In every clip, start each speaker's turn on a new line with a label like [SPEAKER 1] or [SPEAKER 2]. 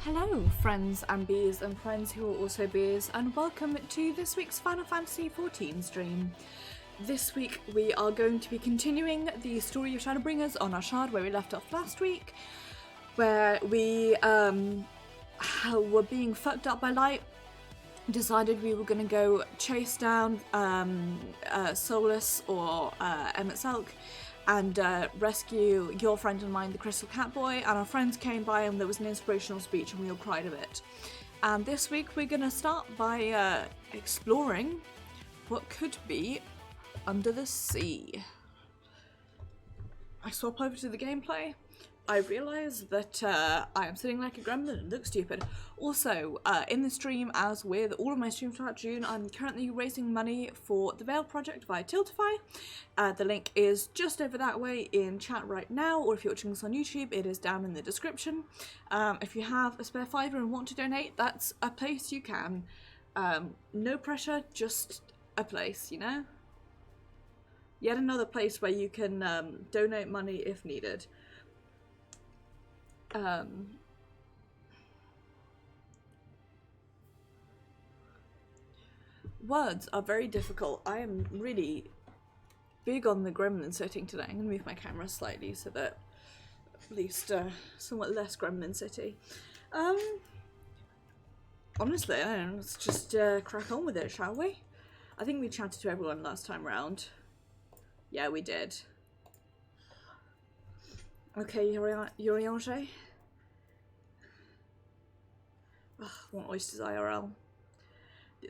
[SPEAKER 1] Hello, friends and bees and friends who are also bees, and welcome to this week's Final Fantasy XIV stream. This week we are going to be continuing the story of Shadowbringers on our shard where we left off last week, where we were being fucked up by light, decided we were going to go chase down Solus or Emmett Selk and rescue your friend and mine, the Crystal Catboy, and our friends came by and there was an inspirational speech and we all cried a bit. And this week we're going to start by exploring what could be under the sea. I swap over to the gameplay. I realise that I am sitting like a gremlin and look stupid. Also, in the stream, as with all of my streams throughout June, I'm currently raising money for the Veil project via Tiltify. The link is just over that way in chat right now, or if you're watching this on YouTube, it is down in the description. If you have a spare fiver and want to donate, that's a place you can. No pressure, just a place, you know? Yet another place where you can donate money if needed. Words are very difficult. I am really big on the gremlin setting today. I'm going to move my camera slightly so that at least somewhat less gremlin city. Honestly, I don't know, let's just crack on with it, shall we? I think we chatted to everyone last time round. Yeah, we did. Okay, Yoriange. Want oysters IRL.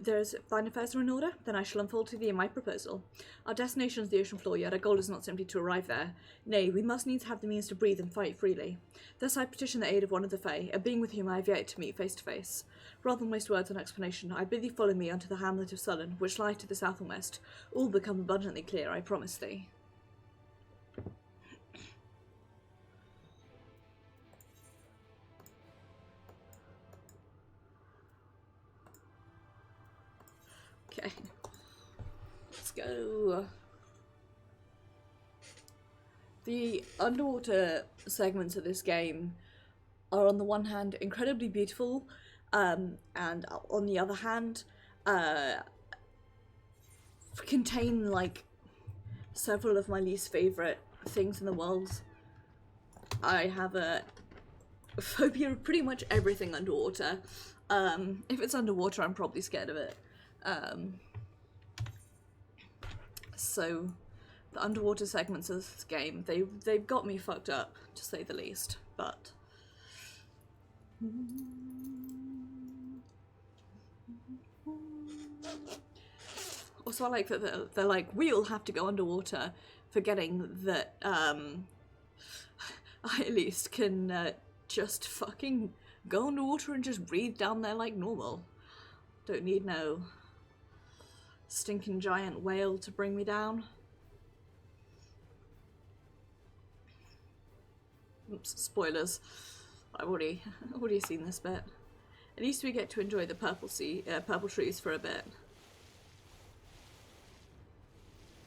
[SPEAKER 1] There's fine affairs are in order, then I shall unfold to thee my proposal. Our destination is the ocean floor, yet our goal is not simply to arrive there. Nay, we must needs have the means to breathe and fight freely. Thus I petition the aid of one of the Fae, a being with whom I have yet to meet face to face. Rather than waste words on explanation, I bid thee follow me unto the hamlet of Sullen, which lies to the south and west. All become abundantly clear, I promise thee. Okay, let's go. The underwater segments of this game are on the one hand incredibly beautiful, and on the other hand contain like several of my least favourite things in the world. I have a phobia of pretty much everything underwater. If it's underwater, I'm probably scared of it. So the underwater segments of this game, they've got me fucked up, to say the least, but also I like that they're like, we'll have to go underwater, forgetting that I at least can just fucking go underwater and just breathe down there like normal. Don't need no stinking giant whale to bring me down. Oops, spoilers. I've already seen this bit. At least we get to enjoy the purple trees for a bit.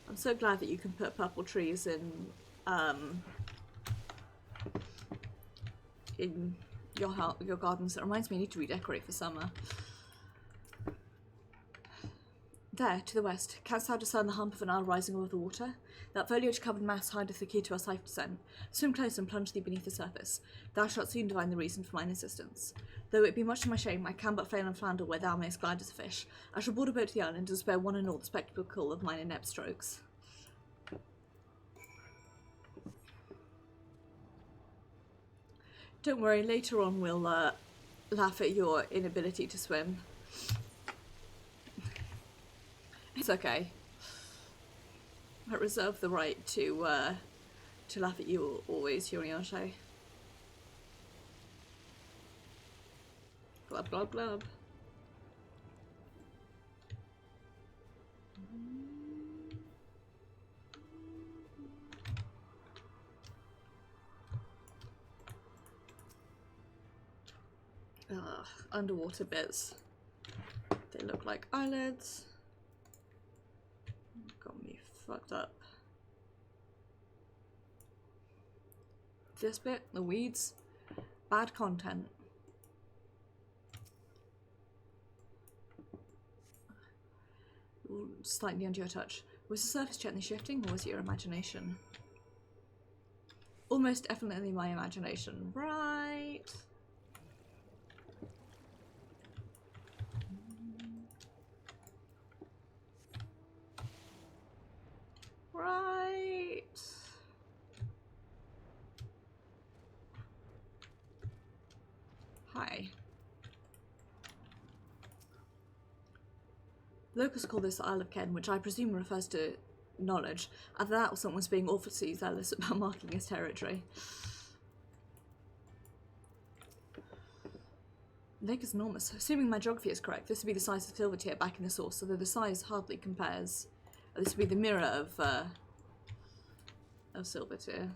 [SPEAKER 1] I'm so glad that you can put purple trees in your gardens. It reminds me I need to redecorate for summer. There, to the west, canst thou discern the hump of an isle rising above the water? That foliage-covered mass hideth the key to our safe descent. Swim close and plunge thee beneath the surface. Thou shalt soon divine the reason for mine insistence. Though it be much to my shame, I can but flail and flounder where thou mayst glide as a fish. I shall board a boat to the island and spare one and all the spectacle of mine inept strokes. Don't worry, later on we'll laugh at your inability to swim. It's okay. I reserve the right to laugh at you always, Yoriange. Glub glub glub. Underwater bits. They look like eyelids. Got me fucked up. This bit, the weeds, bad content. slightly under your touch. Was the surface gently shifting, or was it your imagination? Almost definitely my imagination. Right. Right. Hi. Locals call this the Isle of Ken, which I presume refers to knowledge. Either that or someone's being awfully zealous about marking his territory. The lake is enormous. Assuming my geography is correct, this would be the size of Silvertier back in the source, although the size hardly compares. This would be the mirror of Silvertier.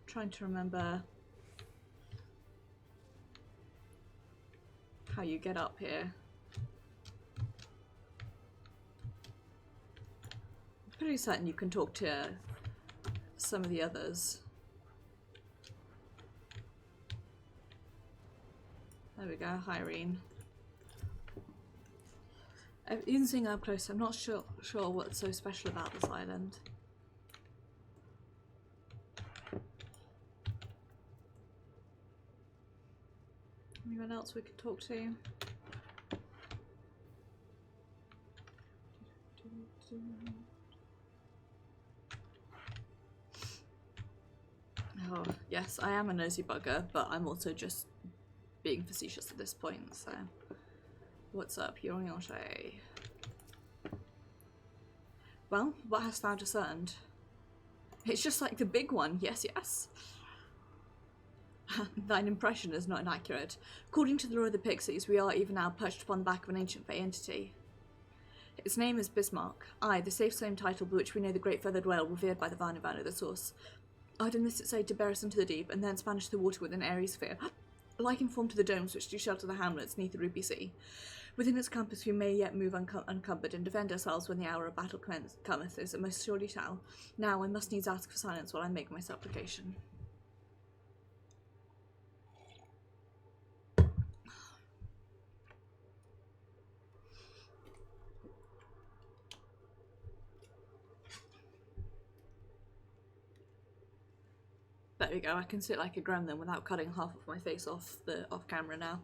[SPEAKER 1] Trying to remember how you get up here. I'm pretty certain you can talk to some of the others. There we go, hi Irene. Even seeing up close, I'm not sure what's so special about this island. Anyone else we could talk to? Oh, yes, I am a nosy bugger, but I'm also just being facetious at this point, so... What's up, Yorianche? Well, what hast thou discerned? It's just like the big one, yes, yes. Thine impression is not inaccurate. According to the lore of the Pixies, we are even now perched upon the back of an ancient Fey entity. Its name is Bismarck. Aye, the safe same title by which we know the great feathered whale revered by the Vanu Vanu, the source. I'd enlist its aid to bear us into the deep, and then banish the water with an airy sphere, like in form to the domes which do shelter the hamlets neath the Ruby Sea. Within its compass we may yet move uncumbered and defend ourselves when the hour of battle cometh, as it most surely shall. Now I must needs ask for silence while I make my supplication. There we go, I can sit like a gremlin without cutting half of my face off camera now.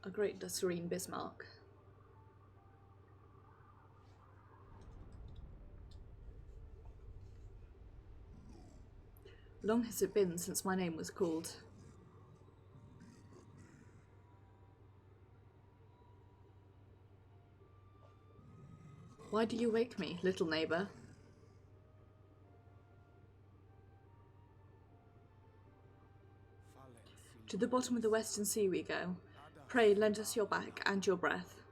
[SPEAKER 1] A great serene Bismarck. Long has it been since my name was called. Why do you wake me, little neighbour? To the bottom of the western sea we go. Pray lend us your back and your breath.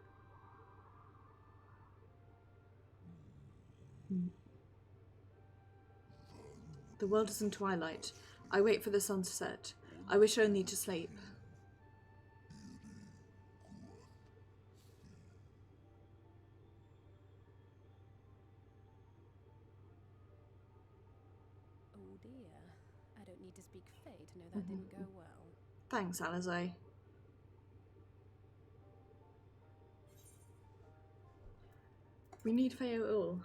[SPEAKER 1] The world is in twilight. I wait for the sun to set. I wish only to sleep.
[SPEAKER 2] Oh dear. I don't need to speak Fae to know that didn't go well.
[SPEAKER 1] Thanks, Alizé. We need Fae all.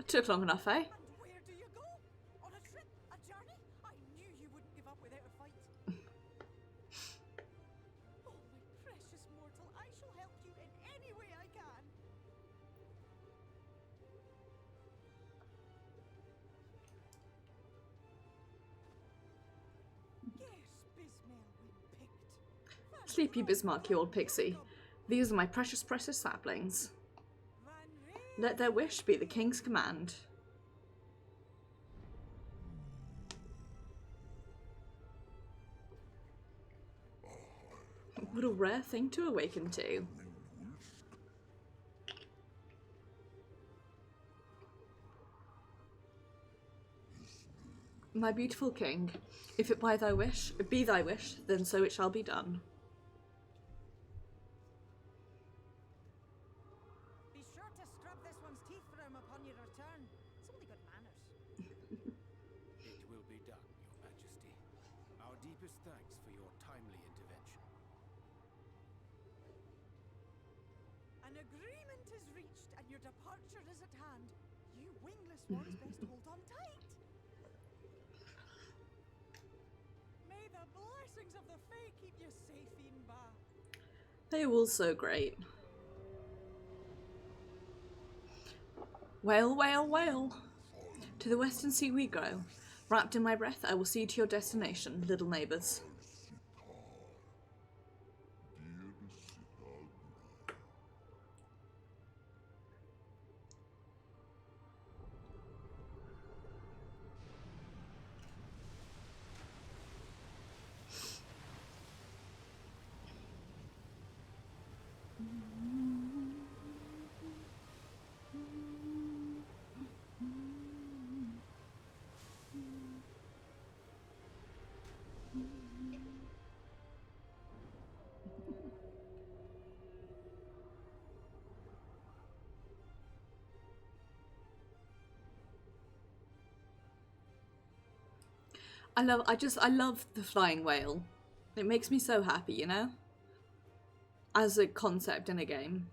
[SPEAKER 1] Took long enough, eh?
[SPEAKER 3] And where do you go? On a trip? A journey? I knew you wouldn't give up without a fight.
[SPEAKER 1] sleepy, Bismarck, you old pixie. These are my precious, precious saplings.
[SPEAKER 3] Van
[SPEAKER 1] Let their wish be the king's command. What a rare thing to awaken to. My beautiful king, if it be thy wish, then so it shall be done.
[SPEAKER 3] Be sure to scrub this one's teeth for him upon your return. It's only good manners.
[SPEAKER 4] It will be done, Your Majesty. Our deepest thanks for your timely intervention.
[SPEAKER 3] An agreement is reached and your departure is at hand. You wingless ones best hold on tight. May the blessings of the Fae keep you safe, Inba.
[SPEAKER 1] They are all so great. Wail, wail, wail. To the western sea we go. Wrapped in my breath, I will see to your destination, little neighbours. I love the flying whale. It makes me so happy, you know? As a concept in a game.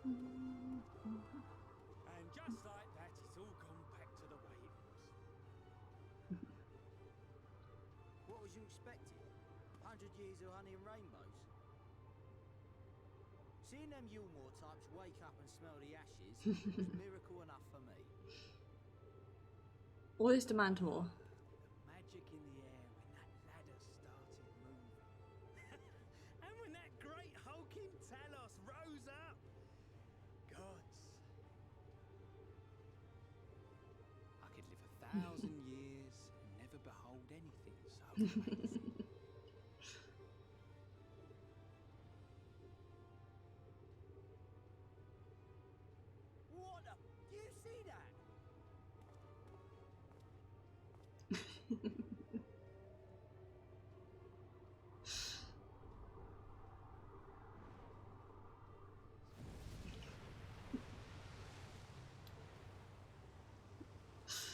[SPEAKER 4] And just like that, it's all gone back to the way it was.
[SPEAKER 5] What was you expecting? 100 years of honey and rainbows? Seeing them Yulmore types wake up and smell the ashes was miracle enough for me.
[SPEAKER 1] Always demand more.
[SPEAKER 4] The magic in the air when that ladder started moving. And when that great hulking Talos rose up. Gods. I could live 1,000 years and never behold anything so amazing.
[SPEAKER 5] What the? Do you see that?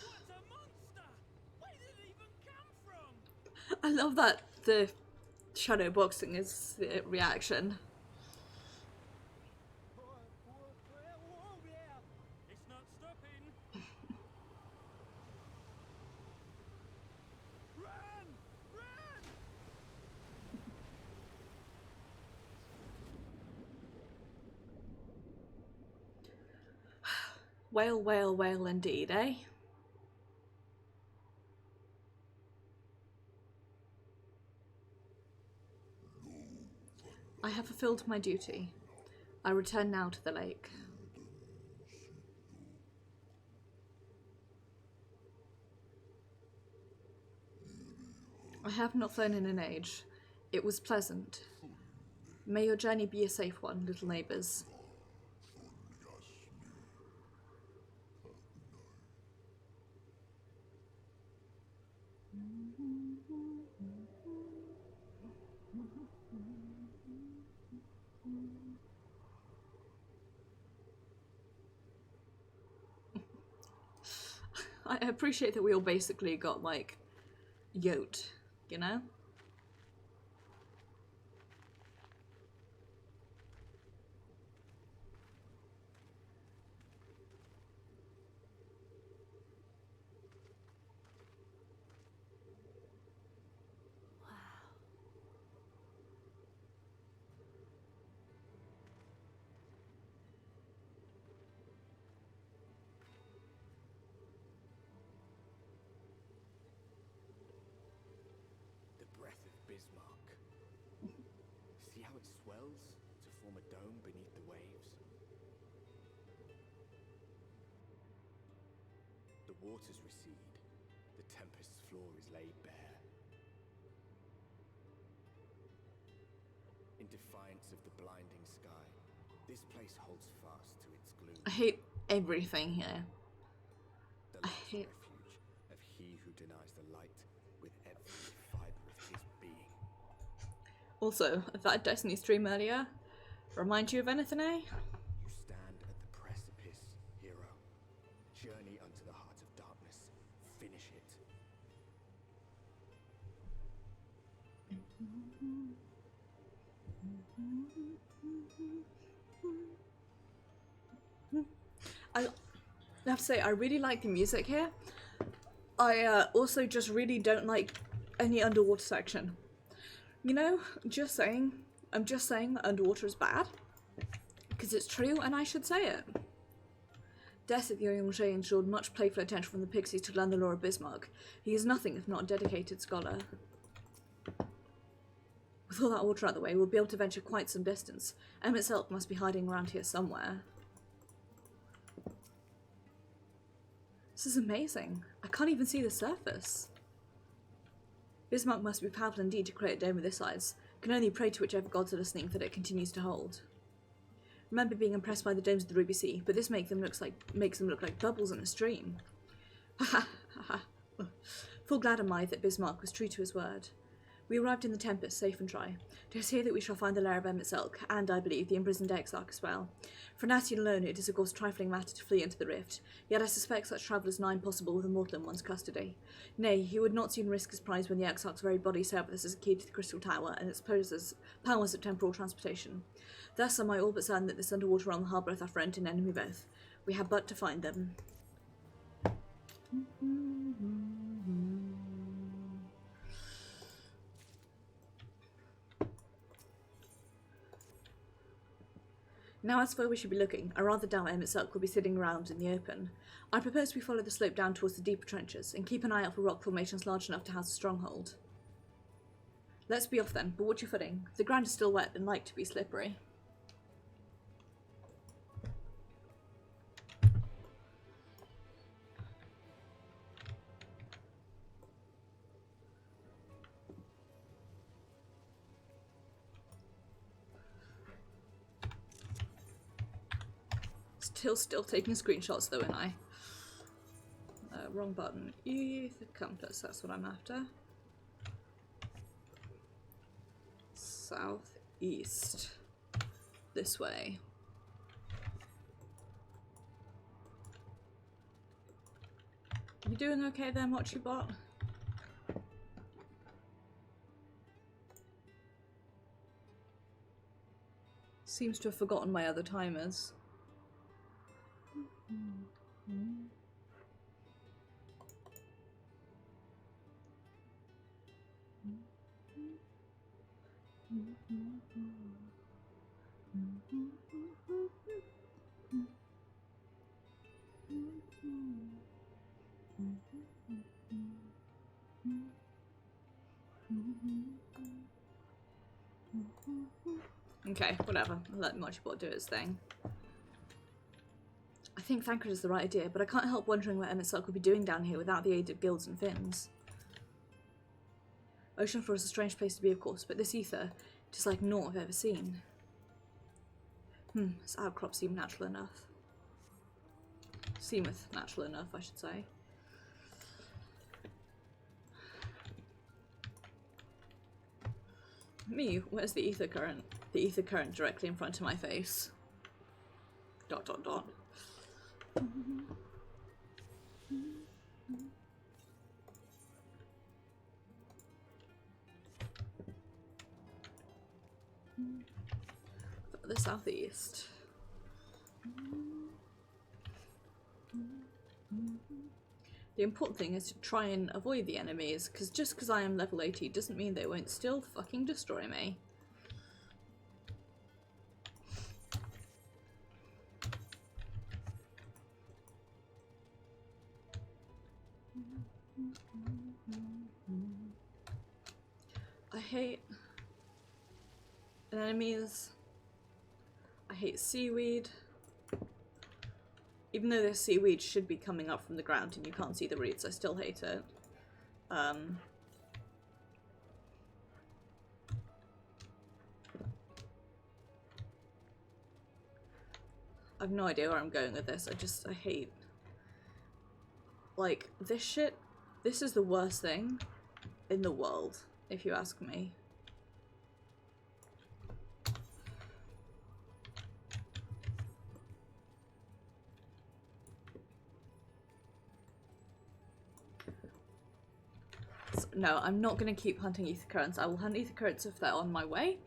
[SPEAKER 4] What a monster! Where did it even come from?
[SPEAKER 1] I love that the shadow boxing is the reaction.
[SPEAKER 5] Whoa there!
[SPEAKER 4] It's not stopping. Run! Run!
[SPEAKER 1] Whale, whale, whale indeed, eh? I have fulfilled my duty. I return now to the lake. I have not flown in an age. It was pleasant. May your journey be a safe one, little neighbours. I appreciate that we all basically got, like, yoked, you know?
[SPEAKER 6] Bismarck. See how it swells to form a dome beneath the waves? The waters recede. The tempest's floor is laid bare. In defiance of the blinding sky, this place holds fast to its gloom.
[SPEAKER 1] I hate everything here.
[SPEAKER 6] The last refuge of he who denies the light with every fibre of his being.
[SPEAKER 1] Also, that Destiny stream earlier remind you of anything, eh?
[SPEAKER 6] You stand at the precipice, hero. Journey unto the heart of darkness. Finish it.
[SPEAKER 1] I have to say, I really like the music here. I also just really don't like any underwater section. You know, just saying. I'm just saying that underwater is bad. Because it's true, and I should say it. Death at the Orion ensured much playful attention from the Pixies to learn the lore of Bismarck. He is nothing if not a dedicated scholar. With all that water out of the way, we'll be able to venture quite some distance. Emmett Selk must be hiding around here somewhere. This is amazing. I can't even see the surface. Bismarck must be powerful indeed to create a dome of this size. Can only pray to whichever gods are listening that it continues to hold. Remember being impressed by the domes of the Ruby Sea, but this makes them look like bubbles in a stream. Ha ha ha. Full glad am I that Bismarck was true to his word. We arrived in the Tempest, safe and dry. It is here that we shall find the lair of Emmett Selk, and, I believe, the imprisoned Exarch as well. For Natty alone it is of course a trifling matter to flee into the rift, yet I suspect such travel is nigh impossible with a mortal in one's custody. Nay, he would not soon risk his prize when the Exarch's very body served with us as a key to the Crystal Tower and its powers of temporal transportation. Thus am I all but certain that this underwater realm harboureth our friend and enemy both. We have but to find them. Now as for where we should be looking, I rather doubt Emmett Selk will be sitting around in the open. I propose we follow the slope down towards the deeper trenches, and keep an eye out for rock formations large enough to house a stronghold. Let's be off then, but watch your footing. The ground is still wet and like to be slippery. Still taking screenshots though, ain't I? Wrong button. The compass, that's what I'm after. Southeast. This way. You doing okay there, Mochibot? Seems to have forgotten my other timers. Okay, whatever. I'll let Mochibot do its thing. I think Thancred is the right idea, but I can't help wondering what Emmett Selk would be doing down here without the aid of guilds and Finns. Ocean floor is a strange place to be, of course, but this ether, it is like naught I've ever seen. This outcrop seemed natural enough. Seemeth natural enough, I should say. Me, where's the ether current? The ether current directly in front of my face. ... The southeast. The important thing is to try and avoid the enemies, because just because I am level 80 doesn't mean they won't still fucking destroy me. I hate anemones. I hate seaweed. Even though this seaweed should be coming up from the ground and you can't see the roots, I still hate it. I've no idea where I'm going with this. I hate, like, this shit. This is the worst thing in the world, if you ask me. So, no, I'm not going to keep hunting ether currents. I will hunt ether currents if they're on my way.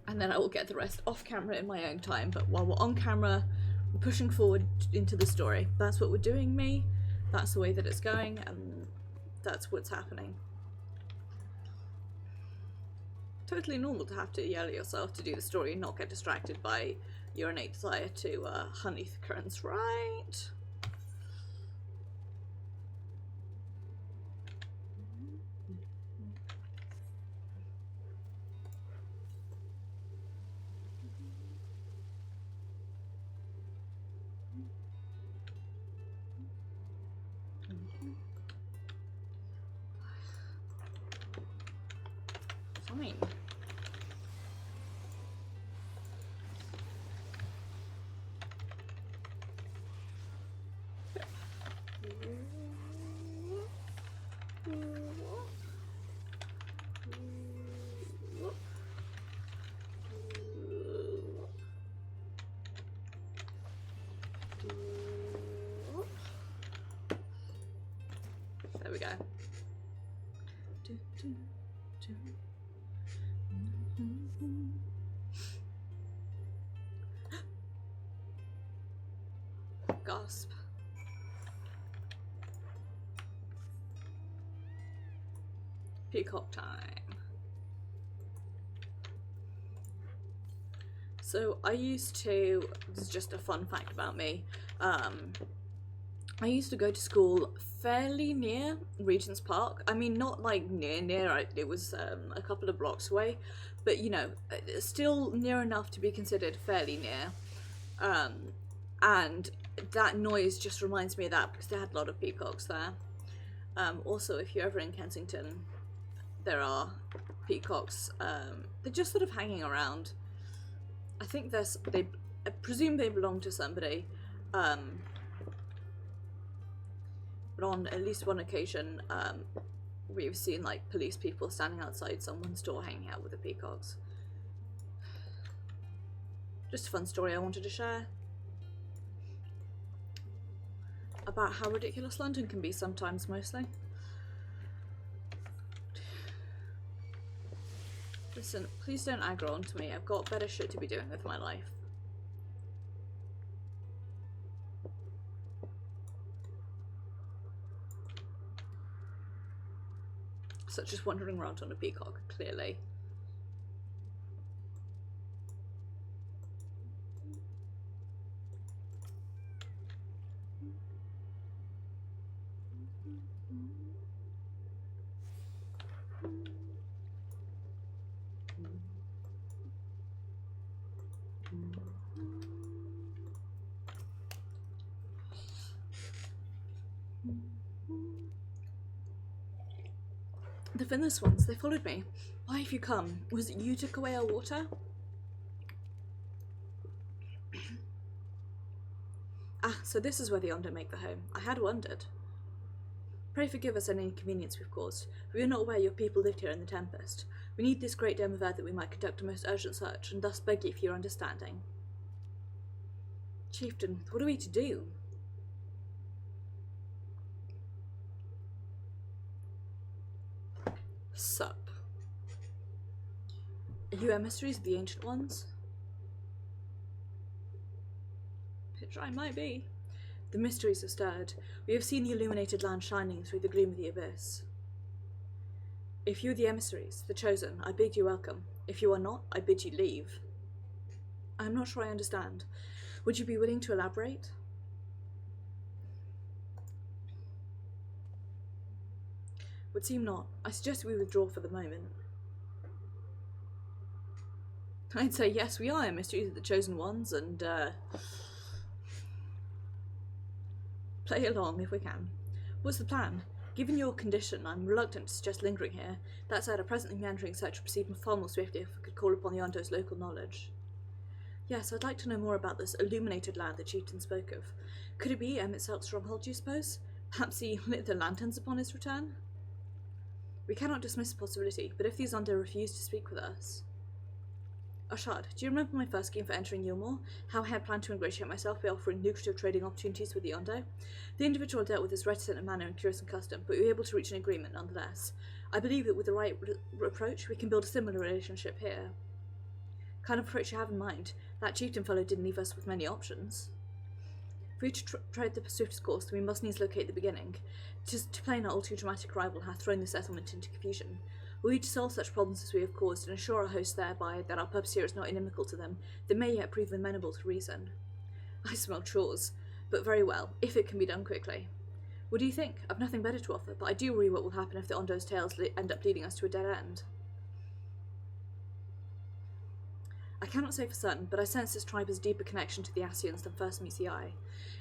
[SPEAKER 1] And then I will get the rest off camera in my own time. But while we're on camera, we're pushing forward into the story. That's what we're doing, me. That's the way that it's going, and that's what's happening. Totally normal to have to yell at yourself to do the story and not get distracted by your innate desire to hunt ether currents, right? Fine. There we go. Gasp. Peacock time. So I used to, this is just a fun fact about me, I used to go to school fairly near Regent's Park. I mean, not like near, it was a couple of blocks away, but you know, still near enough to be considered fairly near. And that noise just reminds me of that because they had a lot of peacocks there. Also, if you're ever in Kensington, there are peacocks. They're just sort of hanging around. I think I presume they belong to somebody. But on at least one occasion, we've seen like police people standing outside someone's door hanging out with the peacocks. Just a fun story I wanted to share about how ridiculous London can be sometimes, mostly. Listen, please don't aggro onto me. I've got better shit to be doing with my life. Such as wandering around on a peacock, clearly. The finless ones, they followed me. Why have you come? Was it you who took away our water? Ah, so this is where the Ondo make the home. I had wondered. Pray forgive us any inconvenience we've caused. We were not aware your people lived here in the Tempest. We need this great dome of air that we might conduct a most urgent search, and thus beg you for your understanding. Chieftain, what are we to do? Sup. Are you emissaries of the Ancient Ones? Picture I might be. The mysteries have stirred. We have seen the illuminated land shining through the gloom of the abyss. If you are the emissaries, the chosen, I bid you welcome. If you are not, I bid you leave. I am not sure I understand. Would you be willing to elaborate? Would seem not. I suggest we withdraw for the moment. I'd say yes, we are Mysteries of the Chosen Ones, and play along if we can. What's the plan? Given your condition, I'm reluctant to suggest lingering here. That said, a presently meandering search would proceed far more swiftly if we could call upon the Ondo's local knowledge. Yes, I'd like to know more about this illuminated land the chieftain spoke of. Could it be Emitselk's stronghold, do you suppose? Perhaps he lit the lanterns upon his return? We cannot dismiss the possibility, but if these Ondo refuse to speak with us... Ashad, do you remember my first scheme for entering Yilmore? How I had planned to ingratiate myself by offering lucrative trading opportunities with the Ondo? The individual I dealt with is reticent in manner and curious in custom, but we were able to reach an agreement nonetheless. I believe that with the right approach, we can build a similar relationship here. Kind of approach you have in mind? That chieftain fellow didn't leave us with many options. For you to tread the swiftest course, we must needs locate the beginning. To plain our all too dramatic arrival hath thrown the settlement into confusion. Were we to solve such problems as we have caused, and assure our hosts thereby that our purpose here is not inimical to them, they may yet prove amenable to reason. I smell chores, but very well, if it can be done quickly. What do you think? I've nothing better to offer, but I do worry what will happen if the Ondo's tales end up leading us to a dead end. I cannot say for certain, but I sense this tribe has deeper connection to the Asians than first meets the eye.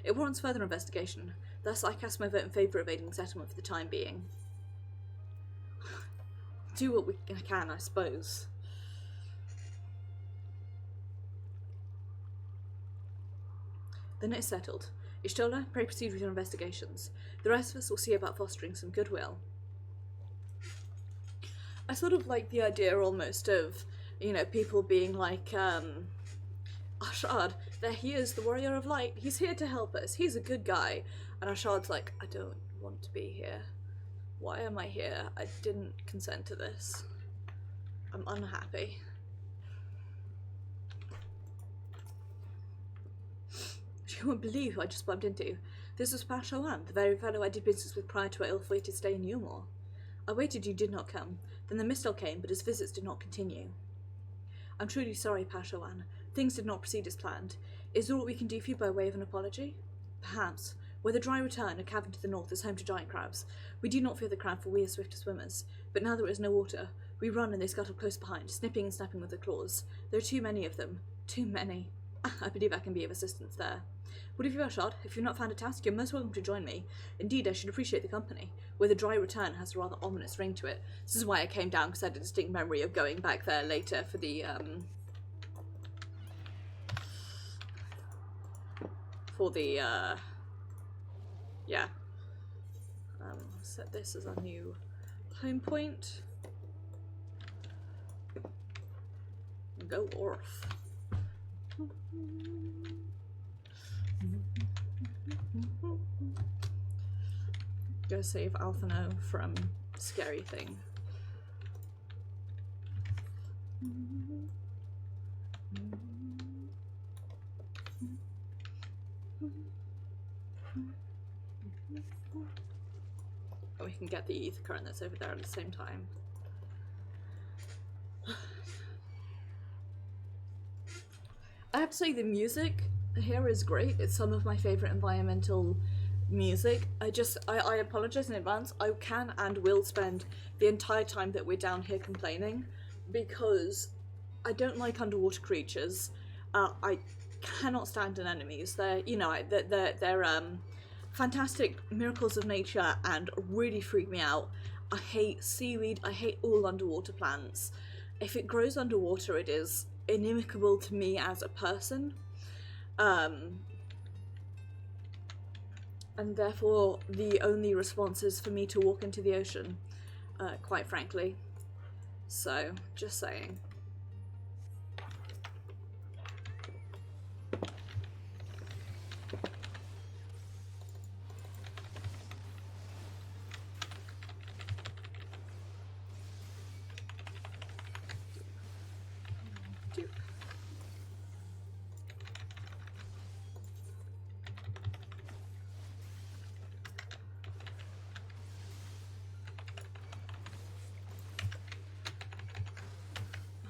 [SPEAKER 1] It warrants further investigation, thus I cast my vote in favour of aiding settlement for the time being. Do what we can, I suppose. Then it is settled. Ishtola, pray proceed with your investigations. The rest of us will see about fostering some goodwill. I sort of like the idea almost of, you know, people being like, Ashad, there he is, the warrior of light. He's here to help us. He's a good guy. And Ashad's like, I don't want to be here. Why am I here? I didn't consent to this. I'm unhappy. You won't believe who I just bumped into. This was Pashawan, the very fellow I did business with prior to our ill-fated stay in Yulmore. I waited, you did not come. Then the Mistel came, but his visits did not continue. I'm truly sorry, Pashawan. Things did not proceed as planned. Is there what we can do for you by way of an apology? Perhaps. Where the dry return, a cavern to the north, is home to giant crabs. We do not fear the crab, for we are swifter swimmers. But now there is no water. We run and they scuttle close behind, snipping and snapping with their claws. There are too many of them. Too many. I believe I can be of assistance there. What have you shot? If you've not found a task, you're most welcome to join me. Indeed, I should appreciate the company. Where the dry return has a rather ominous ring to it. This is why I came down, because I had a distinct memory of going back there later for the, yeah. Set this as our new home point. Go Orth. Go save Alphino from scary thing. And we can get the ether current that's over there at the same time. I have to say the music here is great. It's some of my favourite environmental music. I apologise in advance. I can and will spend the entire time that we're down here complaining because I don't like underwater creatures. I cannot stand anemones. They're, you know, they're fantastic miracles of nature and really freak me out. I hate seaweed. I hate all underwater plants. If it grows underwater, it is inimical to me as a person. And therefore the only response is for me to walk into the ocean, quite frankly. So, just saying.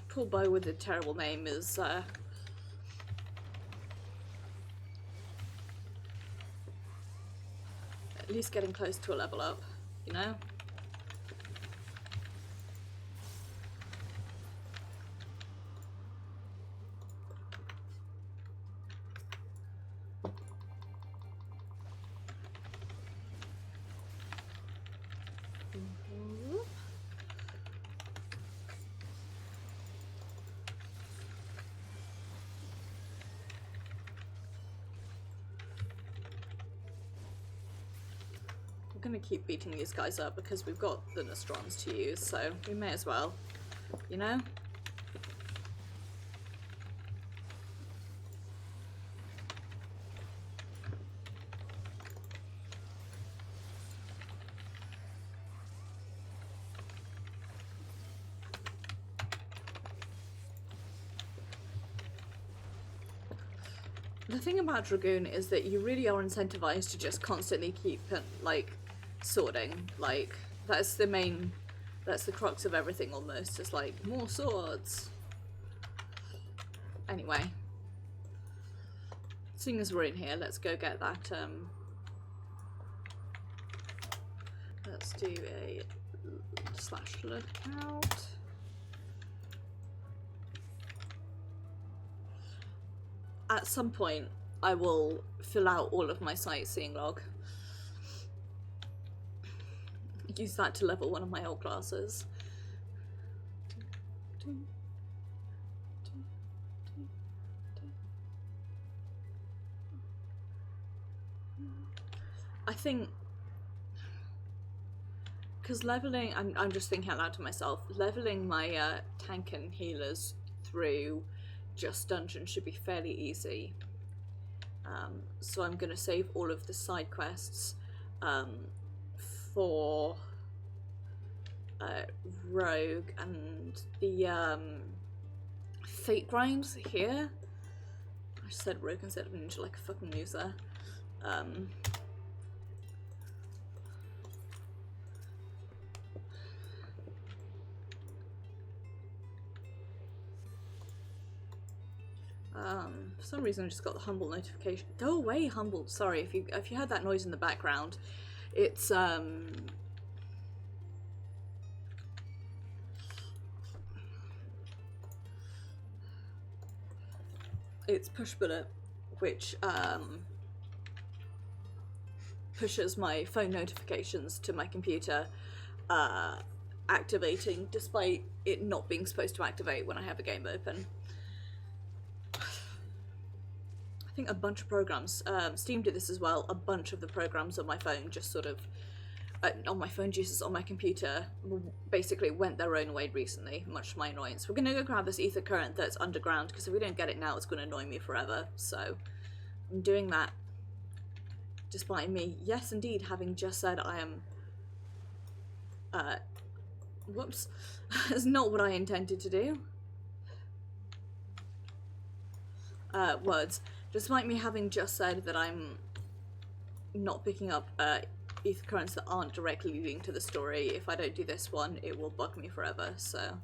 [SPEAKER 1] Poor boy with a terrible name is at least getting close to a level up, you know? We're gonna keep beating these guys up because we've got the Nostrons to use, so we may as well, you know? The thing about Dragoon is that you really are incentivized to just constantly keep, like, sorting. Like, that's the crux of everything almost, is like, more swords. Anyway. Seeing as we're in here, let's go get that, let's do a slash lookout. At some point, I will fill out all of my sightseeing log. Use that to level one of my old classes. I think, because leveling, I'm just thinking out loud to myself, leveling my tank and healers through just dungeon should be fairly easy. So I'm going to save all of the side quests for Rogue and the Fate Grind here. I just said Rogue instead of Ninja like a fucking loser. For some reason I just got the Humble notification. Go away, Humble. Sorry if you heard that noise in the background. It's it's Pushbullet, which pushes my phone notifications to my computer, activating despite it not being supposed to activate when I have a game open. I think a bunch of programs, Steam did this as well, a bunch of the programs on my phone just sort of, on my phone juices on my computer, basically went their own way recently, much to my annoyance. We're going to go grab this ether current that's underground, because if we don't get it now it's going to annoy me forever, so I'm doing that. Despite me, yes indeed, having just said I am, whoops, that's not what I intended to do. Words. Despite me having just said that I'm not picking up ether currents that aren't directly leading to the story, if I don't do this one, it will bug me forever, so.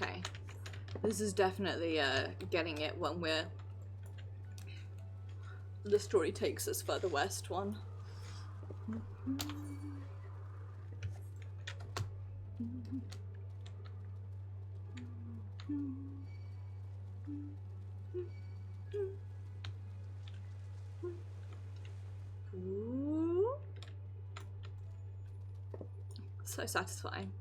[SPEAKER 1] Okay, this is definitely getting it when the story takes us further west one. Ooh. So satisfying.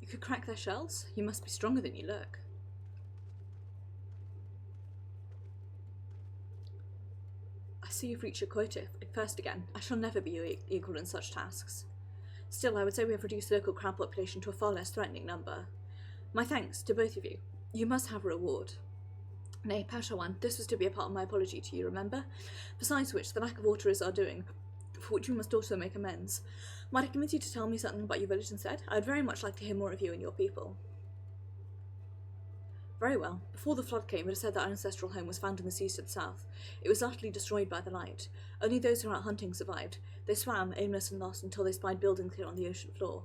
[SPEAKER 1] You could crack their shells? You must be stronger than you look. I see you've reached your quota first again. I shall never be your equal in such tasks. Still, I would say we have reduced the local crowd population to a far less threatening number. My thanks to both of you. You must have a reward. Nay, Pashawan, this was to be a part of my apology to you, remember? Besides which, the lack of water is our doing, for which we must also make amends. Might I convince you to tell me something about your village instead? I'd very much like to hear more of you and your people. Very well. Before the flood came, it is said that our ancestral home was found in the seas to the south. It was utterly destroyed by the light. Only those who were out hunting survived. They swam, aimless and lost, until they spied buildings here on the ocean floor.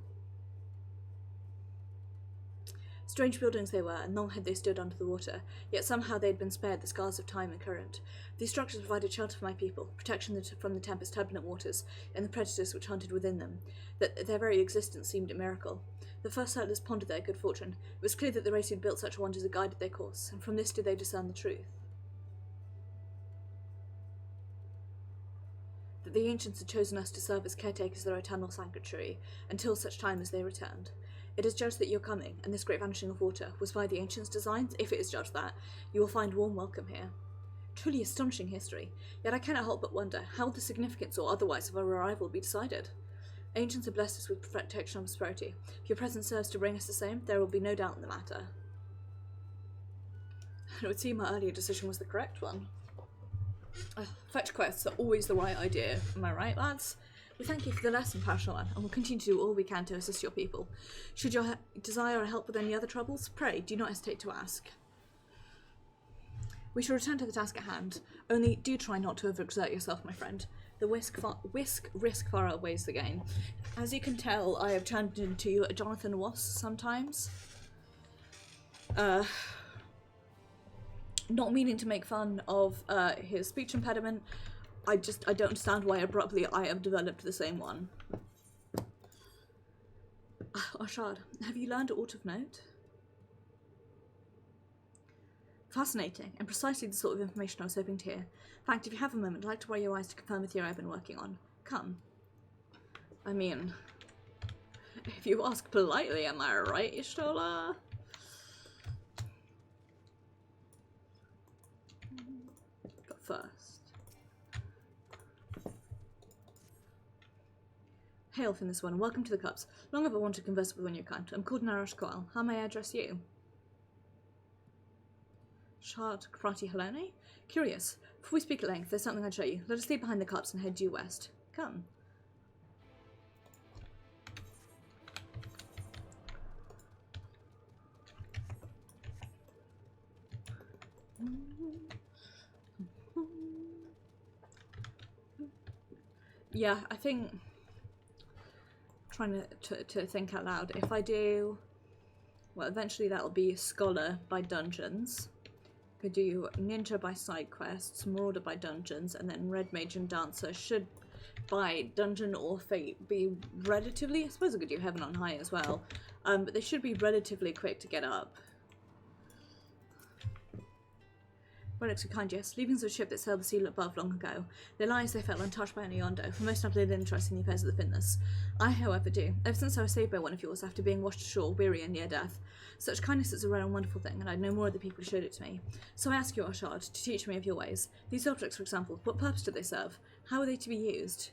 [SPEAKER 1] Strange buildings they were, and long had they stood under the water, yet somehow they had been spared the scars of time and current. These structures provided shelter for my people, protection from the tempest's turbulent waters, and the predators which hunted within them. That their very existence seemed a miracle. The first settlers pondered their good fortune. It was clear that the race who had built such wonders had guided their course, and from this did they discern the truth. That the ancients had chosen us to serve as caretakers of their eternal sanctuary, until such time as they returned. It is judged that your coming, and this great vanishing of water, was by the ancients' designs. If it is judged that, you will find warm welcome here. Truly astonishing history, yet I cannot help but wonder how the significance or otherwise of our arrival will be decided. Ancients have blessed us with protection and prosperity. If your presence serves to bring us the same, there will be no doubt in the matter. It would seem our earlier decision was the correct one. Fetch quests are always the right idea, am I right, lads? We thank you for the lesson, Parashawan, and will continue to do all we can to assist your people. Should you desire help with any other troubles, pray, do not hesitate to ask. We shall return to the task at hand, only do try not to overexert yourself, my friend. The risk far outweighs the gain. As you can tell, I have turned into a Jonathan Ross sometimes. Not meaning to make fun of his speech impediment, I don't understand why abruptly I have developed the same one. Arshad, have you learned aught of note? Fascinating, and precisely the sort of information I was hoping to hear. In fact, if you have a moment, I'd like to borrow your eyes to confirm the theory I've been working on. Come. I mean, if you ask politely, am I right, Ishtola? But first... Hail from this one, and welcome to the Cups. Long have I wanted to converse with one you kind. I'm called Narosh Koal. How may I address you? Shard Krati Helene? Curious. Before we speak at length, there's something I'd show you. Let us leave behind the Cups and head due west. Come. Yeah, I think... trying to think out loud. If I do... well, eventually that'll be Scholar by Dungeons. Could do Ninja by side quests, Marauder by Dungeons, and then Red Mage and Dancer should, by Dungeon or Fate, be relatively... I suppose I could do Heaven on High as well. But they should be relatively quick to get up. Relics of kind, yes. Leavings of a ship that sailed the sea above long ago. Their lives they felt untouched by any Ondo, for most have little interest in the affairs of the Finless. I, however, do. Ever since I was saved by one of yours after being washed ashore, weary and near death. Such kindness is a rare and wonderful thing, and I know more of the people who showed it to me. So I ask you, Arshad, to teach me of your ways. These objects, for example, what purpose do they serve? How are they to be used?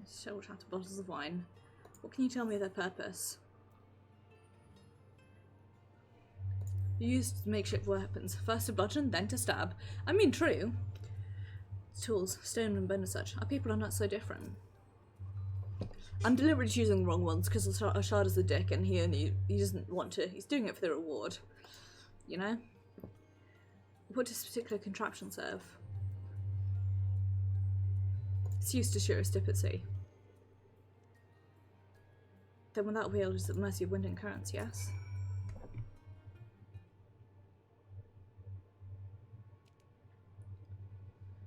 [SPEAKER 1] Several chat of bottles of wine. What can you tell me of their purpose? You used makeshift weapons, first to bludgeon, then to stab. I mean, true. Tools, stone and bone and such. Our people are not so different. I'm deliberately choosing the wrong ones because Ashard is a dick and he doesn't want to. He's doing it for the reward. You know? What does this particular contraption serve? It's used to shear a step at sea. Then when that wheel is at the mercy of wind and currents, yes?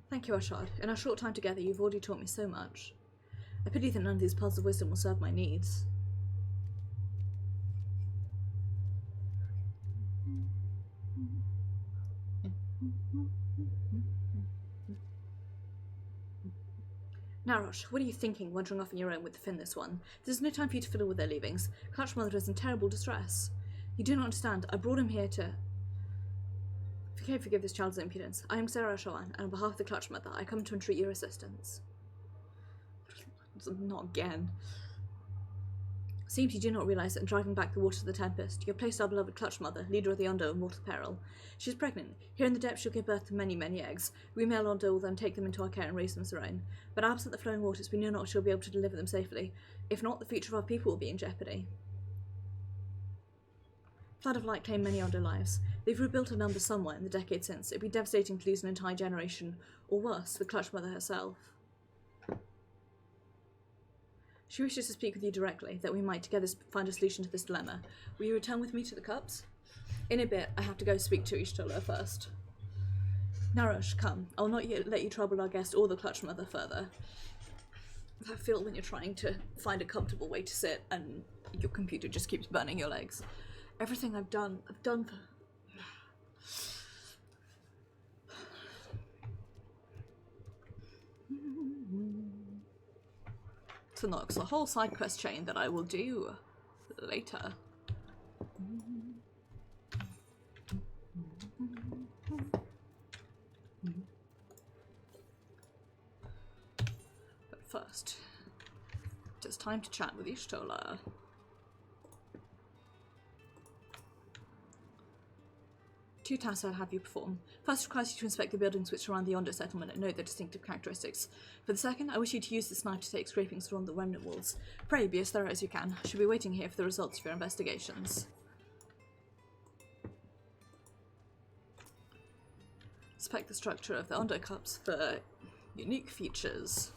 [SPEAKER 1] Thank you, Ashard. In our short time together, you've already taught me so much. I pity that none of these paths of wisdom will serve my needs. Narosh, what are you thinking, wandering off on your own with the Finless one? There's no time for you to fiddle with their leavings. Clutch Mother is in terrible distress. You do not understand. I brought him here to... Forgive this child's impudence. I am Sarah Shawan, and on behalf of the Clutch Mother, I come to entreat your assistance. Not again. Seems you do not realise that in driving back the waters of the Tempest, you have placed our beloved Clutch Mother, leader of the Ondo, in mortal peril. She is pregnant. Here in the depths she'll give birth to many, many eggs. We male Ondo will then take them into our care and raise them as our own. But absent the flowing waters, we know not if she'll be able to deliver them safely. If not, the future of our people will be in jeopardy. Flood of Light claimed many Ondo lives. They've rebuilt a number somewhere in the decade since. It'd be devastating to lose an entire generation, or worse, the Clutch Mother herself. She wishes to speak with you directly, that we might together find a solution to this dilemma. Will you return with me to the cups? In a bit, I have to go speak to Ishtola first. Narosh, come. I'll not let you trouble our guest or the Clutch Mother further. I feel when you're trying to find a comfortable way to sit and your computer just keeps burning your legs. Everything I've done for... To Nox, a whole side quest chain that I will do later. But first, it is time to chat with Ishtola. Two tasks I'll have you perform. First requires you to inspect the buildings which surround the Ondo settlement and note their distinctive characteristics. For the second, I wish you to use this knife to take scrapings from the remnant walls. Pray, be as thorough as you can. I shall be waiting here for the results of your investigations. Inspect the structure of the Ondo cups for unique features.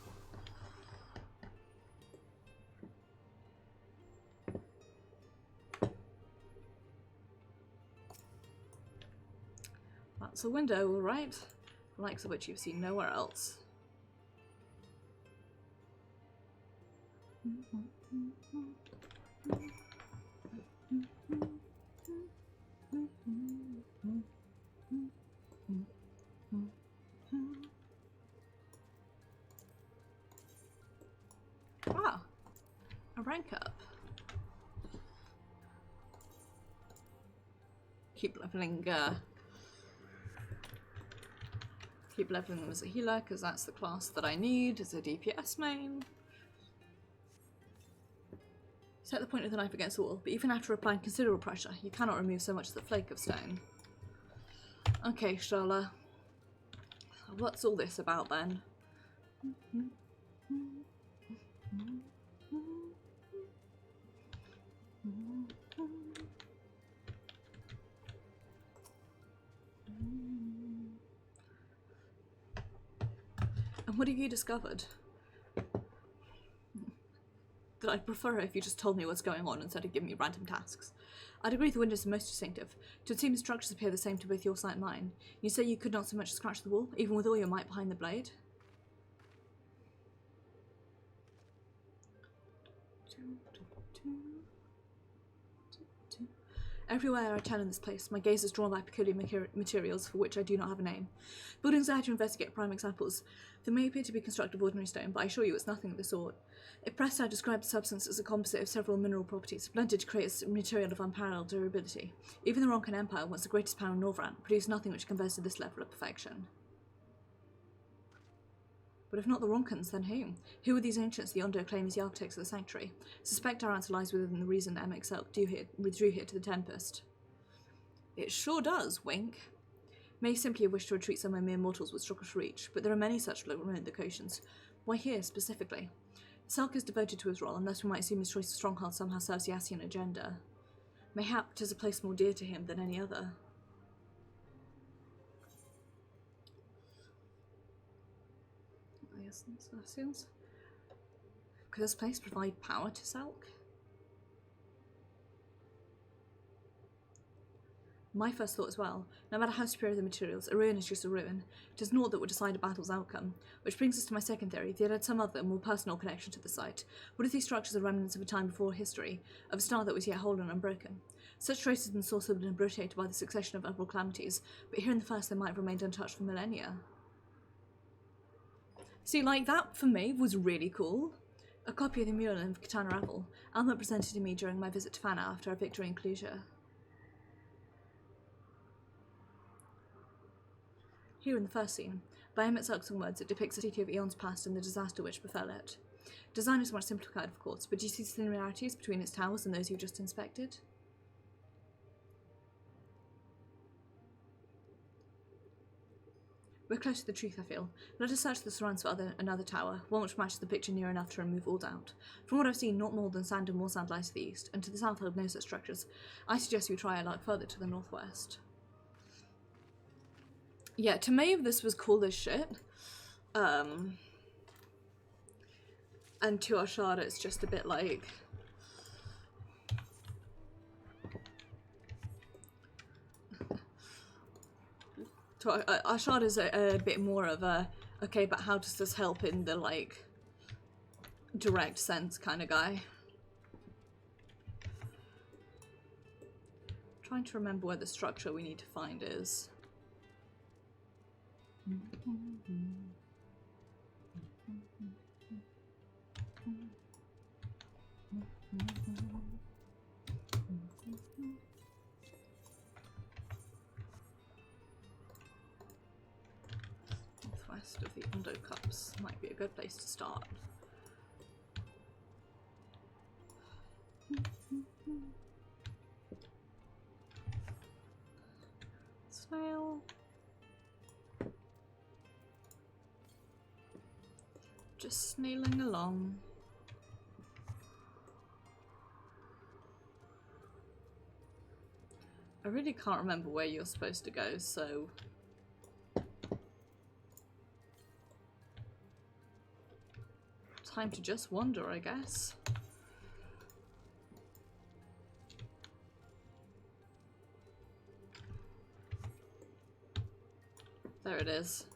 [SPEAKER 1] That's a window, all right. The likes of which you've seen nowhere else. Ah, a rank up. Keep leveling them as a healer, because that's the class that I need as a DPS main. Set the point of the knife against the wall, but even after applying considerable pressure, you cannot remove so much as a flake of stone. Okay, Shola. What's all this about then? And what have you discovered? That I'd prefer if you just told me what's going on instead of giving me random tasks. I'd agree the windows are most distinctive. To seem the structures appear the same to both your sight and mine. You say you could not so much as scratch the wall, even with all your might behind the blade? Everywhere I turn in this place, my gaze is drawn by peculiar materials for which I do not have a name. Buildings I had to investigate are prime examples. They may appear to be constructed of ordinary stone, but I assure you it's nothing of the sort. If pressed, I describe the substance as a composite of several mineral properties, blended to create a material of unparalleled durability. Even the Ronkan Empire, once the greatest power in Norvrant, produced nothing which compares to this level of perfection. But if not the Ronkans, then who? Who are these ancients the Ondo claim as the architects of the sanctuary? Suspect our answer lies within the reason MXL withdrew here to the Tempest. It sure does, wink. May simply have wished to retreat somewhere mere mortals would struggle to reach, but there are many such remote locations. Why here, specifically? Selk is devoted to his role, unless we might assume his choice of stronghold somehow serves the Asian agenda. Mayhap 'tis a place more dear to him than any other. Could this place provide power to Selk? My first thought as well. No matter how superior the materials, a ruin is just a ruin. It is naught that would decide a battle's outcome. Which brings us to my second theory. They had some other, more personal connection to the site. What if these structures are remnants of a time before history, of a star that was yet whole and unbroken? Such traces in the source have been obliterated by the succession of other calamities, but here in the first they might have remained untouched for millennia. See, like, that, for me, was really cool. A copy of the mural in Katana Revel. Alma presented to me during my visit to Fana after our victory in Clusia. Here in the first scene, by Emmett Selk's own words, it depicts a city of eons past and the disaster which befell it. Design is much simplified, of course, but do you see similarities between its towers and those you just inspected? We're close to the truth, I feel. Let us search the surrounds for another tower, one which matches the picture near enough to remove all doubt. From what I've seen, not more than sand and more sand lies to the east, and to the south hold no such structures. I suggest we try a lot further to the northwest. Yeah, to Maeve this was cool as shit. And to Ashada it's just a bit like... Ashad is a bit more of a, okay, but how does this help in the, like, direct sense kind of guy. Trying to remember where the structure we need to find is. Northwest of the Ondo Cups might be a good place to start. Snail. Just snailing along. I really can't remember where you're supposed to go, so... time to just wander, I guess. There it is.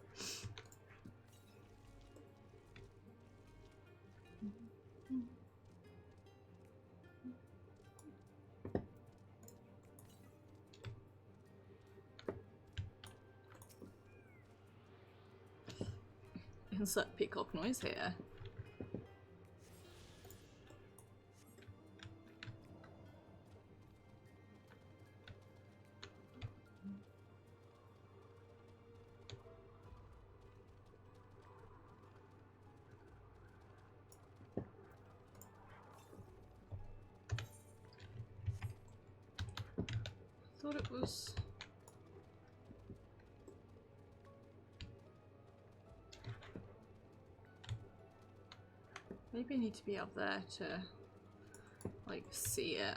[SPEAKER 1] Insert peacock noise here. Thought it was... maybe I need to be up there to, like, see it.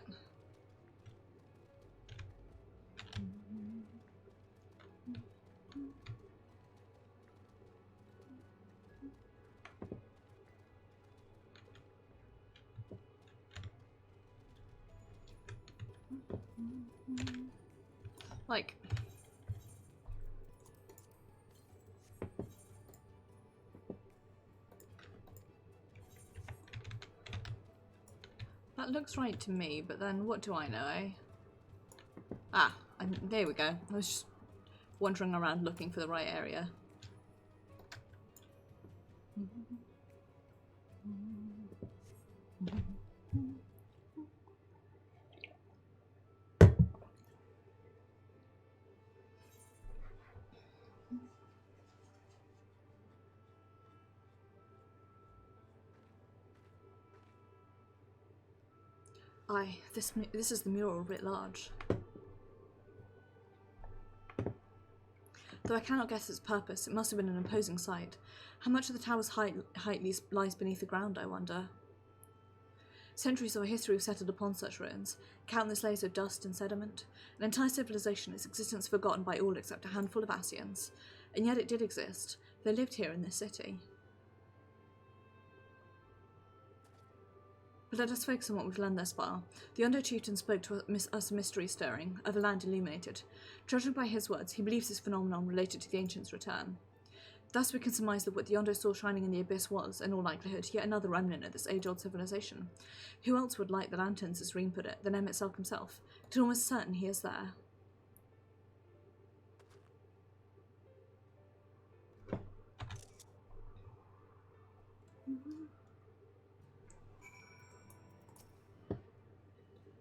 [SPEAKER 1] Like... that looks right to me, but then what do I know, eh? Ah, there we go. I was just wandering around looking for the right area. Aye, this is the mural writ large. Though I cannot guess its purpose, it must have been an imposing sight. How much of the tower's height lies beneath the ground, I wonder? Centuries of our history have settled upon such ruins, countless layers of dust and sediment, an entire civilization, its existence forgotten by all except a handful of Asians. And yet it did exist. They lived here in this city. But let us focus on what we've learned thus far. The Ondo chieftain spoke to us a mystery stirring, of a land illuminated. Judging by his words, he believes this phenomenon related to the ancients' return. Thus we can surmise that what the Ondo saw shining in the abyss was, in all likelihood, yet another remnant of this age-old civilization. Who else would light the lanterns, as Reem put it, than Emet himself? It is almost certain he is there.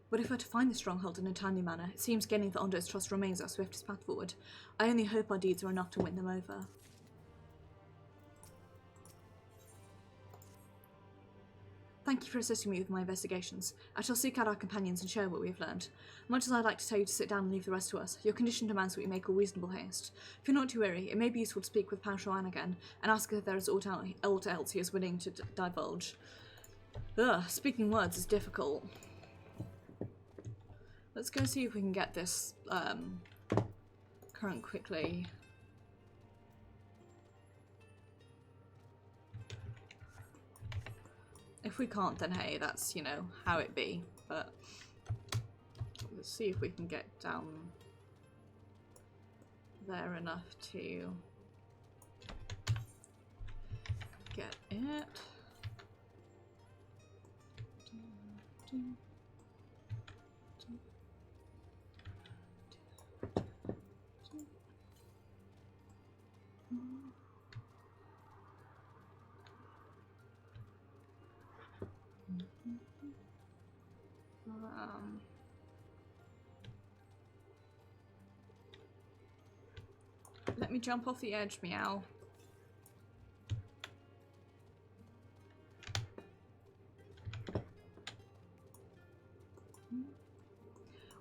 [SPEAKER 1] But if we're to find the stronghold in a timely manner, it seems gaining the Ondo's trust remains our swiftest path forward. I only hope our deeds are enough to win them over. Thank you for assisting me with my investigations. I shall seek out our companions and share what we have learned. Much as I'd like to tell you to sit down and leave the rest to us, your condition demands that we make all reasonable haste. If you're not too weary, it may be useful to speak with Paushan again and ask if there is aught else he is willing to divulge. Ugh, speaking words is difficult. Let's go see if we can get this current quickly. If we can't, then hey, that's, you know, how it be. But let's see if we can get down there enough to get it. Let me jump off the edge, meow.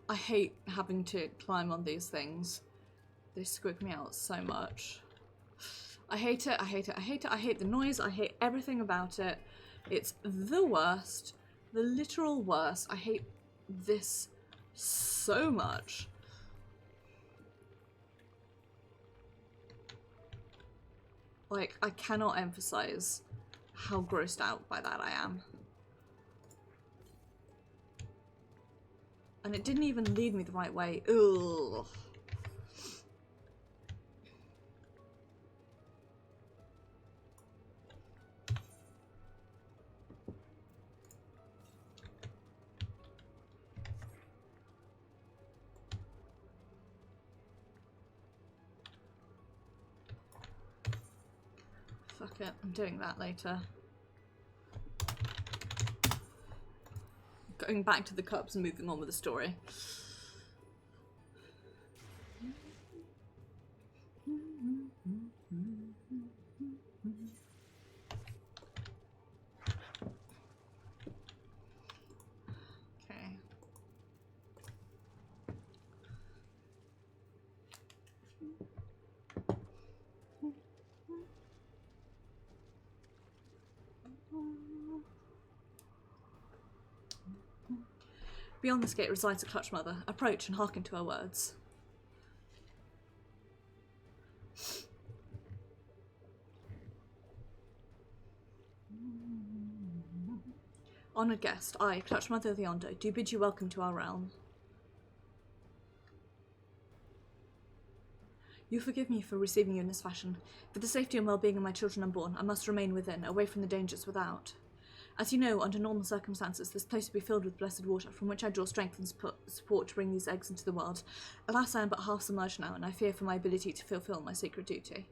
[SPEAKER 1] I hate having to climb on these things. They squig me out so much. I hate it, I hate it, I hate it, I hate the noise, I hate everything about it. It's the worst. The literal worst. I hate this so much. Like, I cannot emphasize how grossed out by that I am. And it didn't even lead me the right way. Ugh. Fuck it, I'm doing that later. Going back to the cups and moving on with the story. Okay. Beyond this gate resides a clutch mother. Approach and hearken to her words. Honoured guest, I, clutch mother of the Ondo, do bid you welcome to our realm. You forgive me for receiving you in this fashion. For the safety and well-being of my children unborn, I must remain within, away from the dangers without. As you know, under normal circumstances, this place will be filled with blessed water, from which I draw strength and support to bring these eggs into the world. Alas, I am but half submerged now, and I fear for my ability to fulfill my sacred duty.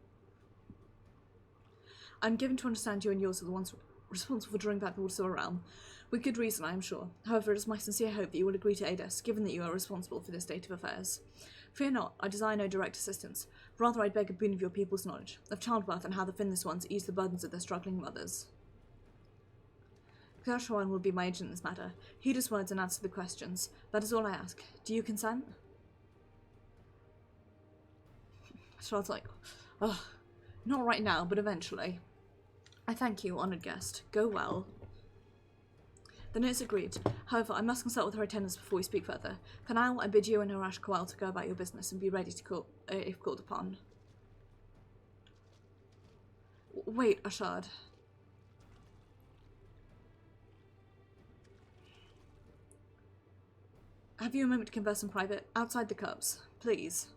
[SPEAKER 1] I am given to understand you and yours are the ones responsible for drawing back the waters of our realm. With good reason, I am sure. However, it is my sincere hope that you will agree to aid us, given that you are responsible for this state of affairs. Fear not, I desire no direct assistance. Rather, I beg a boon of your people's knowledge, of childbirth and how the finless ones ease the burdens of their struggling mothers. Kershawan will be my agent in this matter. Heed his words and answer the questions. That is all I ask. Do you consent? Shard's like, ugh, not right now, but eventually. I thank you, honoured guest. Go well. Then it's agreed. However, I must consult with her attendants before we speak further. For now, I bid you and Harash Kowal to go about your business and be ready to call if called upon. Wait, Ashard. Have you a moment to converse in private? Outside the cups, please.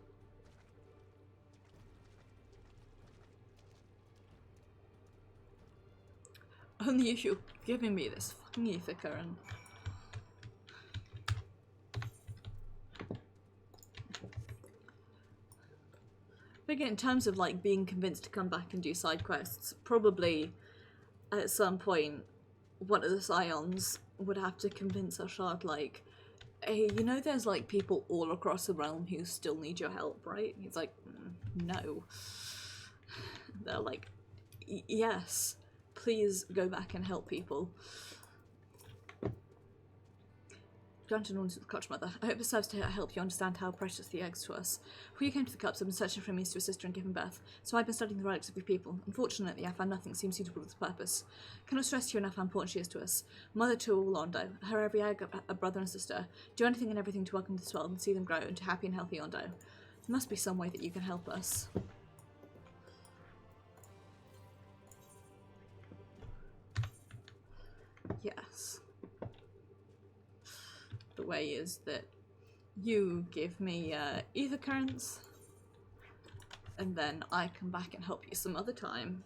[SPEAKER 1] Only if you're giving me this fucking ether current. But again, in terms of like being convinced to come back and do side quests, probably at some point one of the Scions would have to convince Ashard, like, hey, you know there's like people all across the realm who still need your help, right? He's like, no. They're like, yes, please go back and help people. Granted on to the crotch mother. I hope this serves to help you understand how precious the eggs to us. Before you came to the cups, I've been searching for a means to assist her in giving birth, so I've been studying the relics of your people. Unfortunately, I found nothing seems suitable to the purpose. Cannot stress to you enough how important she is to us. Mother to all Ondo, her every egg, a brother and sister. Do anything and everything to welcome this world and see them grow into happy and healthy Ondo. There must be some way that you can help us. Yes. The way is that you give me ether currents, and then I come back and help you some other time.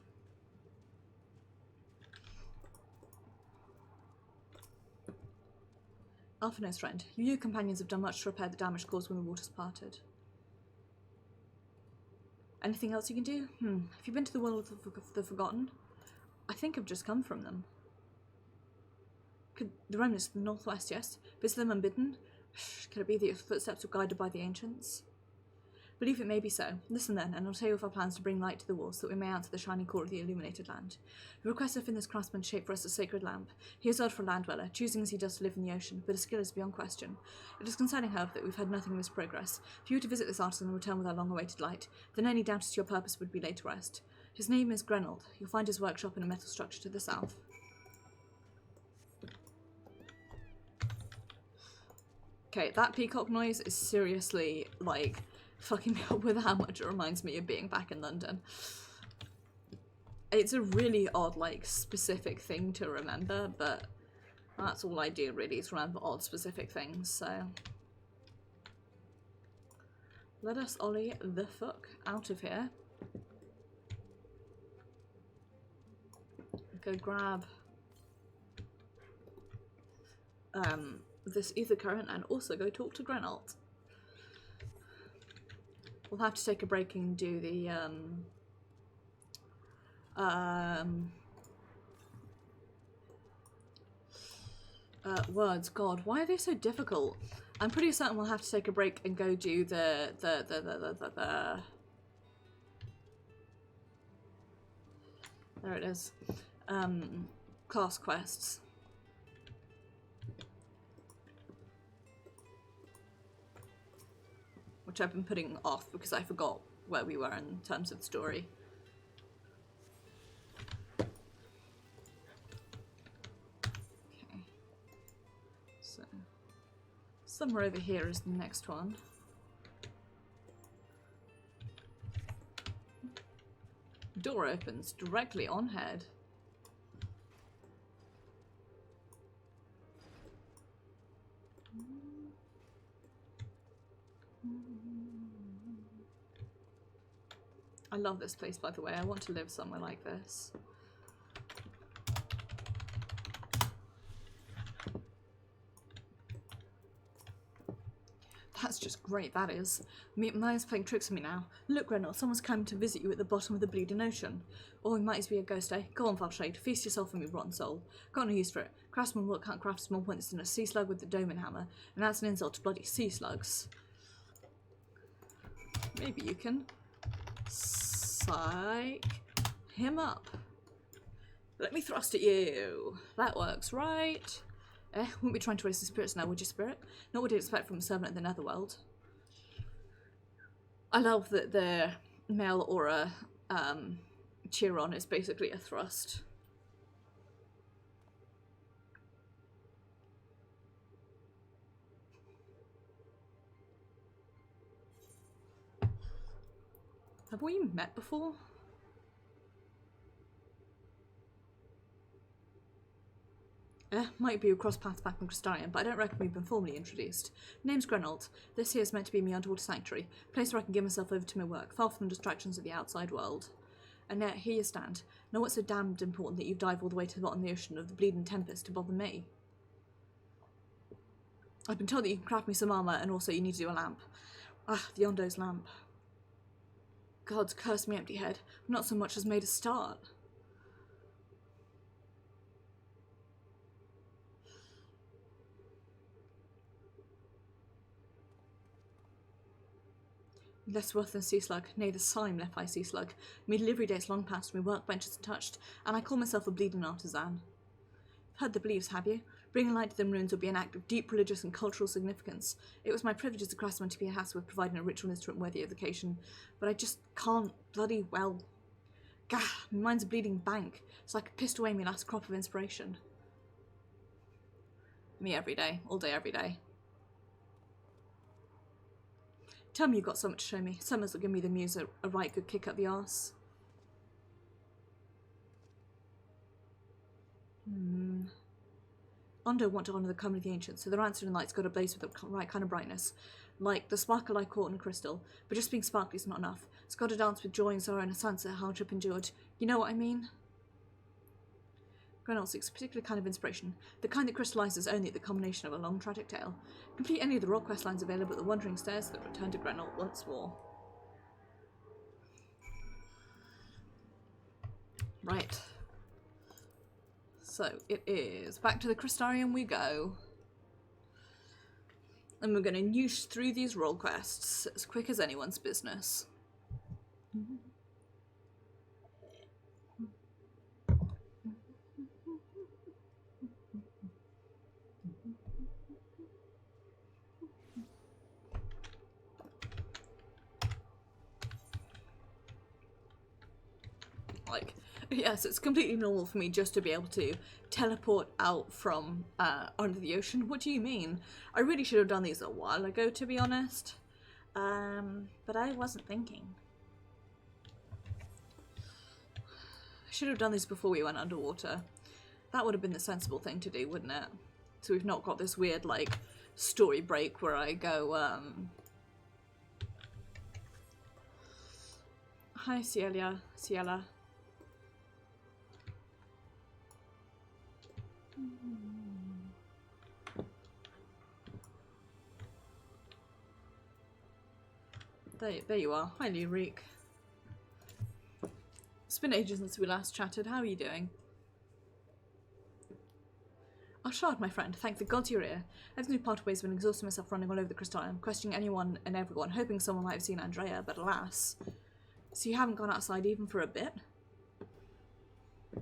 [SPEAKER 1] Alphino's friend, you companions have done much to repair the damage caused when the waters parted. Anything else you can do? Have you been to the world of the Forgotten? I think I've just come from them. Could the remnants of the northwest, yes? Visit them unbidden? Could it be that your footsteps were guided by the ancients? Believe it may be so. Listen then, and I'll tell you of our plans to bring light to the walls, so that we may answer the shining call of the illuminated land. We request of this craftsman to shape for us a sacred lamp. He is odd for a land dweller, choosing as he does to live in the ocean, but his skill is beyond question. It is concerning, however, that we've had nothing of his progress. If you were to visit this artisan and return with our long-awaited light, then any doubt as to your purpose would be laid to rest. His name is Grenold. You'll find his workshop in a metal structure to the south. Okay, that peacock noise is seriously, like, fucking me up with how much it reminds me of being back in London. It's a really odd, like, specific thing to remember, but that's all I do, really, is remember odd, specific things, so... Let us ollie the fuck out of here. Go grab... this ether current and also go talk to Grenold. We'll have to take a break and do the words. God, why are they so difficult? I'm pretty certain we'll have to take a break and go do the there it is. Class quests. Which I've been putting off because I forgot where we were in terms of the story. Okay. So, somewhere over here is the next one. Door opens directly on head. I love this place, by the way. I want to live somewhere like this. That's just great, that is. Maya's playing tricks on me now. Look, Grenold, someone's come to visit you at the bottom of the bleeding ocean. Or it might as be a ghost, eh? Go on, foul shade. Feast yourself on me, rotten soul. Got no use for it. Craftsman work can't craft small points than a sea slug with the dome and hammer, and that's an insult to bloody sea slugs. Maybe you can psych him up. Let me thrust at you. That works, right? Wouldn't be trying to raise the spirits now, would you, spirit? Not what you'd expect from a servant in the netherworld. I love that their male aura cheer on is basically a thrust. Have we met before? Might be a cross path back from Crystarian, but I don't reckon we've been formally introduced. Name's Grenold. This here's meant to be my underwater sanctuary, a place where I can give myself over to my work, far from the distractions of the outside world. And yet, here you stand. Know what's so damned important that you've dived all the way to the bottom of the ocean of the bleeding tempest to bother me? I've been told that you can craft me some armour, and also you need to do a lamp. Ah, the Ondo's lamp. God's curse me, empty head. I've not so much as made a start. Less worth than sea slug, nay, the slime left by sea slug. Me delivery dates long past, me workbench is untouched, and I call myself a bleeding artisan. Heard the beliefs, have you? Bringing light to them ruins would be an act of deep religious and cultural significance. It was my privilege as a craftsman to be tasked with providing a ritual instrument worthy of the occasion, but I just can't bloody well. Gah, my mind's a bleeding bank, so I could pissed away my last crop of inspiration. Me every day, all day, every day. Tell me you've got so much to show me. Summers will give me the muse a right good kick up the arse. Ondo want to honour the coming of the ancients, so their answering light's got a blaze with the right kind of brightness. Like the sparkle I caught in crystal, but just being sparkly is not enough. It's got to dance with joy and sorrow and a sense of hardship endured. You know what I mean? Grenell seeks a particular kind of inspiration, the kind that crystallises only at the culmination of a long tragic tale. Complete any of the rock quest lines available at the Wandering Stairs that return to Grenell once more. Right. So it is back to the Crystarium we go. And we're going to noosh through these role quests as quick as anyone's business. Like, yes, it's completely normal for me just to be able to teleport out from under the ocean. What do you mean? I really should have done these a while ago, to be honest. But I wasn't thinking. I should have done these before we went underwater. That would have been the sensible thing to do, wouldn't it? So we've not got this weird, like, story break where I go, Hi, Ciela. There you are. Hi, Lurik. It's been ages since we last chatted. How are you doing? Shard, my friend. Thank the gods you're here. I've been parted ways when exhausting myself running all over the Crystarium, questioning anyone and everyone, hoping someone might have seen Andrea, but alas. So you haven't gone outside even for a bit? Of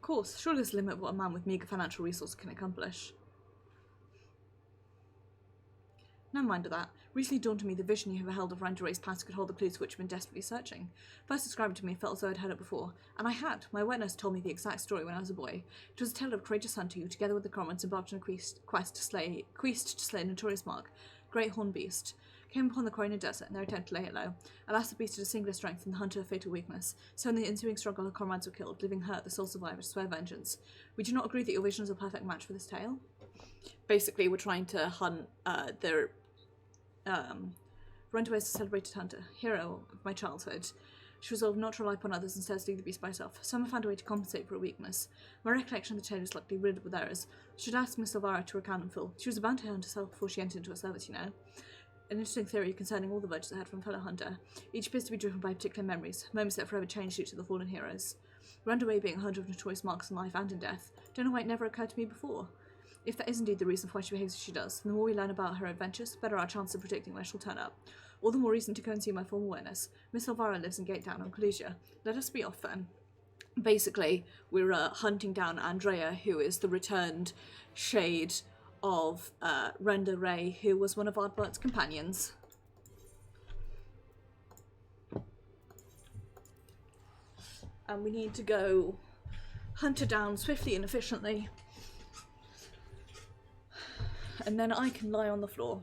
[SPEAKER 1] course, surely there's a limit of what a man with meagre financial resources can accomplish. Never mind of that. Recently dawned to me the vision you have held of Randure's past could hold the clues for which you've been desperately searching. First described it to me, felt as though I'd heard it before. And I had. My wet nurse told me the exact story when I was a boy. It was a tale of a courageous hunter who, together with the Cromwells, embarked on a quest to slay a notorious mark, Great Horn Beast. Came upon the quarry in the desert, and their attempt to lay it low. Alas, the beast had a singular strength, and the hunter a fatal weakness. So in the ensuing struggle, her comrades were killed, leaving her, the sole survivor, to swear vengeance. We do not agree that your vision is a perfect match for this tale. Basically, we're trying to hunt Rundaway is a celebrated hunter, hero of my childhood. She resolved not to rely upon others, instead to leave the beast by herself. Someone found a way to compensate for her weakness. My recollection of the tale is luckily riddled with errors. Should ask Miss Elvira to recount them full. She was a bounty hunter herself before she entered into her service, you know. An interesting theory concerning all the virtues I had from fellow hunter. Each appears to be driven by particular memories, moments that forever changed due to the fallen heroes. Rundaway being a hunter of notorious marks in life and in death. Don't know why it never occurred to me before. If that is indeed the reason for why she behaves as she does, then the more we learn about her adventures, the better our chance of predicting where she'll turn up. All the more reason to go and see my full awareness. Miss Elvira lives in Gate Down on Collegia. Let us be off then. Basically, we're hunting down Andrea, who is the returned shade of Renda Ray, who was one of Ardbert's companions. And we need to go hunt her down swiftly and efficiently. And then I can lie on the floor.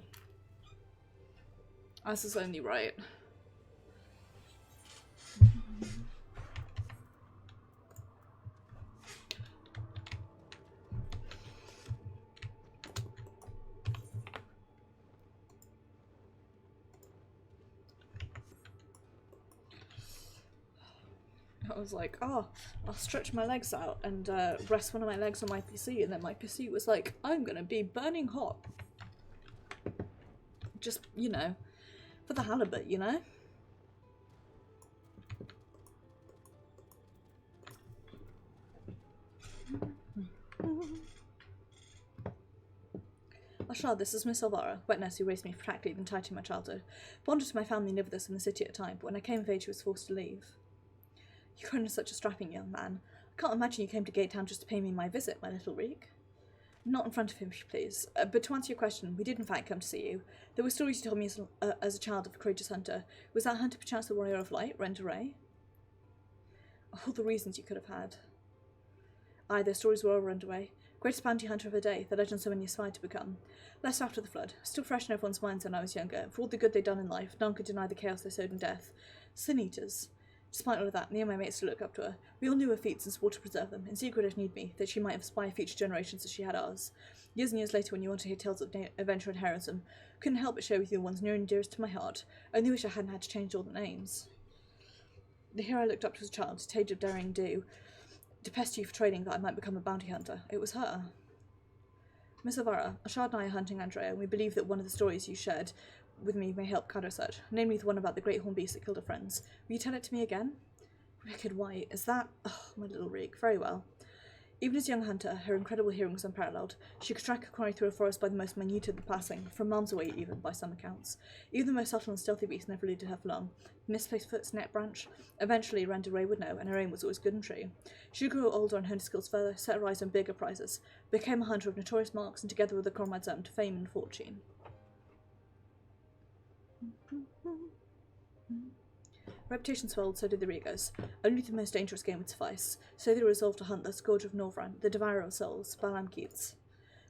[SPEAKER 1] As is only right. I was like, oh, I'll stretch my legs out and rest one of my legs on my PC, and then my PC was like, I'm gonna be burning hot. Just, you know, for the halibut, you know? Ashard, this is Miss Elvira, wet nurse who raised me practically the entirety of my childhood. Bonded to my family and lived with us in the city at a time, but when I came of age, she was forced to leave. You're such a strapping young man. Can't imagine you came to Gatetown just to pay me my visit, my little Reek. Not in front of him, if you please. But to answer your question, we did in fact come to see you. There were stories you told me as a child of a courageous hunter. Was that hunter perchance the warrior of light, Rent-a-Ray? All the reasons you could have had. Aye, their stories were all Rent-a-Ray. Greatest bounty hunter of her day, the legend so many aspired to become. Less after the flood, still fresh in everyone's minds when I was younger. For all the good they'd done in life, none could deny the chaos they sowed in death. Sin-eaters. Despite all of that, me and my mates still look up to her. We all knew her feats and swore to preserve them, in secret if need be, that she might inspire future generations as she had ours. Years and years later, when you want to hear tales of adventure and heroism, couldn't help but share with you the ones near and dearest to my heart. I only wish I hadn't had to change all the names. The hero I looked up to as a child, tale of daring do, to pester you for training that I might become a bounty hunter. It was her. Miss Alvara, Ashard and I are hunting Andrea, and we believe that one of the stories you shared with me may help guide our search, namely the one about the great horn beast that killed her friends. Will you tell it to me again? Wicked White, is that? Oh, my little Reek. Very well. Even as a young hunter, her incredible hearing was unparalleled. She could track a quarry through a forest by the most minute of the passing, from miles away even, by some accounts. Even the most subtle and stealthy beast never eluded her for long. Misplaced foot's net branch. Eventually, Rent-a-Ray would know, and her aim was always good and true. She grew older and honed her skills further, set her eyes on bigger prizes, became a hunter of notorious marks, and together with her comrades earned fame and fortune. Reputation swelled, so did the Regos. Only the most dangerous game would suffice. So they resolved to hunt the Scourge of Norvrand, the Devourer of Souls, Balam Keats.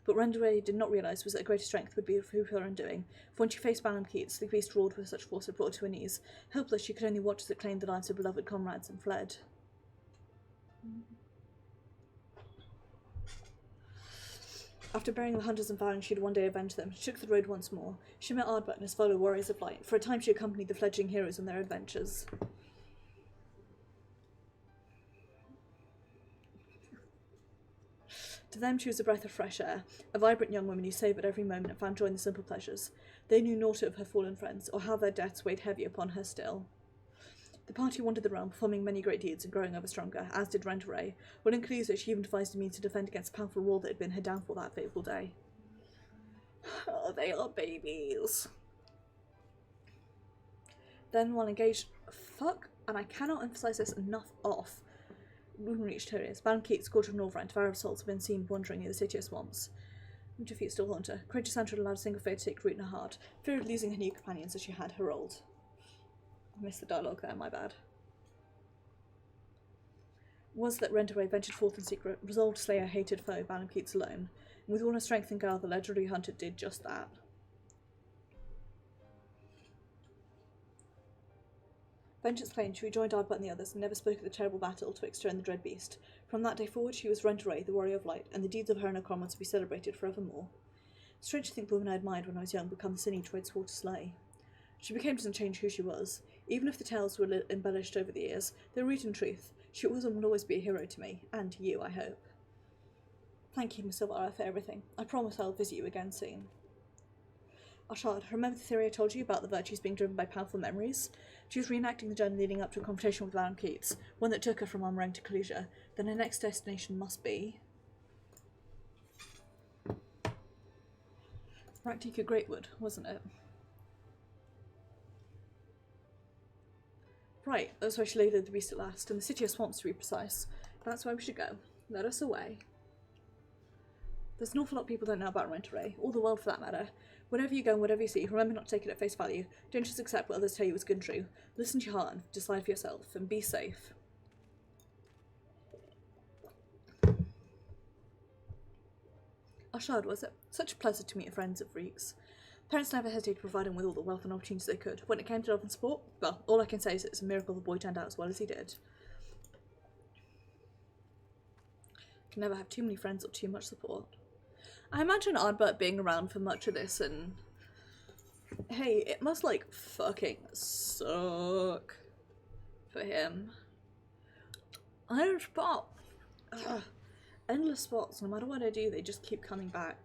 [SPEAKER 1] But Rent-a-Ray did not realise was that her greatest strength would be through her undoing, for when she faced Balam Keats, the beast roared with such force it brought her to her knees. Helpless, she could only watch as it claimed the lives of beloved comrades and fled. After burying the hunters and vowing she'd one day avenge them, she took the road once more. She met Ardbert and his fellow warriors of light. For a time she accompanied the fledgling heroes on their adventures. To them she was a breath of fresh air, a vibrant young woman who savoured every moment and found joy in the simple pleasures. They knew naught of her fallen friends, or how their deaths weighed heavy upon her still. The party wandered the realm, performing many great deeds and growing ever stronger, as did Rent-a-Ray. When in Calusa, she even devised a means to defend against the powerful war that had been her downfall that fateful day. Oh, they are babies. Then, while engaged... Fuck, and I cannot emphasise this enough off. When reached her ears, Baron Keats, Scourge of Norvrand, Devourer of Souls, had been seen wandering near the city of swamps. Defeat still haunt her. Courageous Sandra allowed a single fear to take root in her heart, fear of losing her new companions as she had her old. I missed the dialogue there, my bad. Was that Rent-a-Ray ventured forth in secret, resolved to slay her hated foe, Balam Keats alone, and with all her strength and guile, the legendary hunter did just that. Vengeance claimed she rejoined Ardbert and the others, and never spoke of the terrible battle twixt her and the dread beast. From that day forward, she was Rent-a-Ray, the warrior of light, and the deeds of her and her comrades would be celebrated forevermore. Strange to think the woman I admired when I was young become the sin-eater I'd swore to slay. She became doesn't change who she was. Even if the tales were embellished over the years, they were rooted in truth. She was and will always be a hero to me, and to you, I hope. Thank you, Miss Alvara, for everything. I promise I'll visit you again soon. Ashard, remember the theory I told you about the virtues being driven by powerful memories? She was reenacting the journey leading up to a confrontation with Baron Keats, one that took her from Amrang to Calusa. Then her next destination must be... Raktika Greatwood, wasn't it? Right, that's where she laid the beast at last, and the city of swamps to be precise. That's where we should go. Let us away. There's an awful lot of people don't know about Rent-a-Ray, all the world for that matter. Wherever you go and whatever you see, remember not to take it at face value. Don't just accept what others tell you is good and true. Listen to your heart and decide for yourself, and be safe. Ashard, was it? Such a pleasure to meet friends of Reeks. Parents never hesitated to provide him with all the wealth and opportunities they could. When it came to love and sport, well, all I can say is it's a miracle the boy turned out as well as he did. Can never have too many friends or too much support. I imagine Ardbert being around for much of this and... Hey, it must, like, fucking suck for him. I don't spot. Ugh. Endless spots, no matter what I do, they just keep coming back.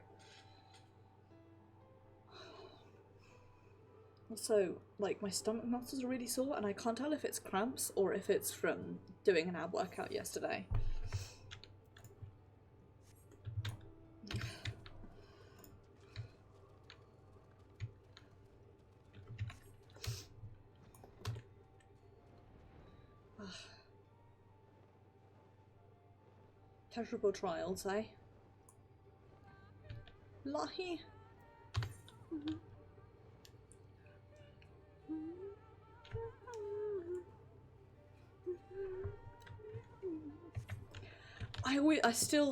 [SPEAKER 1] Also, like, my stomach muscles are really sore, and I can't tell if it's cramps or if it's from doing an ab workout yesterday. Terrible trials, eh? Lahi.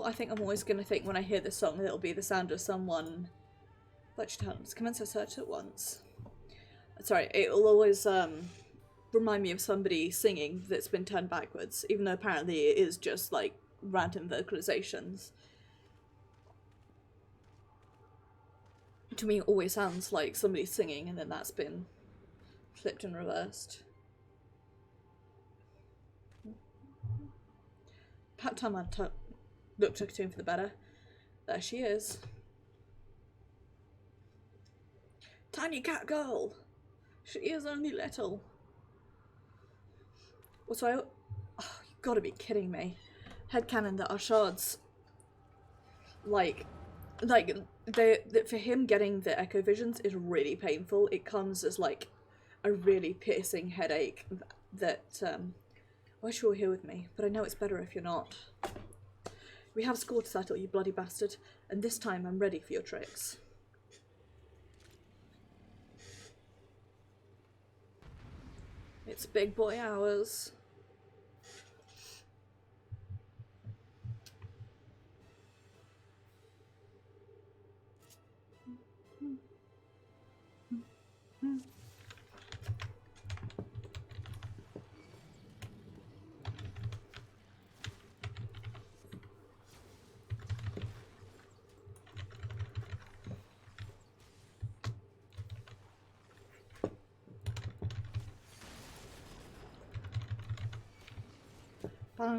[SPEAKER 1] I think I'm always gonna think when I hear this song that it'll be the sound of someone. Let's commence a search at once. Sorry, it'll always remind me of somebody singing that's been turned backwards, even though apparently it is just like random vocalizations. To me, it always sounds like somebody singing and then that's been flipped and reversed. About time I looked at tune for the better. There she is. Tiny cat girl. She is only little. Also, oh, you gotta be kidding me. Headcanon that our shards, like for him getting the echo visions is really painful. It comes as like a really piercing headache that I wish you were here with me, but I know it's better if you're not. We have score to settle, you bloody bastard, and this time I'm ready for your tricks. It's big boy hours.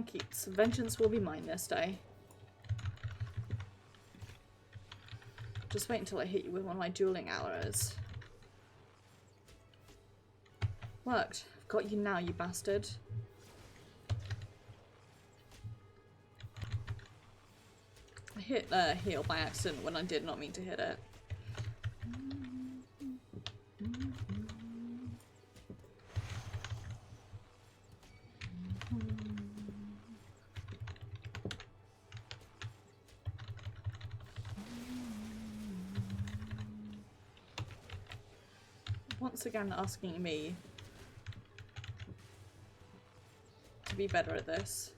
[SPEAKER 1] Keeps. Vengeance will be mine this day. Just wait until I hit you with one of my dueling arrows. Worked. I've got you now, you bastard. I hit heal by accident when I did not mean to hit it. Once again asking me to be better at this.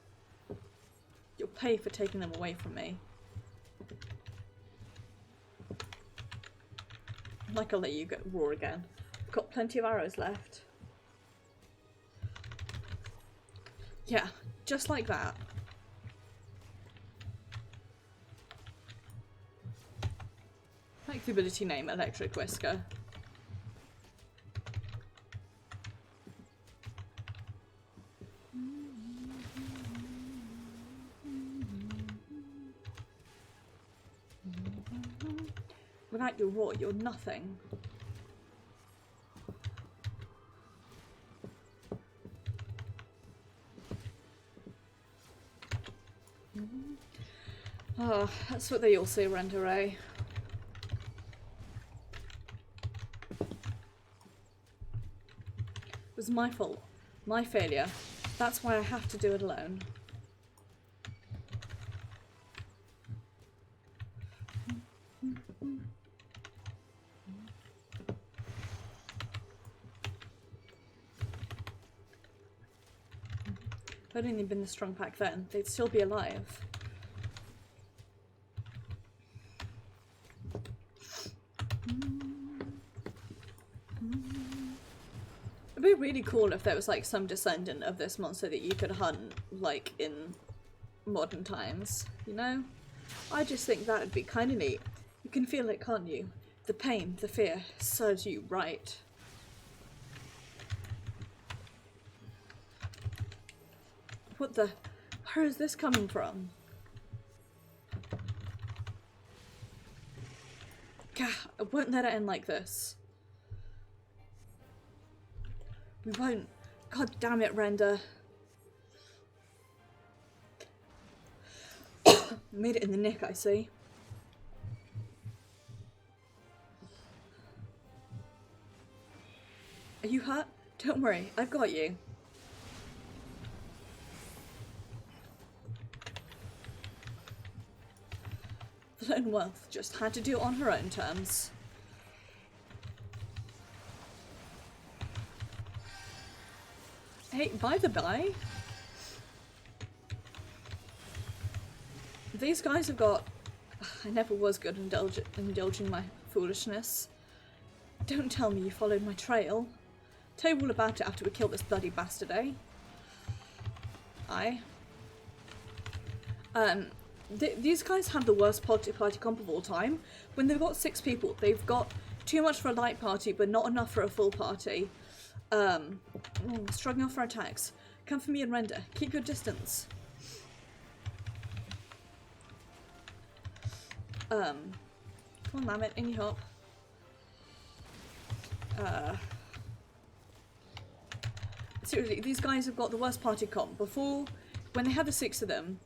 [SPEAKER 1] You'll pay for taking them away from me. Like I'll let you go roar again. I've got plenty of arrows left. Yeah, just like that. Like the ability name Electric Whisker. Without your roar, you're nothing. Oh, that's what they all say, Renderay. It was my fault. My failure. That's why I have to do it alone. If I'd only been this strong back then, they'd still be alive. It'd be really cool if there was like some descendant of this monster that you could hunt like in modern times, you know? I just think that'd be kind of neat. You can feel it, can't you? The pain, the fear, serves you right. What the? Where is this coming from? Gah, I won't let it end like this. We won't. God damn it, Render. Made it in the nick, I see. Are you hurt? Don't worry, I've got you. own wealth, just had to do it on her own terms. Hey, by the by, these guys have got... I never was good at indulging my foolishness. Don't tell me you followed my trail. Tell you all about it after we kill this bloody bastard, eh? Aye. These guys have the worst party comp of all time. When they've got 6 people, they've got too much for a light party, but not enough for a full party. Struggling off for attacks. Come for me and render. Keep your distance. Come on, Lamet, in you hop. Seriously, these guys have got the worst party comp. Before, when they had the 6 of them,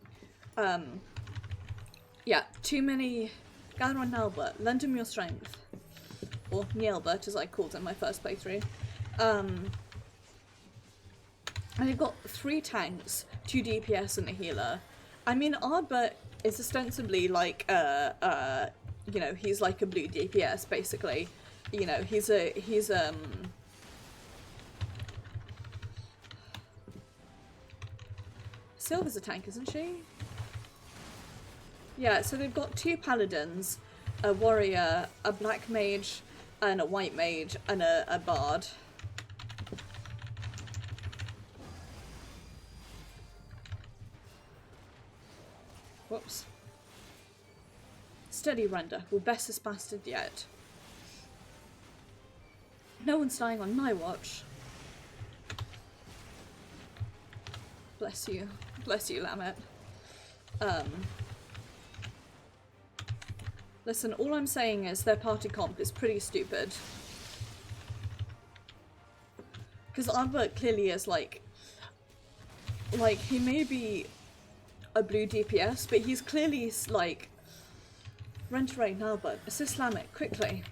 [SPEAKER 1] yeah, too many. Gather on Nalbert, lend him your strength. Or Nielbert, as I called him in my first playthrough. And they've got 3 tanks, 2 DPS and a healer. I mean, Ardbert is ostensibly like, you know, he's like a blue DPS, basically. You know, he's Sylva's a tank, isn't she? Yeah, so they've got 2 paladins, a warrior, a black mage, and a white mage, and a bard. Whoops. Steady, render. We'll best this bastard yet. No one's dying on my watch. Bless you. Bless you, Lamet. Listen, all I'm saying is their party comp is pretty stupid. Because Albert clearly is like, he may be a blue DPS, but he's clearly like, rent right now, but assist Lamet, quickly.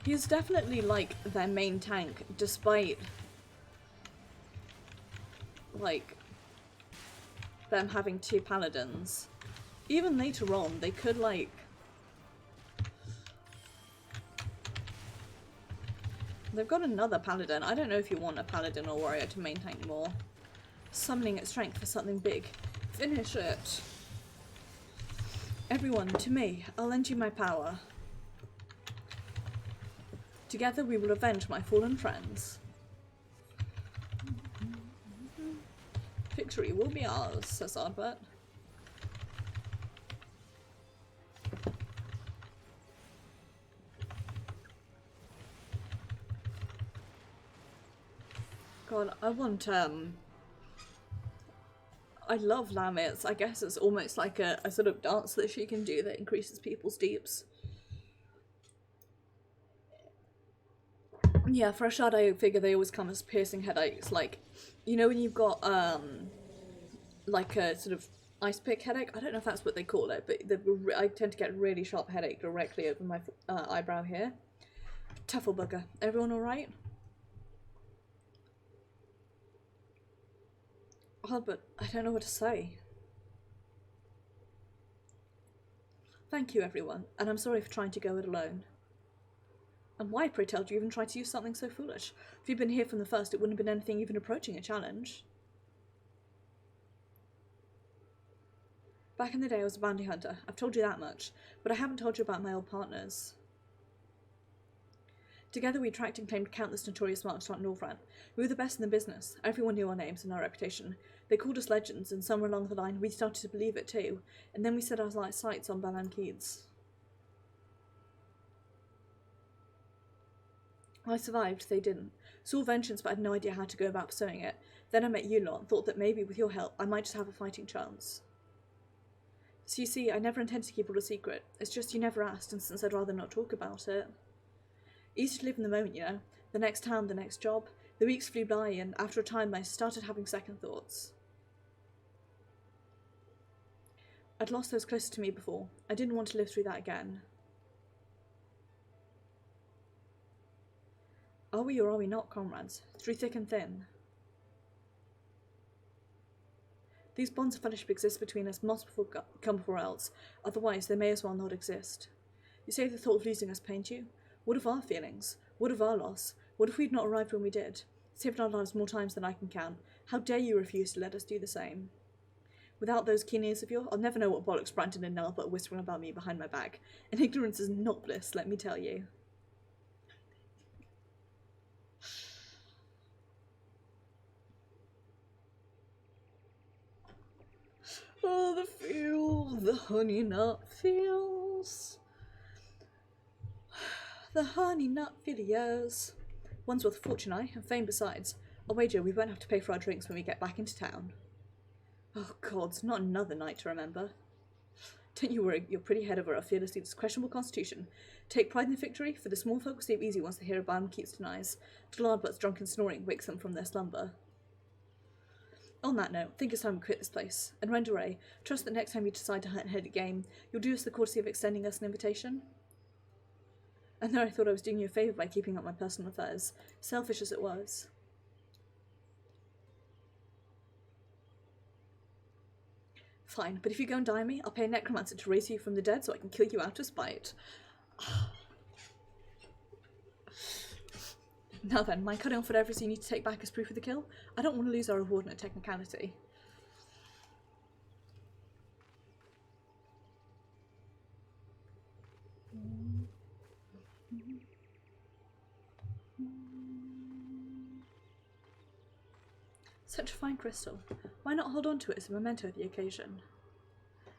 [SPEAKER 1] He's definitely like their main tank, despite like them having 2 paladins. Even later on, they could like they've got another paladin. I don't know if you want a paladin or warrior to main tank more. Summoning its strength for something big. Finish it. Everyone, to me. I'll lend you my power. Together we will avenge my fallen friends. Victory will be ours, says Ardbert. God, I want, I love Lamet's. I guess it's almost like a sort of dance that she can do that increases people's deeps. Yeah, for a shadow figure they always come as piercing headaches. Like, you know when you've got, like a sort of ice pick headache? I don't know if that's what they call it, but I tend to get a really sharp headache directly over my eyebrow here. Tuffle bugger. Everyone alright? Oh, but I don't know what to say. Thank you, everyone, and I'm sorry for trying to go it alone. And why, pray tell, do you even try to use something so foolish? If you'd been here from the first, it wouldn't have been anything even approaching a challenge. Back in the day, I was a bounty hunter. I've told you that much, but I haven't told you about my old partners. Together, we tracked and claimed countless notorious marks throughout Northrant. We were the best in the business. Everyone knew our names and our reputation. They called us legends, and somewhere along the line, we started to believe it too. And then we set our sights on Balan Keeds. I survived, they didn't. Saw vengeance, but had no idea how to go about pursuing it. Then I met you lot and thought that maybe with your help I might just have a fighting chance. So you see, I never intended to keep it a secret. It's just you never asked, and since I'd rather not talk about it. Easy to live in the moment, you know. The next town, the next job. The weeks flew by, and after a time I started having second thoughts. I'd lost those closest to me before. I didn't want to live through that again. Are we or are we not comrades? Through thick and thin. These bonds of fellowship exist between us must come before else, otherwise they may as well not exist. You say the thought of losing us pains you? What of our feelings? What of our loss? What if we'd not arrived when we did? Saved our lives more times than I can count. How dare you refuse to let us do the same? Without those keen ears of yours, I'll never know what bollocks Brandon and Nell are whispering about me behind my back. And ignorance is not bliss, let me tell you. Oh, the feels, the honey nut feels. The honey nut filios. One's worth a fortune, and fame besides. I'll wager we won't have to pay for our drinks when we get back into town. Oh gods, not another night to remember. Don't you worry, your pretty head over our fearless leader's questionable constitution. Take pride in the victory, for the small folk will sleep easy once they hear a band keeps denies. Delardbut's drunken snoring wakes them from their slumber. On that note, think it's time we quit this place. And Renderay, trust that next time you decide to head a game, you'll do us the courtesy of extending us an invitation. And there I thought I was doing you a favour by keeping up my personal affairs, selfish as it was. Fine, but if you go and die on me, I'll pay a necromancer to raise you from the dead so I can kill you out of spite. Now then, mind cutting off whatever you need to take back as proof of the kill? I don't want to lose our reward in a technicality. Such a fine crystal. Why not hold on to it as a memento of the occasion?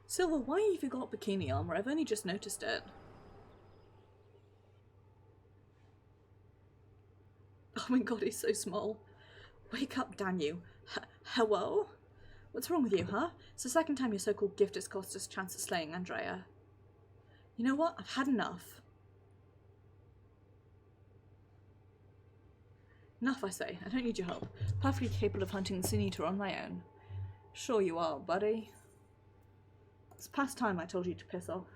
[SPEAKER 1] Silver, why have you got bikini armor? I've only just noticed it. Oh my god, he's so small. Wake up, damn you. Hello? What's wrong with you, huh? It's the second time your so-called gift has cost us a chance of slaying Andrea. You know what? I've had enough. Enough, I say. I don't need your help. Perfectly capable of hunting the Sin Eater on my own. Sure you are, buddy. It's past time I told you to piss off.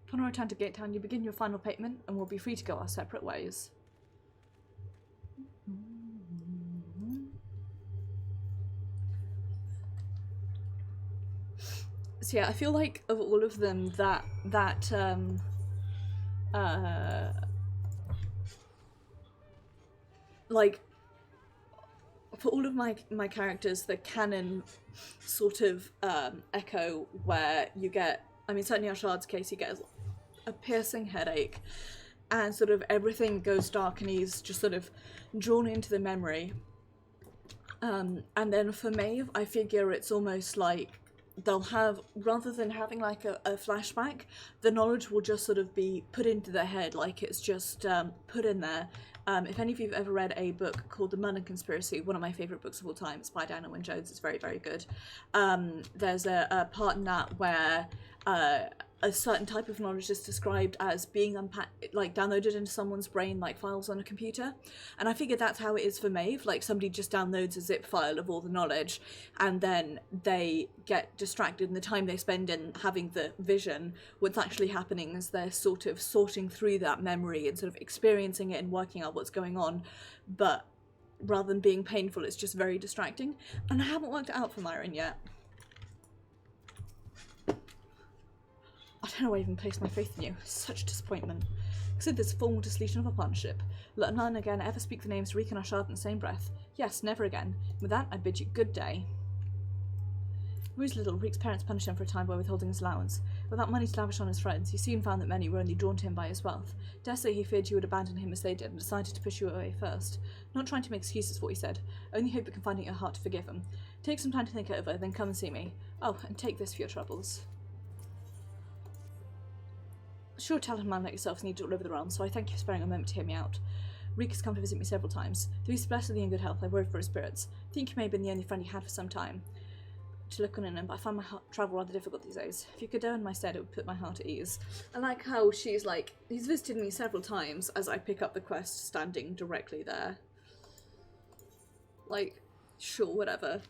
[SPEAKER 1] Upon our return to Gate Town, you begin your final payment, and we'll be free to go our separate ways. So yeah, I feel like of all of them, like, for all of my characters, the canon sort of echo where you get, I mean, certainly in Ashard's case, you get a piercing headache, and sort of everything goes dark, and he's just sort of drawn into the memory. And then for Maeve, I figure it's almost like they'll have, rather than having like a flashback, the knowledge will just sort of be put into their head, like it's just put in there. If any of you have ever read a book called The Merlin Conspiracy, one of my favourite books of all time, it's by Diana Wynne Jones, it's very, very good. There's a part in that where a certain type of knowledge is described as being like downloaded into someone's brain like files on a computer, and I figured that's how it is for Maeve. Like somebody just downloads a zip file of all the knowledge, and then they get distracted, and the time they spend in having the vision, what's actually happening is they're sort of sorting through that memory and sort of experiencing it and working out what's going on, but rather than being painful, it's just very distracting. And I haven't worked it out for Myron yet. I don't know why I even placed my faith in you. Such disappointment. Consider this formal dissolution of our partnership. Let none again ever speak the names Reek and Ashard in the same breath. Yes, never again. With that, I bid you good day. When he was little, Reek's parents punished him for a time by withholding his allowance. Without money to lavish on his friends, he soon found that many were only drawn to him by his wealth. Dare say he feared you would abandon him as they did, and decided to push you away first. Not trying to make excuses for what he said. Only hope you can find it in your heart to forgive him. Take some time to think it over, then come and see me. Oh, and take this for your troubles. Sure, talented man like yourself is needed all over the realm, so I thank you for sparing a moment to hear me out. Reek has come to visit me several times. Though he's blessedly in good health, I worry for his spirits. I think you may have been the only friend he had for some time to look on in him, but I find my travel rather difficult these days. If you could go in my stead, it would put my heart at ease. I like how she's like, he's visited me several times as I pick up the quest standing directly there. Like, sure, whatever.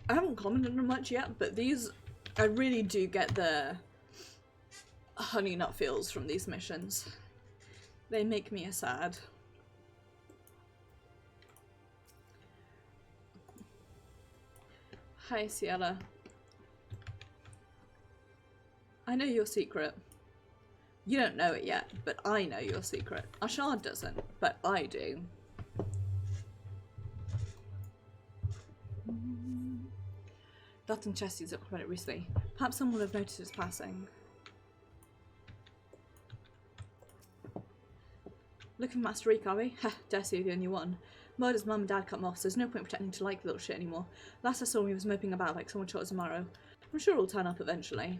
[SPEAKER 1] I haven't commented on much yet, but these, I really do get the honey nut feels from these missions. They make me sad. Hi, Ciela. I know your secret. You don't know it yet, but I know your secret. Ashard doesn't, but I do. Dalton Chessie's up about it recently. Perhaps someone will have noticed his passing. Looking for Master Reek, are we? Heh, Desi, the only one. Murder's mum and dad cut him off, so there's no point pretending to like the little shit anymore. Last I saw him, he was moping about like someone shot his marrow. I'm sure he'll turn up eventually.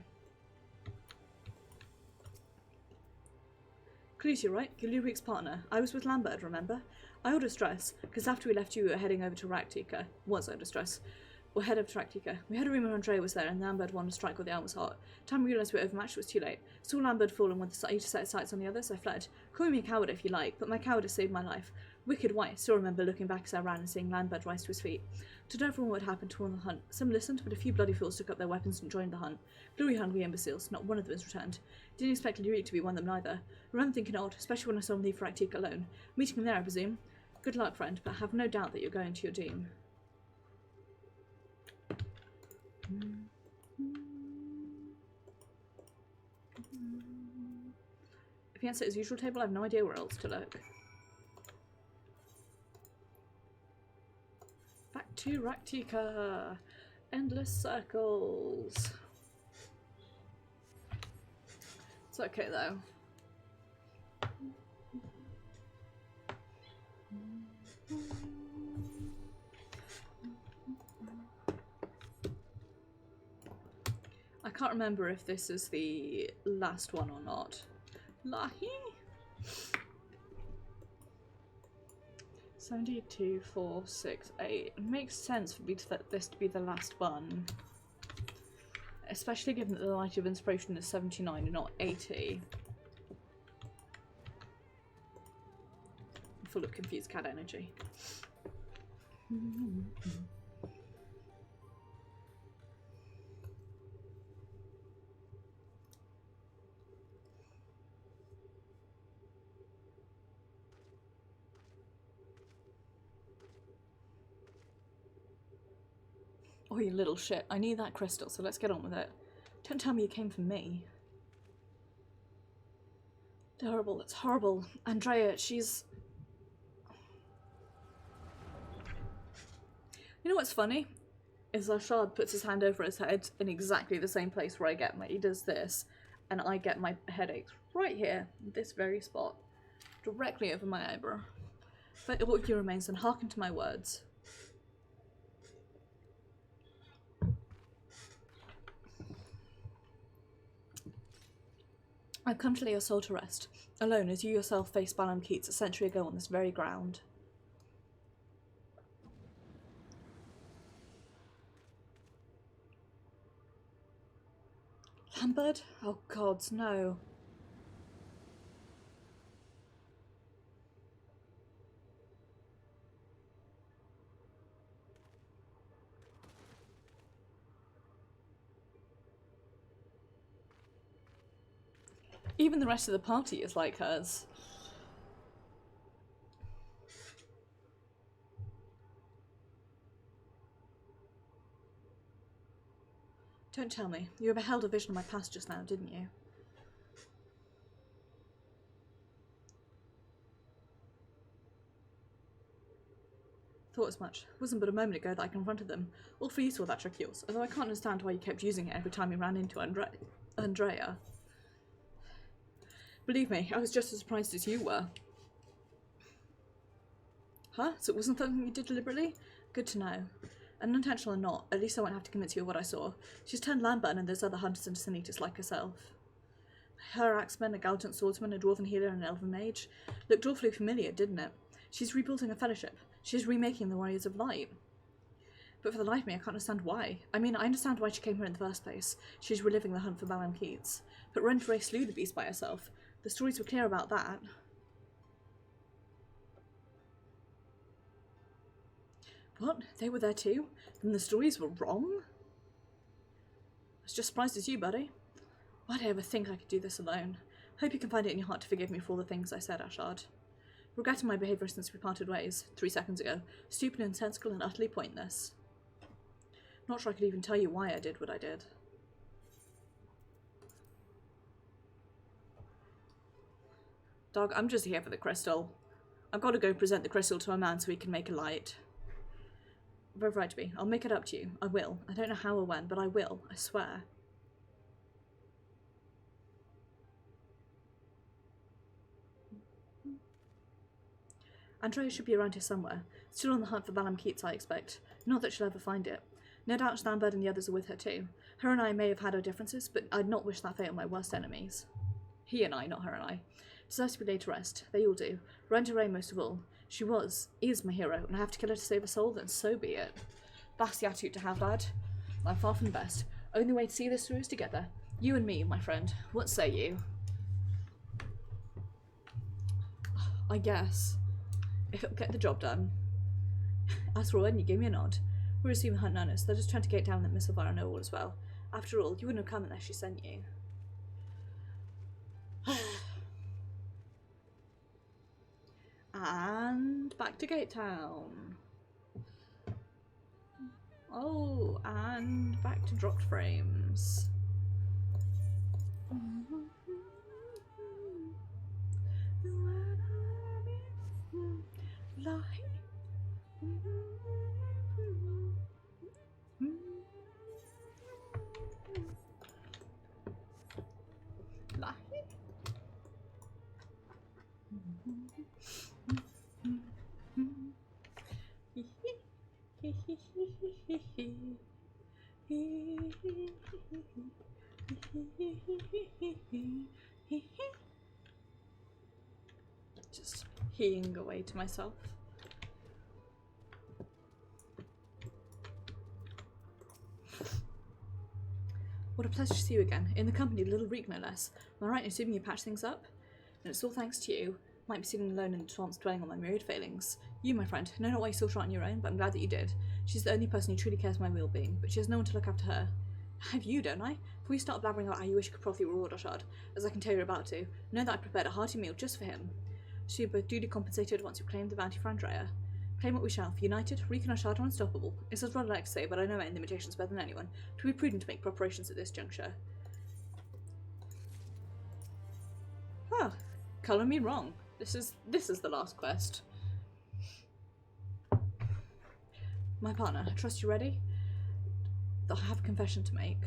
[SPEAKER 1] Clues, you're right. You're Reek's partner. I was with Lambert, remember? I ordered stress, because after we left you, we were heading over to Raktika. Was under stress. We're headed to Raktika. We had a rumour Andrea was there, and Lambert wanted to strike while the arm was hot. Time we realised we were overmatched, it was too late. Saw Lambert fall and wanted to set his sights on the others, I fled. Call me a coward if you like, but my cowardice saved my life. Wicked white. Still remember looking back as I ran and seeing Lambert rise to his feet. To know everyone what had happened to warn the hunt. Some listened, but a few bloody fools took up their weapons and joined the hunt. Glory-hungry imbeciles. Not one of them has returned. Didn't expect Lyric to be one of them neither. Remember thinking odd, especially when I saw him leave for Raktika alone. Meeting him there, I presume. Good luck, friend, but I have no doubt that you're going to your doom. If he answers his usual table, I have no idea where else to look. Back to Raktika. Endless circles. It's okay though. I can't remember if this is the last one or not. Lahi? 72, 4, 6, 8. It makes sense for me to this to be the last one. Especially given that the Light of Inspiration is 79 and not 80. I'm full of confused cat energy. Oh, you little shit. I need that crystal, so let's get on with it. Don't tell me you came for me. Horrible, it's horrible. Andrea, she's... You know what's funny? Is Ashard puts his hand over his head in exactly the same place where I get my... He does this, and I get my headaches right here, this very spot. Directly over my eyebrow. But all you remains, and hearken to my words. I've come to lay your soul to rest, alone as you yourself faced Balam Keats a century ago on this very ground. Lambert? Oh gods, no. Even the rest of the party is like hers. Don't tell me. You beheld a vision of my past just now, didn't you? Thought as much. It wasn't but a moment ago that I confronted them. All for you saw that trick of yours, although I can't understand why you kept using it every time you ran into Andrea. Believe me, I was just as surprised as you were. Huh? So it wasn't something you did deliberately? Good to know. Unintentional or not, at least I won't have to convince you of what I saw. She's turned Lambert and those other hunters into Sanitas like herself. Her axeman, a gallant swordsman, a dwarven healer and an elven mage. Looked awfully familiar, didn't it? She's rebuilding a fellowship. She's remaking the Warriors of Light. But for the life of me, I can't understand why. I mean, I understand why she came here in the first place. She's reliving the hunt for Balam Keats. But Renteray slew the beast by herself. The stories were clear about that. What? They were there too? Then the stories were wrong? I was just surprised as you, buddy. Why'd I ever think I could do this alone? Hope you can find it in your heart to forgive me for all the things I said, Ashard. Regretting my behaviour since we parted ways, 3 seconds ago. Stupid, nonsensical, and utterly pointless. Not sure I could even tell you why I did what I did. Dog, I'm just here for the crystal. I've got to go present the crystal to a man so he can make a light. Very right to be. I'll make it up to you. I will. I don't know how or when, but I will. I swear. Andrea should be around here somewhere. Still on the hunt for Balam Keats, I expect. Not that she'll ever find it. No doubt Stanbird and the others are with her too. Her and I may have had our differences, but I'd not wish that fate on my worst enemies. He and I, not her and I. Deserves to be laid to rest. They all do. Renteray most of all. She is my hero, and I have to kill her to save her soul, then so be it. That's the attitude to have, lad. I'm far from the best. Only way to see this through is together. You and me, my friend. What say you? I guess. If it'll get the job done. As for Odin, you gave me a nod. We're assuming Hunt Nonus. They're just trying to get down that Miss Elvira know all as well. After all, you wouldn't have come unless she sent you. And back to Gate Town. Oh, and back to dropped frames. Just heeing away to myself. What a pleasure to see you again, in the company of little Reek no less. Am I right in assuming you patched things up? And it's all thanks to you. Might be sitting alone in the swamps dwelling on my myriad failings. You, my friend, know not why you sought her out on your own, but I'm glad that you did. She's the only person who truly cares for my well-being, but she has no one to look after her. I have you, don't I? Before you start blabbering about how you wish you could properly reward Ashard, as I can tell you're about to, know that I prepared a hearty meal just for him. She both duly compensated once you claimed the bounty for Andrea. Claim what we shall, for united, Reek and Ashard are unstoppable. It's as rather like to say, but I know my limitations better than anyone. To be prudent to make preparations at this juncture. Ah, colour me wrong. This is the last quest. My partner, I trust you ready? I have a confession to make.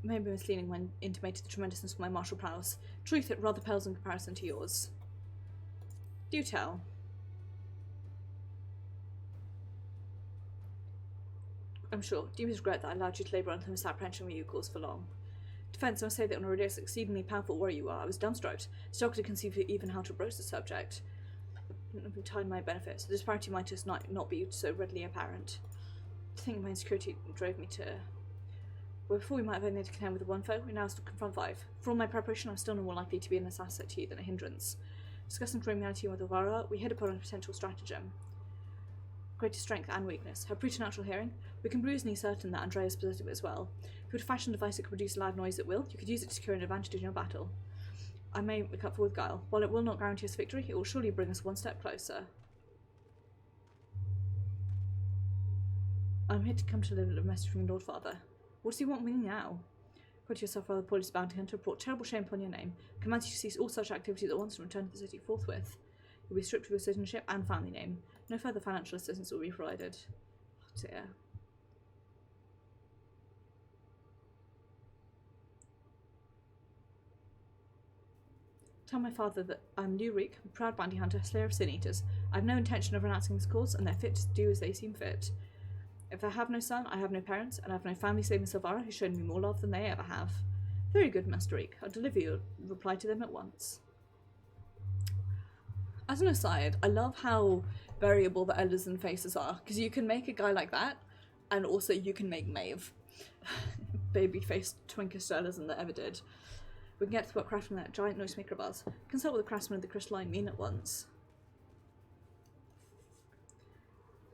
[SPEAKER 1] Maybe misleading when intimated the tremendousness of my martial prowess. Truth, it rather pales in comparison to yours. Do tell. I'm sure. Do you regret that I allowed you to labour under misapprehension when you caused for long? Defence, I must say that on a really exceedingly powerful warrior you are, I was dumbstruck, struggled to conceive even how to broach the subject. I've tied my benefits. The disparity might just not be so readily apparent. To think of my insecurity drove me to... Well, before we might have only to contend with one foe, we now still confront 5. For all my preparation, I'm still no more likely to be an asset to you than a hindrance. Discussing criminality with Elvira, we hit upon a potential stratagem. Greater strength and weakness. Her preternatural hearing. We can reasonably certain that Andrea's possessed of it as well. If you would fashion a device that could produce a loud noise at will, you could use it to secure an advantage in your battle. I may make up for with guile. While it will not guarantee us victory, it will surely bring us one step closer. I'm here to come to deliver a message from your Lord Father. What does he want with me now? Put yourself rather poorly, bounty hunter, brought terrible shame upon your name. Commands you to cease all such activities at once and return to the city forthwith. You'll be stripped of your citizenship and family name. No further financial assistance will be provided. Oh dear. Tell my father that I'm Lurik, a proud bounty hunter, slayer of sin eaters. I have no intention of renouncing this cause, and they're fit to do as they seem fit. If I have no son, I have no parents, and I have no family save Miss Elvira, who's shown me more love than they ever have. Very good, Master Reek. I'll deliver your reply to them at once. As an aside, I love how variable the editors and faces are, because you can make a guy like that, and also you can make Maeve. Baby-faced twinkest editors that ever did. We can get to what crafting that giant noisemaker of ours. Consult with the craftsman of the crystalline mean at once.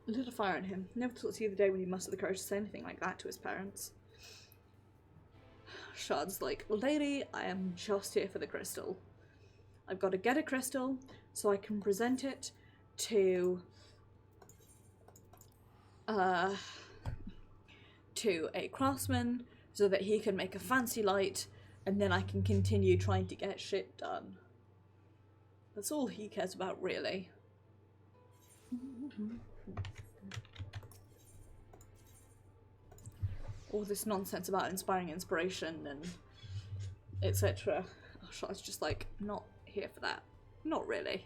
[SPEAKER 1] Lit a fire in him. Never thought to see the day when he mustered the courage to say anything like that to his parents. Shard's like, lady, I am just here for the crystal. I've got to get a crystal so I can present it to a craftsman so that he can make a fancy light, and then I can continue trying to get shit done. That's all he cares about, really. All this nonsense about inspiring inspiration and etc. Oh, Shard's just like, not here for that. Not really.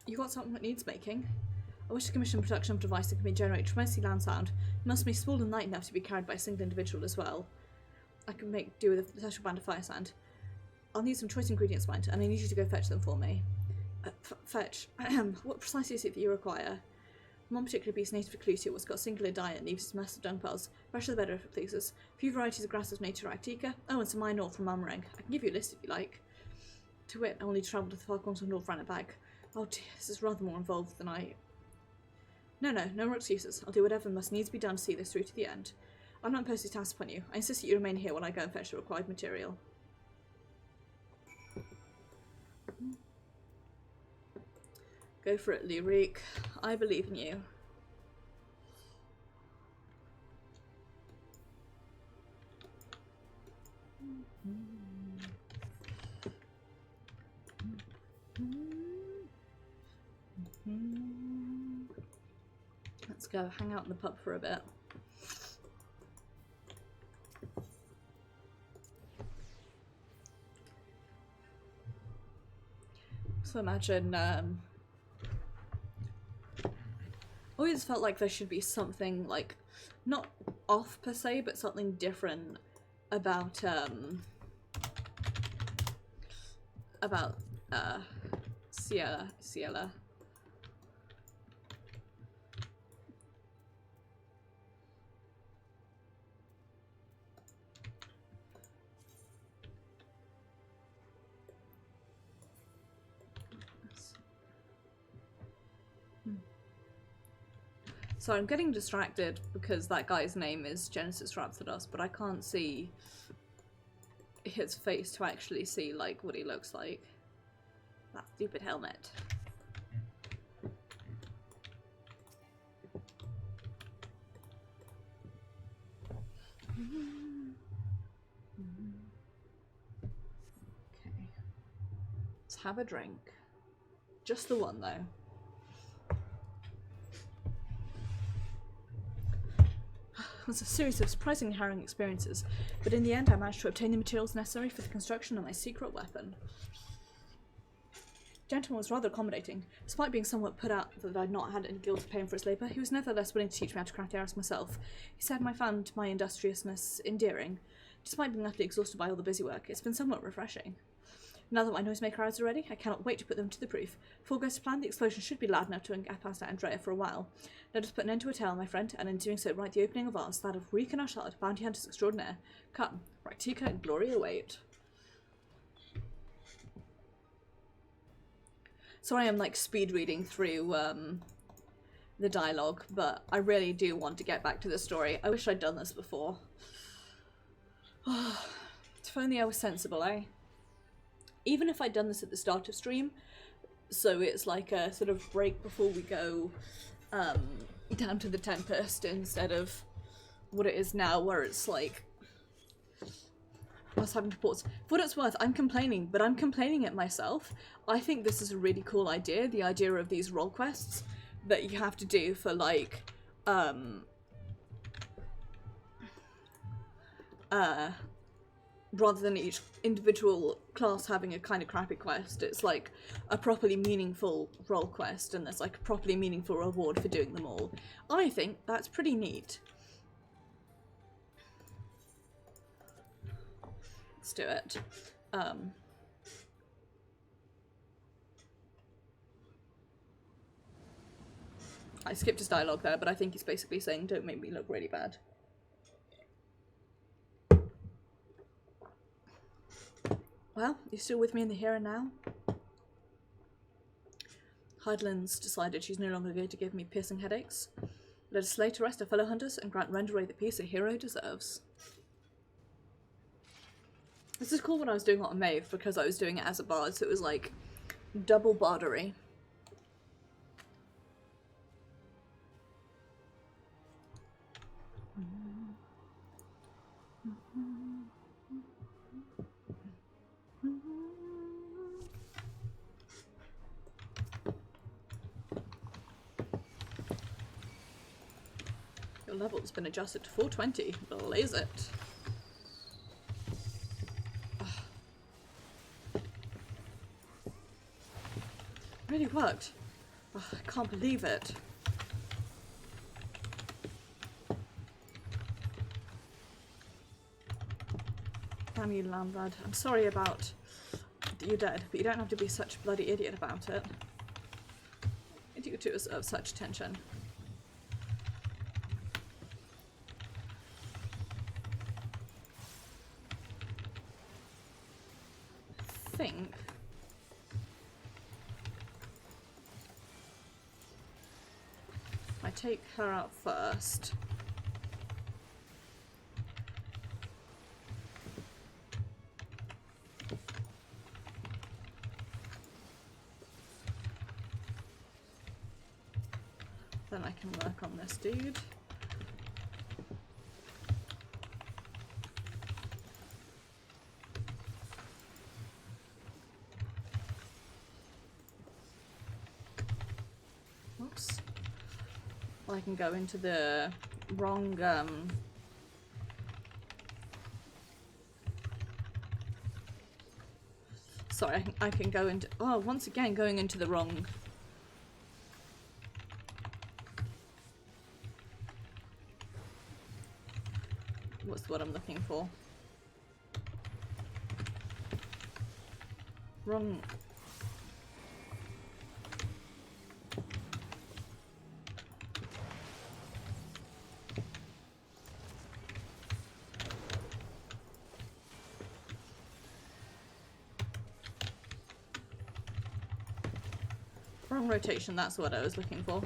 [SPEAKER 1] You got something that needs making? I wish to commission production of a device that can generate tremendously loud sound. It must be small and light enough to be carried by a single individual as well. I can make do with a special band of fire sand. I'll need some choice ingredients, mind, and I need you to go fetch them for me. Fetch. What precisely is it that you require? One particular piece native to Clusia was got singular diet and leaves massive dung pearls. Fresher the better if it pleases. A few varieties of grasses native to Arctica. Oh, and some minor from Mamarang. I can give you a list if you like. To wit, I will need to travel to the far corners of North Ran it back. Oh dear, this is rather more involved than I... No more excuses. I'll do whatever must needs be done to see this through to the end. I'm not imposing tasks upon you. I insist that you remain here while I go and fetch the required material. Go for it, Lyric. I believe in you. Let's go hang out in the pub for a bit. So imagine, always felt like there should be something, like, not off per se, but something different about Ciela. So I'm getting distracted because that guy's name is Genesis Rhapsodus, but I can't see his face to actually see, like, what he looks like. That stupid helmet. Okay. Let's have a drink. Just the one, though. It was a series of surprisingly harrowing experiences, but in the end I managed to obtain the materials necessary for the construction of my secret weapon. The gentleman was rather accommodating. Despite being somewhat put out that I'd not had any guilt to pay him for his labour, he was nevertheless willing to teach me how to craft the arrows myself. He said I found my industriousness endearing. Despite being utterly exhausted by all the busy work, it's been somewhat refreshing. Now that my noisemaker arrows are ready, I cannot wait to put them to the proof. If all goes to plan, the explosion should be loud enough to get past Andrea for a while. Let us put an end to a tale, my friend, and in doing so write the opening of ours, that of Reek and Ashard, bounty hunters extraordinaire. Come, Raktika and glory await. Sorry I'm like speed reading through the dialogue, but I really do want to get back to the story. I wish I'd done this before. If only I was sensible, eh? Even if I'd done this at the start of stream, so it's like a sort of break before we go down to the Tempest, instead of what it is now, where it's like I was having to pause. For what it's worth, I'm complaining, but I'm complaining at myself. I think this is a really cool idea, the idea of these role quests that you have to do for like rather than each individual class having a kind of crappy quest, it's like a properly meaningful role quest, and there's like a properly meaningful reward for doing them all. I think that's pretty neat. Let's do it. I skipped his dialogue there, but I think he's basically saying, don't make me look really bad. Well, you still with me in the here and now? Hydelin's decided she's no longer going to give me piercing headaches. Let us slay to rest our fellow hunters and grant Renderay the peace a hero deserves. This is cool when I was doing it on Maeve, because I was doing it as a bard, so it was like double bardery. Your level's been adjusted to 420. Blaze it. Really worked. Oh, I can't believe it. Damn you, landlord. I'm sorry about that you're dead, but you don't have to be such a bloody idiot about it. You two deserve such attention. I think I take her out first. Then I can work on this dude. Oops. Well, I can go into the wrong, sorry, I can go into, oh, once again going into the wrong. What's what I'm looking for? Wrong. Wrong rotation, that's what I was looking for.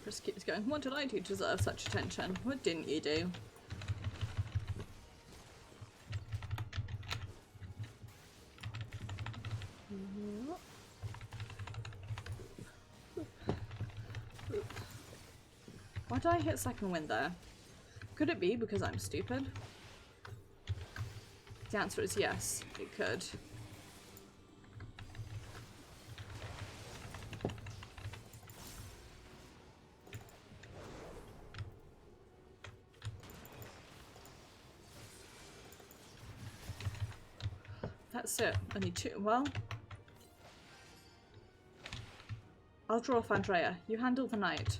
[SPEAKER 1] Chris keeps going, what did I do to deserve such attention? What didn't you do? Why did I hit second wind there? Could it be because I'm stupid? The answer is yes, it could. That's it. Only two. Well, I'll draw off Andrea. You handle the knight.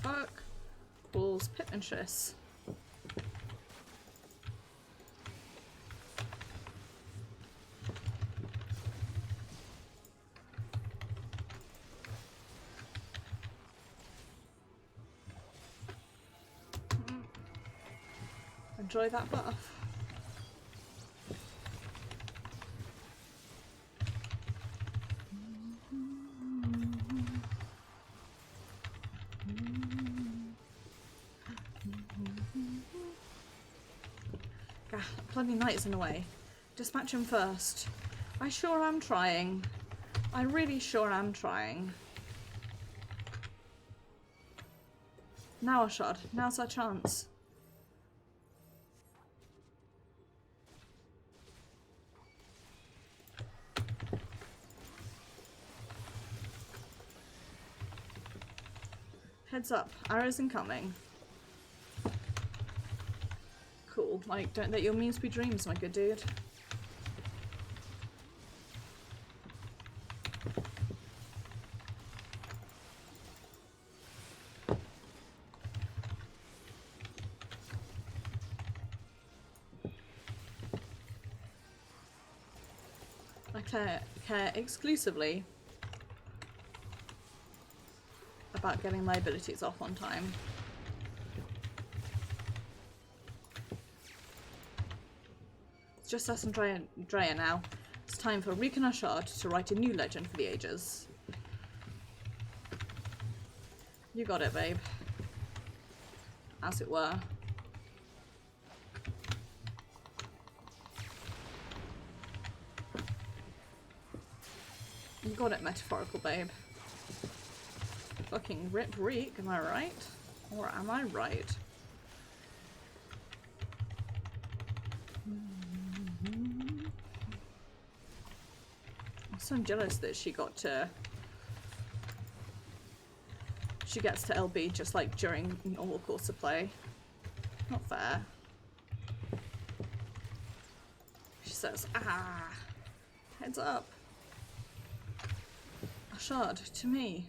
[SPEAKER 1] Fuck. Balls, pit and shiz. Enjoy that buff. Bloody knight's in the way. Dispatch him first. I sure am trying. I really sure am trying. Now a shot. Now's our chance. Heads up. Arrows incoming. Cool. Like, don't let your memes be dreams, my good dude. I care exclusively about getting my abilities off on time. It's just us and Drea now. It's time for Reek and Ashard to write a new legend for the ages. You got it, babe. As it were. You got it, metaphorical babe. Fucking rip Reek, am I right? Or am I right? I'm so jealous that she got to... She gets to LB just like during normal course of play. Not fair. She says, ah, heads up. Ashard, to me.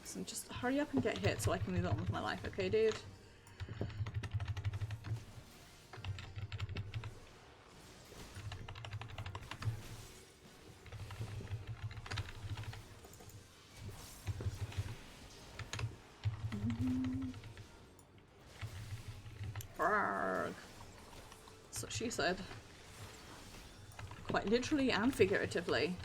[SPEAKER 1] Listen, just hurry up and get hit so I can move on with my life, okay, dude? Brrrg. That's what she said. Quite literally and figuratively.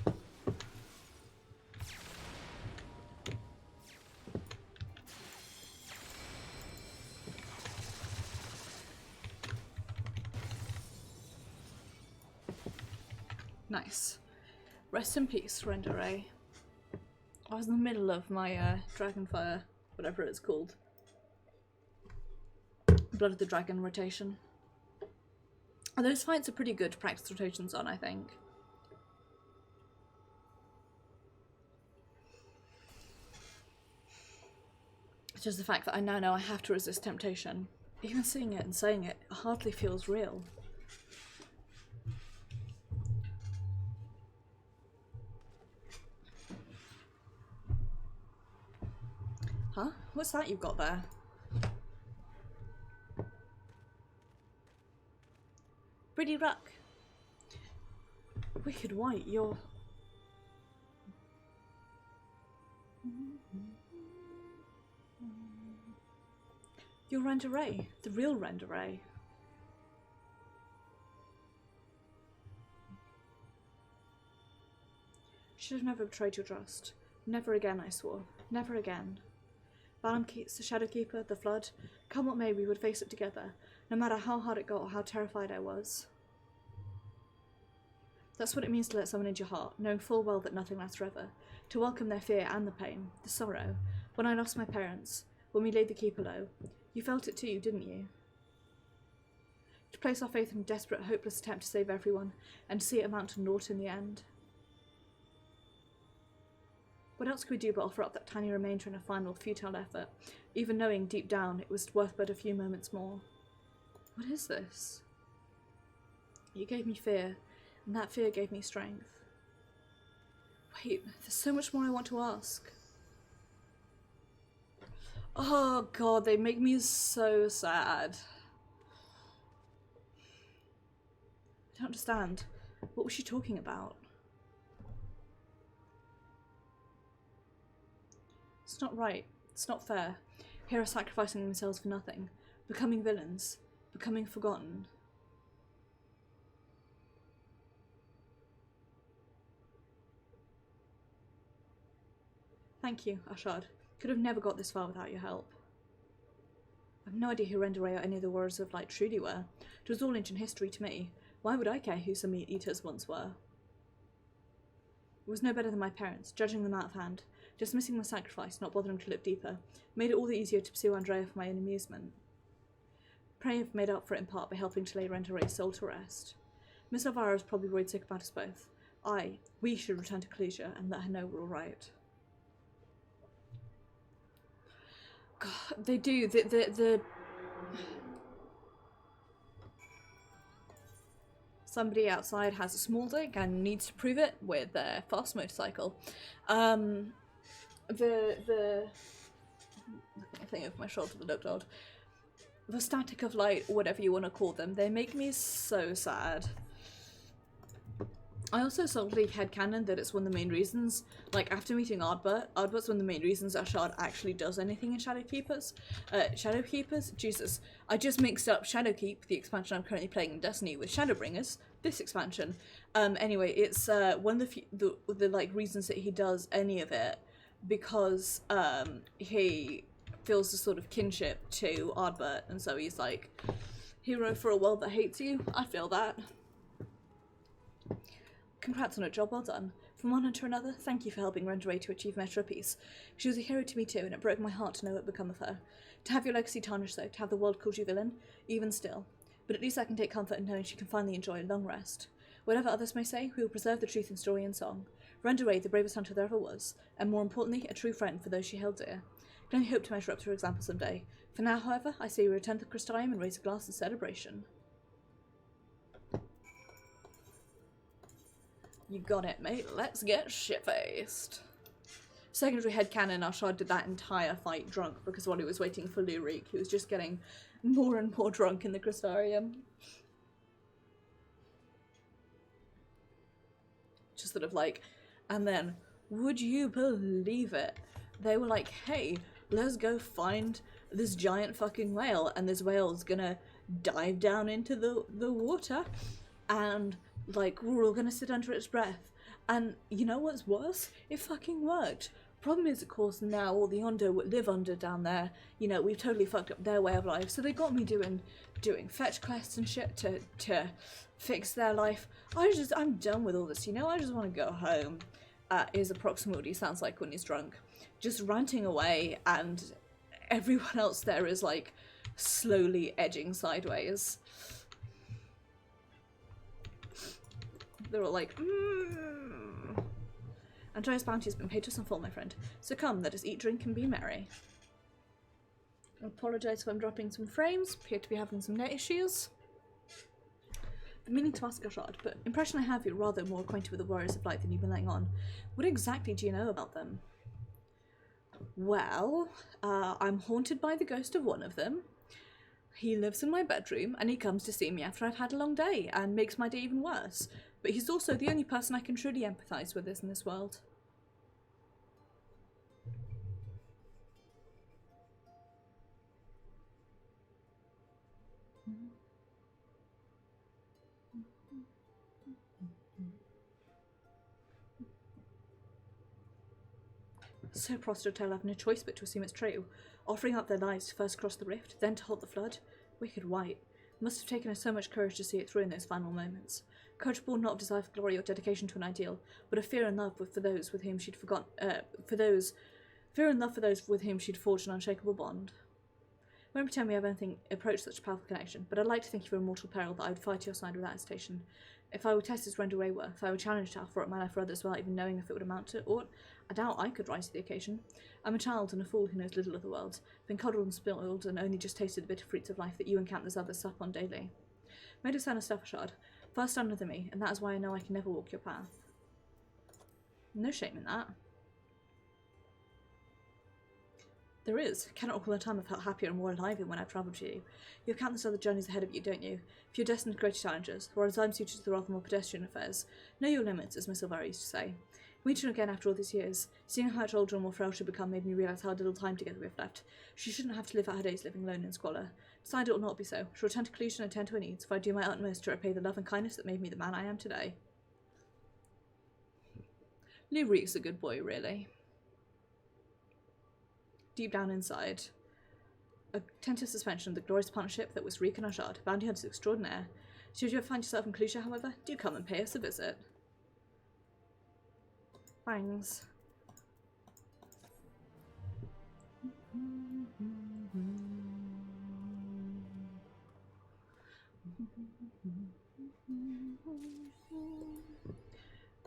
[SPEAKER 1] Nice. Rest in peace, Renderay. I was in the middle of my Dragonfire, whatever it's called. Blood of the Dragon rotation. And those fights are pretty good to practice rotations on, I think. It's just the fact that I now know I have to resist temptation. Even seeing it and saying it hardly feels real. Huh? What's that you've got there? Pretty Ruck. Wicked White, you're... You're Renderay, the real Renderay. Should have never betrayed your trust. Never again, I swore. Never again. Balam Keats, the Shadowkeeper, the Flood. Come what may, we would face it together, no matter how hard it got or how terrified I was. That's what it means to let someone into your heart, knowing full well that nothing lasts forever. To welcome their fear and the pain, the sorrow. When I lost my parents, when we laid the Keeper low, you felt it too, didn't you? To place our faith in a desperate, hopeless attempt to save everyone, and to see it amount to naught in the end. What else could we do but offer up that tiny remainder in a final, futile effort, even knowing deep down it was worth but a few moments more? What is this? You gave me fear, and that fear gave me strength. Wait, there's so much more I want to ask. Oh god, they make me so sad. I don't understand. What was she talking about? It's not right. It's not fair. Here are sacrificing themselves for nothing. Becoming villains. Becoming forgotten. Thank you, Ashard. Could have never got this far without your help. I have no idea who Renderay or any of the Warriors of Light truly were. It was all ancient history to me. Why would I care who some meat eaters once were? It was no better than my parents, judging them out of hand, dismissing my sacrifice, not bothering to look deeper, made it all the easier to pursue Andrea for my own amusement. Pray have made up for it in part by helping to lay Renderay's soul to rest. Miss Elvira is probably worried sick about us both. We should return to Clusia and let her know we're all right. God, they do. The somebody outside has a small dick and needs to prove it with their fast motorcycle. The thing over my shoulder that looked odd. The static of light, whatever you want to call them, they make me so sad. I also solidly headcanon that it's one of the main reasons, like after meeting Ardbert's one of the main reasons Ashard actually does anything in Shadowkeepers. Shadowkeepers? Jesus. I just mixed up Shadowkeep, the expansion I'm currently playing in Destiny, with Shadowbringers, this expansion. Anyway, it's one of the like reasons that he does any of it, because he feels a sort of kinship to Ardbert, and so he's like, hero for a world that hates you. I feel that. Congrats on a job well done. From one end to another, thank you for helping Renderay to achieve Metro Peace. She was a hero to me too, and it broke my heart to know what become of her. To have your legacy tarnished though, to have the world call you villain, even still. But at least I can take comfort in knowing she can finally enjoy a long rest. Whatever others may say, we will preserve the truth in story and song. Renderay, the bravest hunter there ever was, and more importantly, a true friend for those she held dear. I can only hope to measure up to her example someday. For now, however, I say we return to the Crystallium and raise a glass in celebration. You got it, mate. Let's get shit-faced. Secondary headcanon, Ashard did that entire fight drunk because while he was waiting for Lurik, he was just getting more and more drunk in the Crystarium. Just sort of like, and then, would you believe it? They were like, hey, let's go find this giant fucking whale, and this whale's gonna dive down into the water, and like, we're all gonna sit under its breath. And you know what's worse? It fucking worked. Problem is, of course, now all the Ondo live under down there, you know, we've totally fucked up their way of life, so they got me doing fetch quests and shit to fix their life. I'm done with all this, you know, I just want to go home, is approximately what he sounds like when he's drunk. Just ranting away, and everyone else there is, like, slowly edging sideways. They're all like, Andrea's bounty has been paid to us in full, my friend. So come, let us eat, drink, and be merry. I apologise if I'm dropping some frames. Appear to be having some net issues. I'm meaning to ask Ashard, but impression I have you're rather more acquainted with the Warriors of Light than you've been letting on. What exactly do you know about them? Well, I'm haunted by the ghost of one of them. He lives in my bedroom, and he comes to see me after I've had a long day, and makes my day even worse. But he's also the only person I can truly empathise with in this world. So prostrate I'll have no choice but to assume it's true. Offering up their lives to first cross the rift, then to halt the flood. Wicked white. Must have taken her so much courage to see it through in those final moments. Courage born not of desire for glory or dedication to an ideal, but of fear and love for those with whom she'd fear and love for those with whom she'd forged an unshakable bond. I won't pretend we have anything approach such a powerful connection, but I'd like to think you were a mortal peril that I would fight to your side without hesitation. If I were tested as Renderay were, if I were challenged to offer up my life for others without even knowing if it would amount to aught, I doubt I could rise to the occasion. I'm a child and a fool who knows little of the world, been coddled and spoiled and only just tasted the bitter fruits of life that you and countless others sup on daily. Made of son of Ashard, far sterner than me, and that is why I know I can never walk your path. No shame in that. There is. I cannot recall a time I've felt happier and more alive in when I've travelled to you. You have countless other journeys ahead of you, don't you? If you're destined to greater challenges, whereas I'm suited to the rather more pedestrian affairs. Know your limits, as Miss Elvira used to say. Meeting again after all these years, seeing how much older and more frail she'd become made me realise how little time together we have left. She shouldn't have to live out her days living alone in squalor. Decided it will not be so. She'll return to Clusia and attend to her needs, if I do my utmost to repay the love and kindness that made me the man I am today. Lurik's a good boy, really. Deep down inside, a tentative suspension of the glorious partnership that was Reek and Ashard, bounty hunters extraordinaire. Should you ever find yourself in Clusia, however, do come and pay us a visit. Bangs.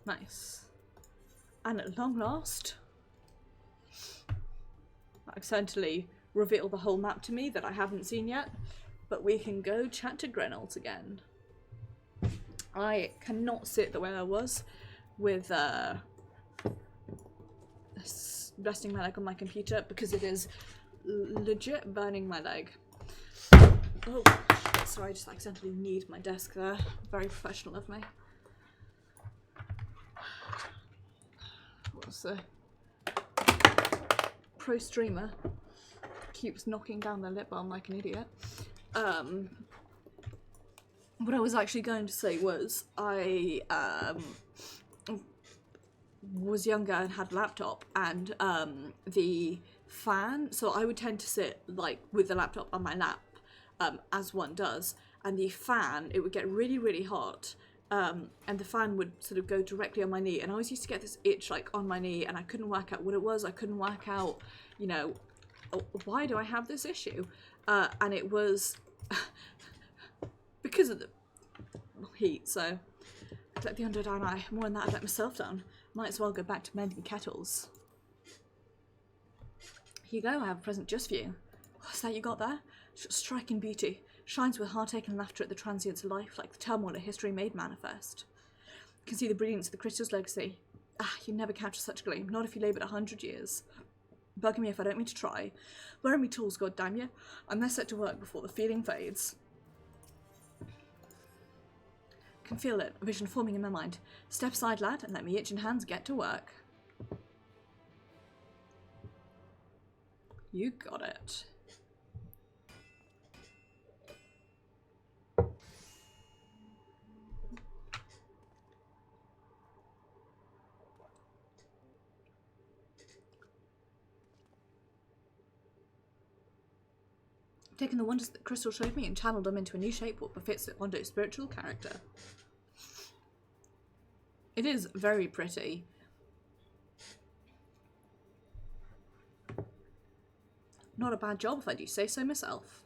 [SPEAKER 1] Nice. And at long last, I accidentally reveal the whole map to me that I haven't seen yet, but we can go chat to Grenalt again. I cannot sit the way I was with resting my leg on my computer because it is legit burning my leg. Oh, shit, sorry, I just accidentally kneed my desk there. Very professional of me. What's the pro streamer keeps knocking down their lip balm like an idiot. What I was actually going to say was I was younger and had a laptop, and the fan, so I would tend to sit like with the laptop on my lap, as one does, and the fan, it would get really, really hot, and the fan would sort of go directly on my knee, and I always used to get this itch like on my knee, and I couldn't work out what it was. I couldn't work out, you know, why do I have this issue? And it was because of the heat. So I'd let the Ondo down. More than that, I'd let myself down. Might as well go back to mending kettles. Here you go, I have a present just for you. What's that you got there? Striking beauty. Shines with heartache and laughter at the transient's life, like the turmoil of history made manifest. You can see the brilliance of the crystal's legacy. Ah, you never capture such gleam, not if you laboured 100 years. Bugging me if I don't mean to try. Where are me tools, god damn you? I'm there set to work before the feeling fades. Can feel it, a vision forming in my mind. Step aside, lad, and let me itching hands get to work. You got it. Taken the wonders that Crystal showed me and channeled them into a new shape what befits Ondo's spiritual character. It is very pretty. Not a bad job if I do say so myself.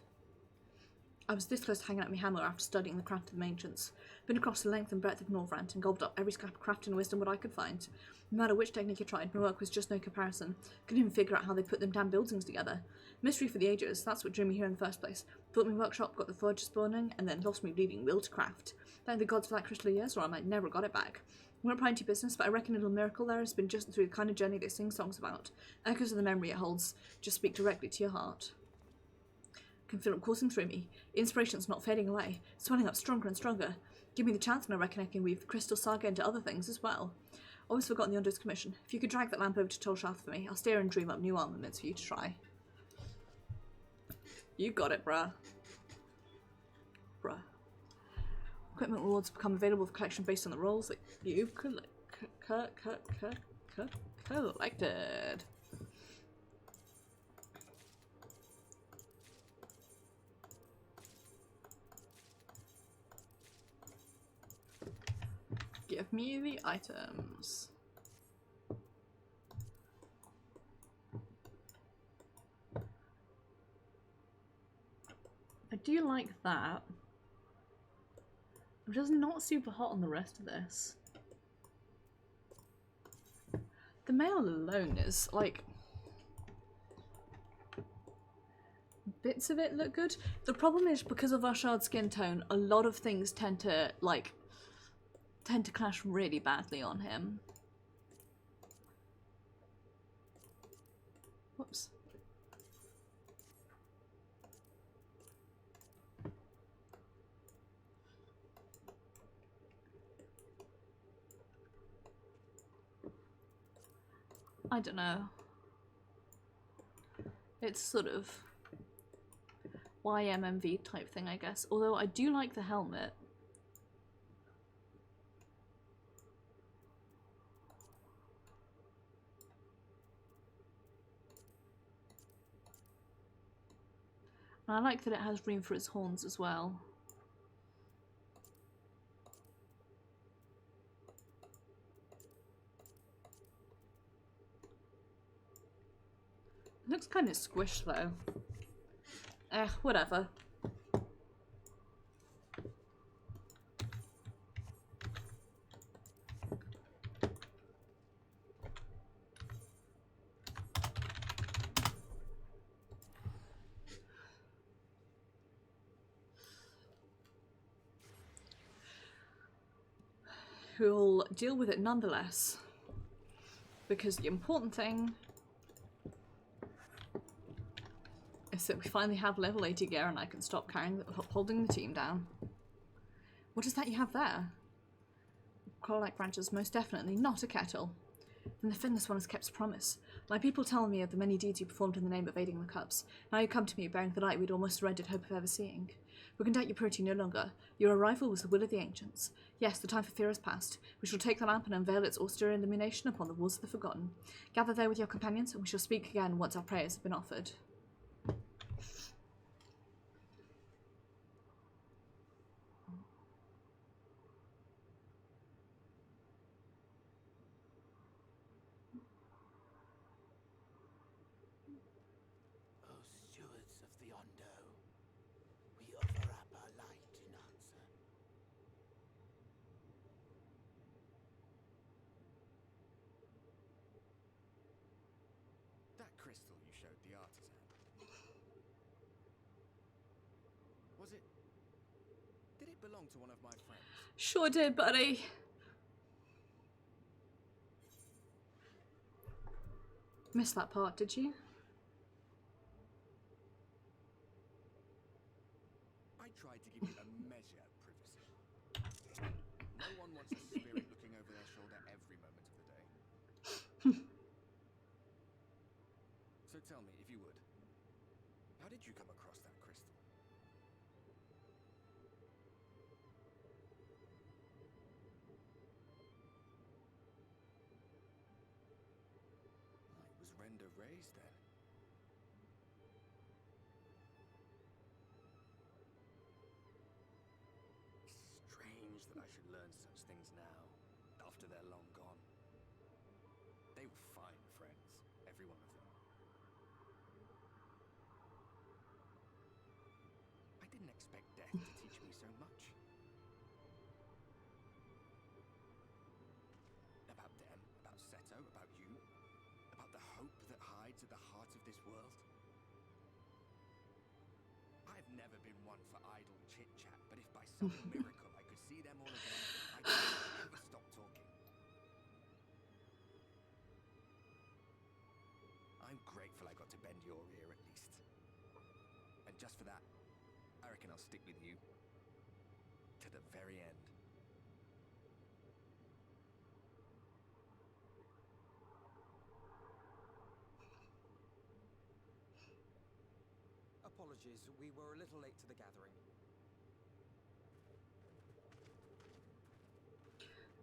[SPEAKER 1] I was this close to hanging out my hammer after studying the craft of the ancients. Been across the length and breadth of Northrant and gobbled up every scrap of craft and wisdom what I could find. No matter which technique I tried, my work was just no comparison. Couldn't even figure out how they put them damn buildings together. Mystery for the ages, that's what drew me here in the first place. Built my workshop, got the forge spawning, and then lost me bleeding will to craft. Thank the gods for that crystal years, or I might never got it back. We're not prying into business, but I reckon a little miracle there has been just through the kind of journey they sing songs about. Echoes of the memory it holds just speak directly to your heart. Can feel it coursing through me. Inspiration's not fading away, swelling up stronger and stronger. Give me the chance and I reckon I can weave the crystal saga into other things as well. Always forgotten the Ondo's commission. If you could drag that lamp over to Tolshath for me, I'll stare and dream up new armaments for you to try. You got it, bruh. Bruh. Equipment rewards become available for collection based on the roles that you've collected. Give me the items. I do like that. I'm just not super hot on the rest of this. The mail alone is like... bits of it look good. The problem is because of our shard skin tone, a lot of things tend to clash really badly on him. Whoops. I don't know. It's sort of YMMV type thing, I guess. Although I do like the helmet. And I like that it has room for its horns as well. It looks kind of squished though. Whatever. We'll deal with it nonetheless. Because the important thing is that we finally have level 80 gear and I can stop holding the team down. What is that you have there? Coral-like branches, most definitely not a kettle. Then the finless one has kept its promise. My people tell me of the many deeds you performed in the name of aiding the Cubs. Now you come to me bearing the light we'd almost surrendered hope of ever seeing. We can doubt your purity no longer. Your arrival was the will of the ancients. Yes, the time for fear has passed. We shall take the lamp and unveil its austere illumination upon the walls of the forgotten. Gather there with your companions, and we shall speak again once our prayers have been offered.
[SPEAKER 5] O stewards of the Ondo, we offer up our light in answer.
[SPEAKER 6] That crystal you showed the artisan. Was it... Did it belong to one of my friends?
[SPEAKER 1] Sure did, buddy. Missed that part, did you?
[SPEAKER 6] I tried to give you a measure of privacy. No one wants a spirit looking over their shoulder every moment of the day. So tell me, if you would, how did you come across that crystal? It was render raised then. Strange that I should learn such things now, after they're long gone. They were fine friends, every one of them. I didn't expect death to teach me so much. About them, about Seto, about you, about the hope that hides at the heart of this world. I've never been one for idle chit-chat, but if by some miracle I could see them all again, I'd never stop talking. I'm grateful I got to bend your ear at least. And just for that, I reckon I'll stick with you to the very end.
[SPEAKER 7] Apologies, we were a little late to the gathering.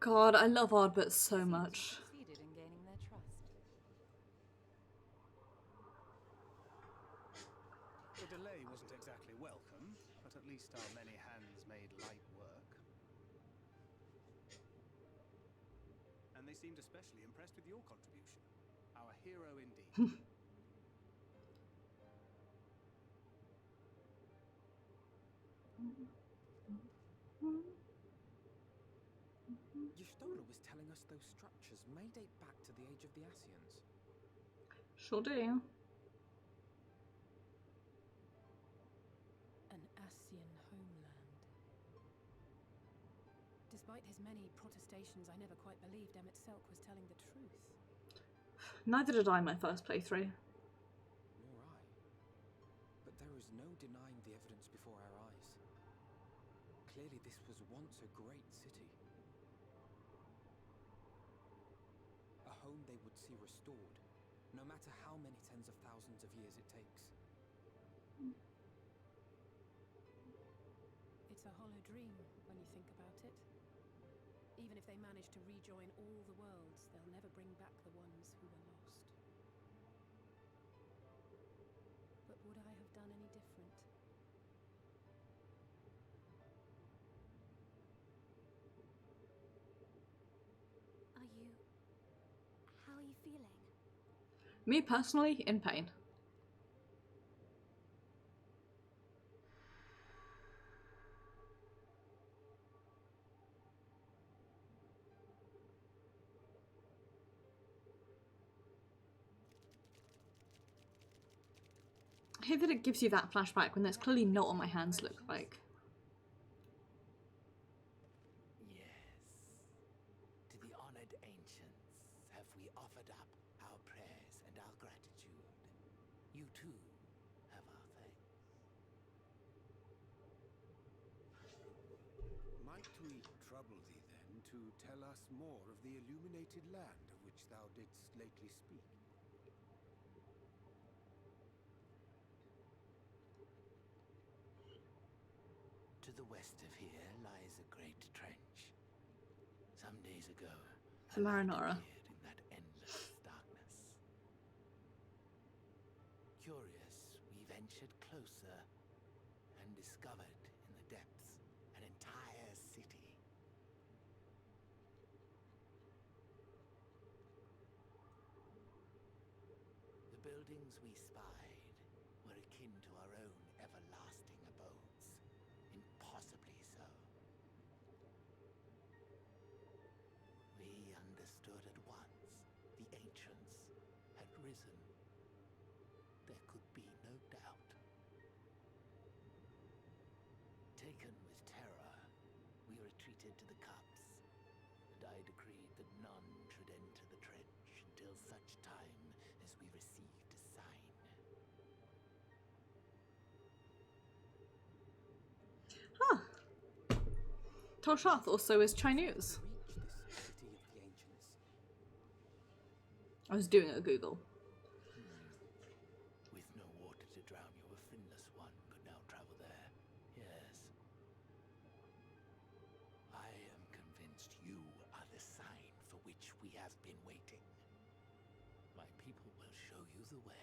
[SPEAKER 1] God, I love Ardbert so much.
[SPEAKER 2] Succeeded in gaining their trust.
[SPEAKER 8] The delay wasn't exactly welcome, but at least our many hands made light work. And they seemed especially impressed with your contribution. Our hero indeed.
[SPEAKER 7] Y'shtola was telling us those structures may date back to the age of the Asians.
[SPEAKER 1] Sure do.
[SPEAKER 2] An Asian homeland. Despite his many protestations, I never quite believed Emmett Selk was telling the truth.
[SPEAKER 1] Neither did I my first playthrough.
[SPEAKER 7] Nor I. But there is no denying the evidence before our eyes. Clearly this was once a great city. A home they would see restored, no matter how many tens of thousands of years it takes.
[SPEAKER 2] It's a hollow dream when you think about it. Even if they manage to rejoin all the worlds, they'll never bring back the ones who were lost. But would I have done any different?
[SPEAKER 9] feeling?
[SPEAKER 1] Me personally, in pain. I hate that it gives you that flashback when that's clearly not what my hands look like.
[SPEAKER 5] Yes. To the honored ancients have we offered up our prayers and our gratitude. You too have our thanks.
[SPEAKER 8] Might we trouble thee then to tell us more of the illuminated land of which thou didst lately speak?
[SPEAKER 5] To the west of here lies a great trench. Some days ago,
[SPEAKER 1] The Marinara.
[SPEAKER 5] appeared in that endless darkness. Curious, we ventured closer and discovered in the depths an entire city. The buildings we spied were akin to our own everlasting abodes. Impossibly so. We understood at once the ancients had risen. There could be no doubt. Taken with terror, we retreated to the cups, and I decreed that none should enter the trench until such time as we received a sign.
[SPEAKER 1] Huh. Toshath also is Chinese.
[SPEAKER 7] Reach this city of the ancients.
[SPEAKER 1] I was doing a Google.
[SPEAKER 5] With no water to drown you, a finless one could now travel there. Yes. I am convinced you are the sign for which we have been waiting. My people will show you the way.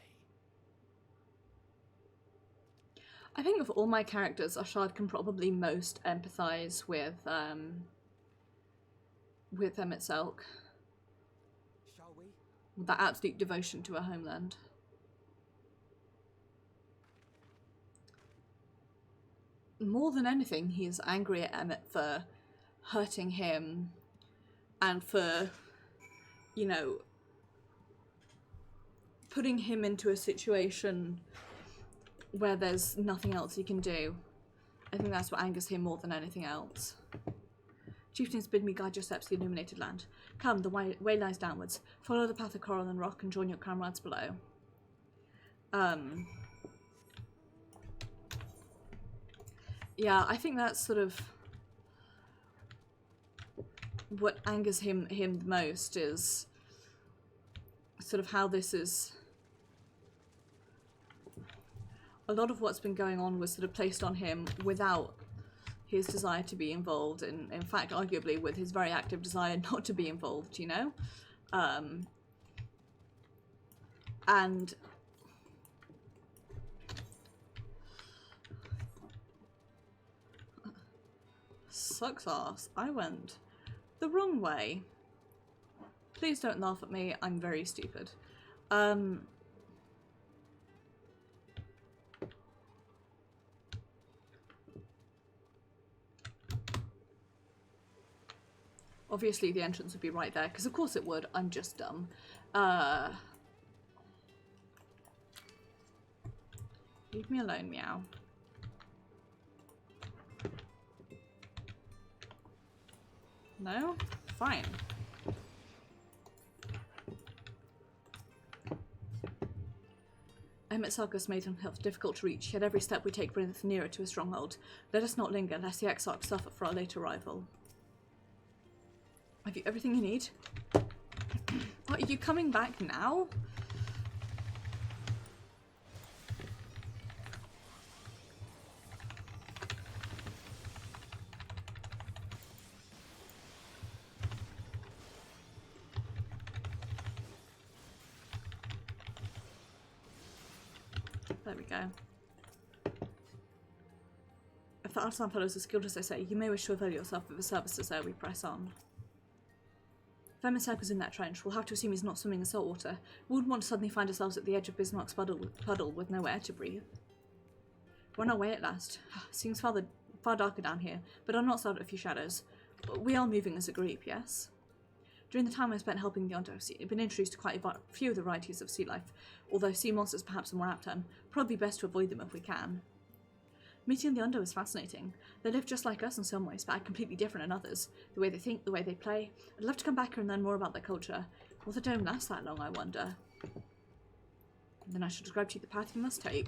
[SPEAKER 1] I think of all my characters, Ashad can probably most empathize with Emmett Selk.
[SPEAKER 7] Shall we?
[SPEAKER 1] With that absolute devotion to her homeland. More than anything, he's angry at Emmett for hurting him and for, you know, putting him into a situation where there's nothing else he can do. I think that's what angers him more than anything else. Chieftains bid me guide your steps to the illuminated land. Come, the way lies downwards. Follow the path of coral and rock and join your comrades below. Yeah, I think that's sort of what angers him the most, is sort of how this is. A lot of what's been going on was sort of placed on him without his desire to be involved, and in fact arguably with his very active desire not to be involved, you know? And sucks ass, I went the wrong way. Please don't laugh at me, I'm very stupid. Obviously the entrance would be right there, because of course it would, I'm just dumb. Leave me alone, meow. No? Fine. Emmett Sarkis made himself difficult to reach, yet every step we take brings us nearer to a stronghold. Let us not linger, lest the Exarch suffer for our late arrival. Have you everything you need? What, are you coming back now? There we go. If the artisan fellows are skilled as they say, you may wish to avail yourself of the services there we press on. Venom circles in that trench. We'll have to assume he's not swimming in salt water. We wouldn't want to suddenly find ourselves at the edge of Bismarck's puddle with no air to breathe. We're on our way at last. Seems far darker down here, but I'm not started a few shadows. We are moving as a group, yes? During the time I spent helping the Ondo, I've been introduced to quite a few of the varieties of sea life, although sea monsters perhaps a more apt term. Probably best to avoid them if we can. Meeting the Ondo is fascinating. They live just like us in some ways, but are completely different in others. The way they think, the way they play. I'd love to come back here and learn more about their culture. Will they don't last that long, I wonder? And then I should describe to you the path you must take.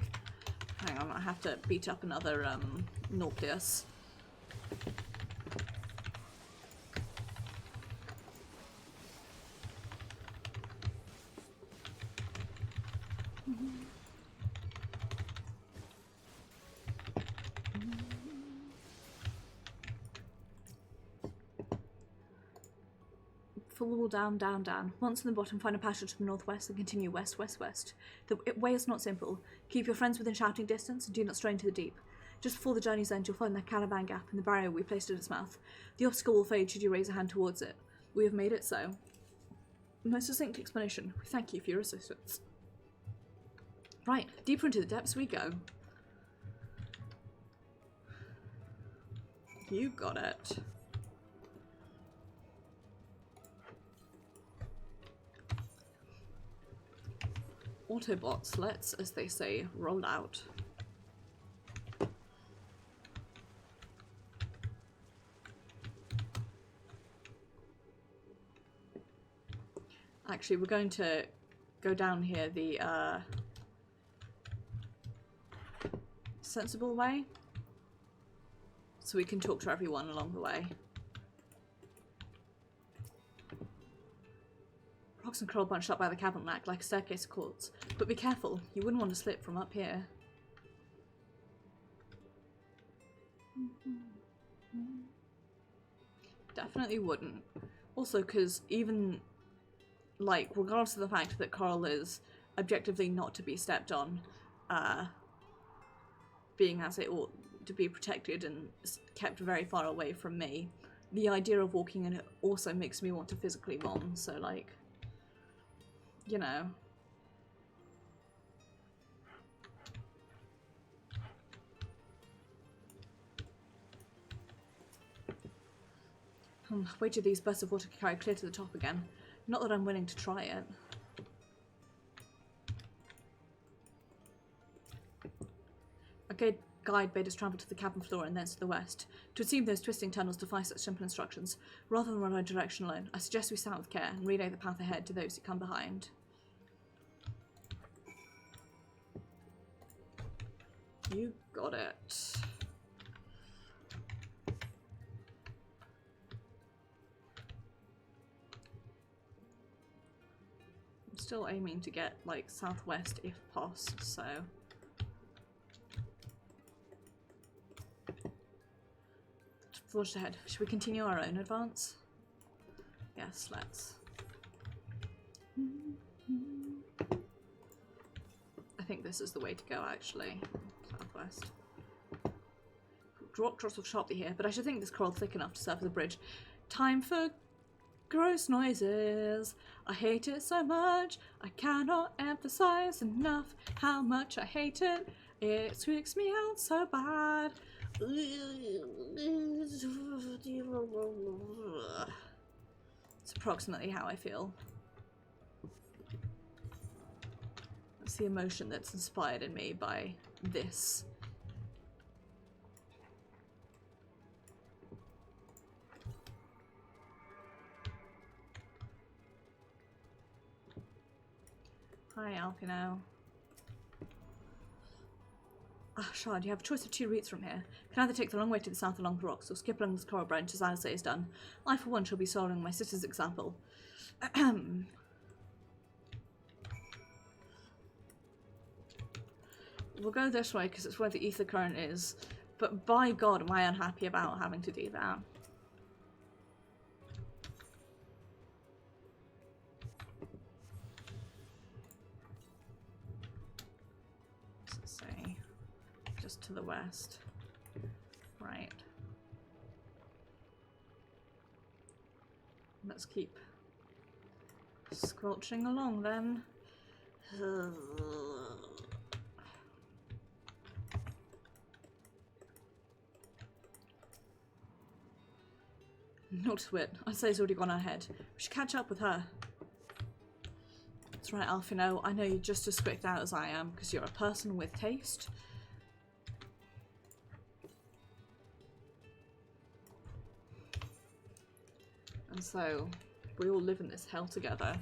[SPEAKER 1] Hang on, I have to beat up another, Nauplius. Follow down, down, down. Once in the bottom, find a passage to the northwest and continue west, west, west. The way is not simple. Keep your friends within shouting distance and do not stray into the deep. Just before the journey's end, you'll find the caravan gap and the barrier we placed at its mouth. The obstacle will fade should you raise a hand towards it. We have made it so. Most succinct explanation. We thank you for your assistance. Right, deeper into the depths we go. You got it. Autobots, let's, as they say, roll out. Actually, we're going to go down here the sensible way, so we can talk to everyone along the way. Rocks and coral bunched up by the cavern act like a staircase of quartz, but be careful, you wouldn't want to slip from up here. Definitely wouldn't. Also, because even, like, regardless of the fact that coral is objectively not to be stepped on, being as it ought to be protected and kept very far away from me, the idea of walking in it also makes me want to physically vom, so, like, you know. Wait till these bursts of water carry clear to the top again. Not that I'm willing to try it. A guide bade us travel to the cabin floor and thence to the west. To assume those twisting tunnels defy such simple instructions, rather than run our direction alone, I suggest we start with care and relay the path ahead to those who come behind. You got it. I'm still aiming to get, like, southwest if possible, so... Forged ahead. Should we continue our own advance? Yes, let's. I think this is the way to go, actually. Southwest. Rock drops off sharply here, but I should think this coral thick enough to serve as a bridge. Time for gross noises. I hate it so much. I cannot emphasize enough how much I hate it. It freaks me out so bad. It's approximately how I feel. That's the emotion that's inspired in me by this. Hi, Alpino. Ah, Shard, you have a choice of two routes from here. You can either take the long way to the south along the rocks, or skip along the coral branch as Alice is done. I, for one, shall be following my sister's example. We'll go this way because it's where the ether current is, but by God am I unhappy about having to do that. Let's see. Just to the west. Right. Let's keep Squelching along then. Not to it. I'd say it's already gone ahead. We should catch up with her. That's right, Alfino. I know you're just as squicked out as I am, because you're a person with taste. And so, we all live in this hell together.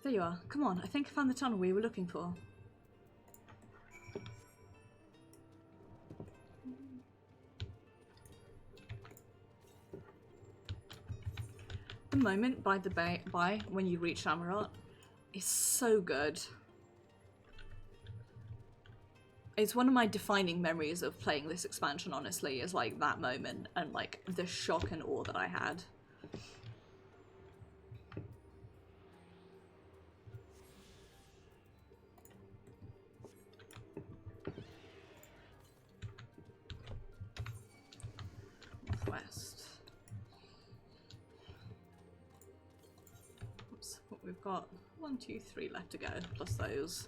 [SPEAKER 1] There you are. Come on, I think I found the tunnel we were looking for. The moment by the bay when you reach Amarot is so good. It's one of my defining memories of playing this expansion, honestly, is like that moment and like the shock and awe that I had. Northwest. Oops, what we've got 1, 2, 3 left to go, plus those.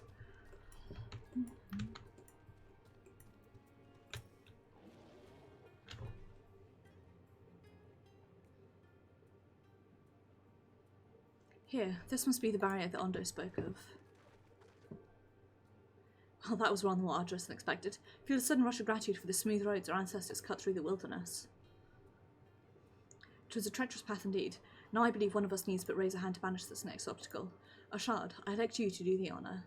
[SPEAKER 1] Here, this must be the barrier that Ondo spoke of. Well, that was rather more arduous than expected. Feel a sudden rush of gratitude for the smooth roads our ancestors cut through the wilderness. It was a treacherous path indeed. Now I believe one of us needs but raise a hand to banish this next obstacle. Ashard, I'd like you to do the honour.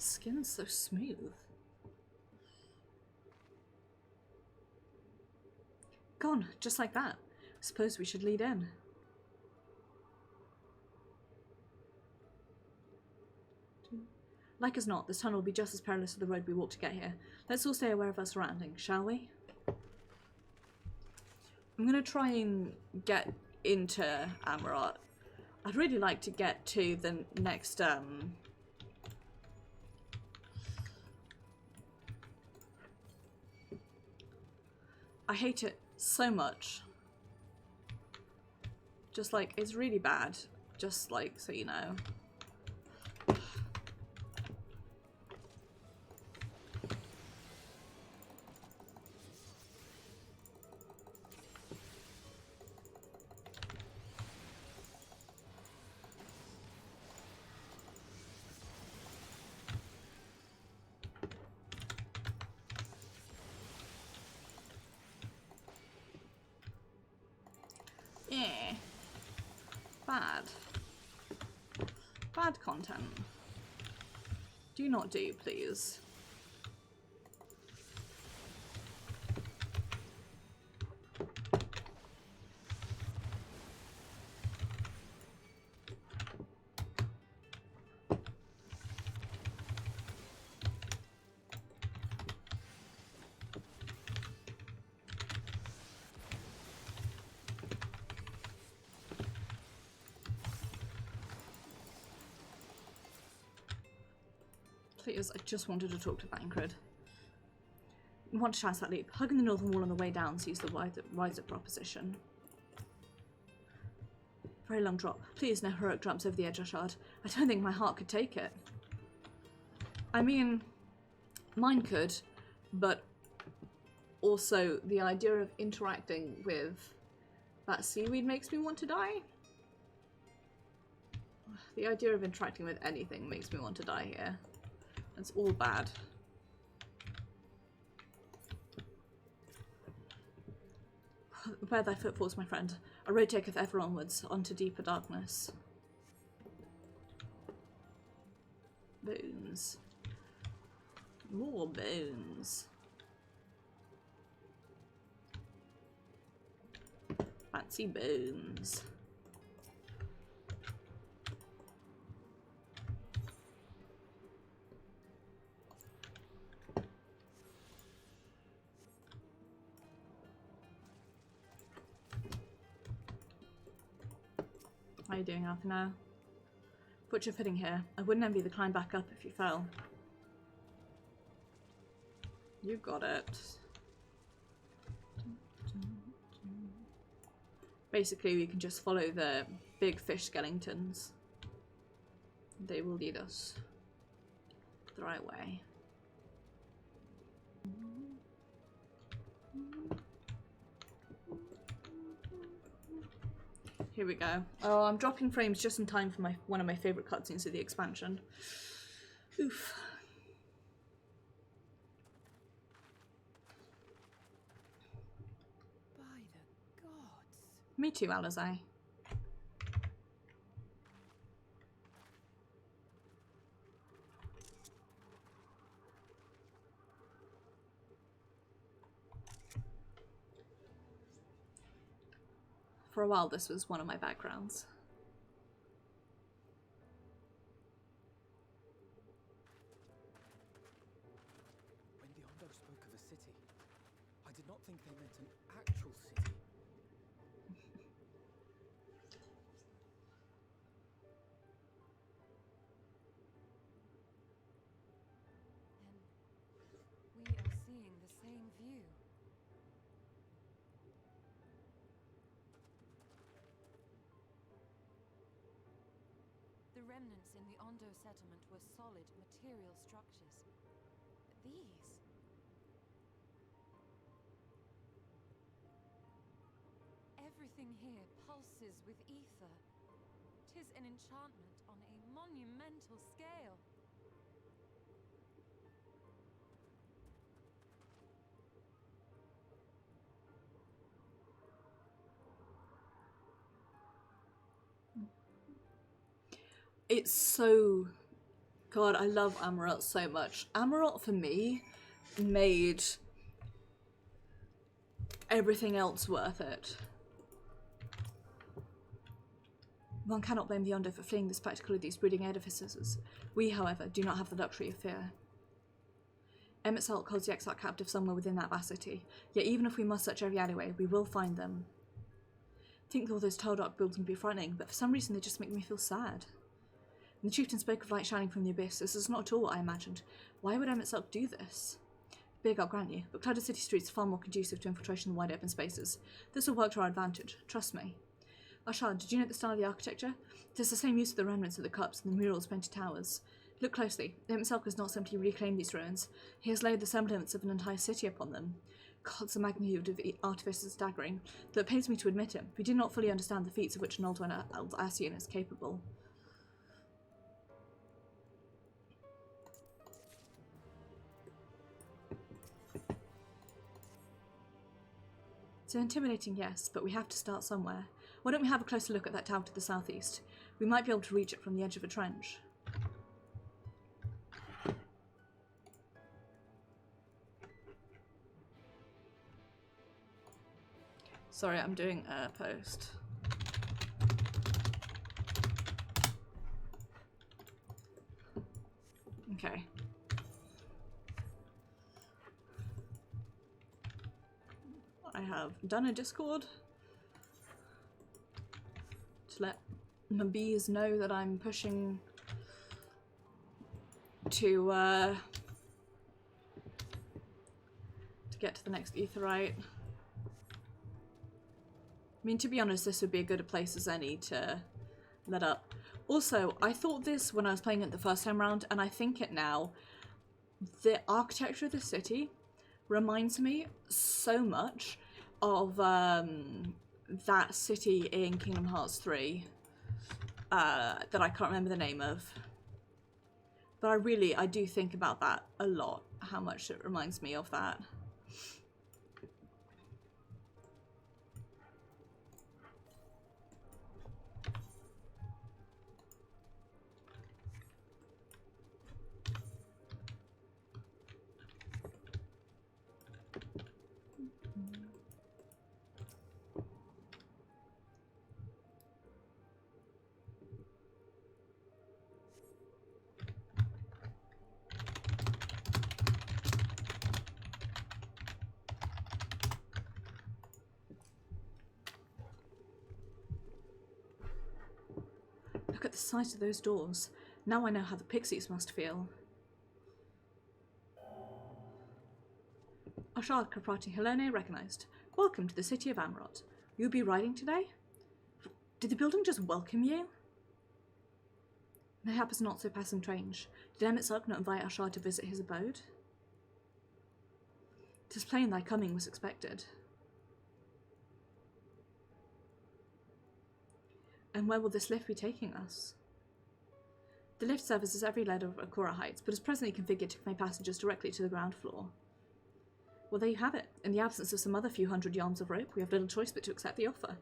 [SPEAKER 1] Skin's so smooth. Gone, just like that. Suppose we should lead in. Like as not, this tunnel will be just as perilous as the road we walked to get here. Let's all stay aware of our surroundings, shall we? I'm gonna try and get into Amarot. I'd really like to get to the next, I hate it so much. Just like, it's really bad. Just like, so you know. Yeah. Bad. Bad content. Do not do, please. Please, I just wanted to talk to Bankred. Want to chance that leap. Hugging the northern wall on the way down sees the wider proposition. Very long drop. Please, no heroic jumps over the edge, Ashard. I don't think my heart could take it. I mean, mine could, but also the idea of interacting with that seaweed makes me want to die. The idea of interacting with anything makes me want to die here. It's all bad. Bear thy footfalls, my friend. A road taketh ever onwards, onto deeper darkness. Bones. More bones. Fancy bones. How are you doing, Alpha now? Put your footing here. I wouldn't envy the climb back up if you fell. You got it. Basically, we can just follow the big fish skeletons. They will lead us the right way. Here we go. Oh, I'm dropping frames just in time for one of my favourite cutscenes of the expansion. Oof.
[SPEAKER 2] By the gods.
[SPEAKER 1] Me too, Alizé. For a while, this was one of my backgrounds.
[SPEAKER 7] When the Ondo spoke of a city, I did not think they meant an actual city.
[SPEAKER 2] Then we are seeing the same view. The remnants in the Ondo settlement were solid material structures. But these... Everything here pulses with ether. 'Tis an enchantment on a monumental scale.
[SPEAKER 1] It's so... God, I love Amarot so much. Amarot, for me, made everything else worth it. One cannot blame the Ondo for fleeing the spectacle of these breeding edifices. We, however, do not have the luxury of fear. Emet-Selch holds the exiled captive somewhere within that vast city, yet even if we must search every alleyway, we will find them. I think all those tall dark buildings can be frightening, but for some reason they just make me feel sad. And the chieftain spoke of light shining from the abyss. This is not at all what I imagined. Why would Emet-Selch do this? Big, I'll grant you, but cluttered city streets are far more conducive to infiltration than wide open spaces. This will work to our advantage, trust me. Ashad, did you note the style of the architecture? It is the same use of the remnants of the cups and the murals painted towers. Look closely. Himself has not simply reclaimed these ruins. He has laid the semblance of an entire city upon them. God, the magnitude of the artifice is staggering, though it pains me to admit it. We do not fully understand the feats of which an old Asian is capable. So intimidating, yes, but we have to start somewhere. Why don't we have a closer look at that tower to the southeast? We might be able to reach it from the edge of a trench. Sorry, I'm doing a post. Okay. I have done a Discord to let my bees know that I'm pushing to get to the next aetheryte. I mean, to be honest, this would be as good a place as any to let up. Also, I thought this when I was playing it the first time round, and I think it now. The architecture of the city reminds me so much of that city in Kingdom Hearts 3 that I can't remember the name of. But I do think about that a lot, how much it reminds me of that. at the sight of those doors. Now I know how the pixies must feel. Ashar Kaprati Helene recognized. Welcome to the city of Amrot. You'll be riding today? Did the building just welcome you? Mayhap is not so passing strange. Did Emet not invite Ashar to visit his abode? 'Tis plain thy coming was expected. And where will this lift be taking us? The lift services every level of Akora Heights, but is presently configured to convey passengers directly to the ground floor. Well, there you have it. In the absence of some other few hundred yards of rope, we have little choice but to accept the offer.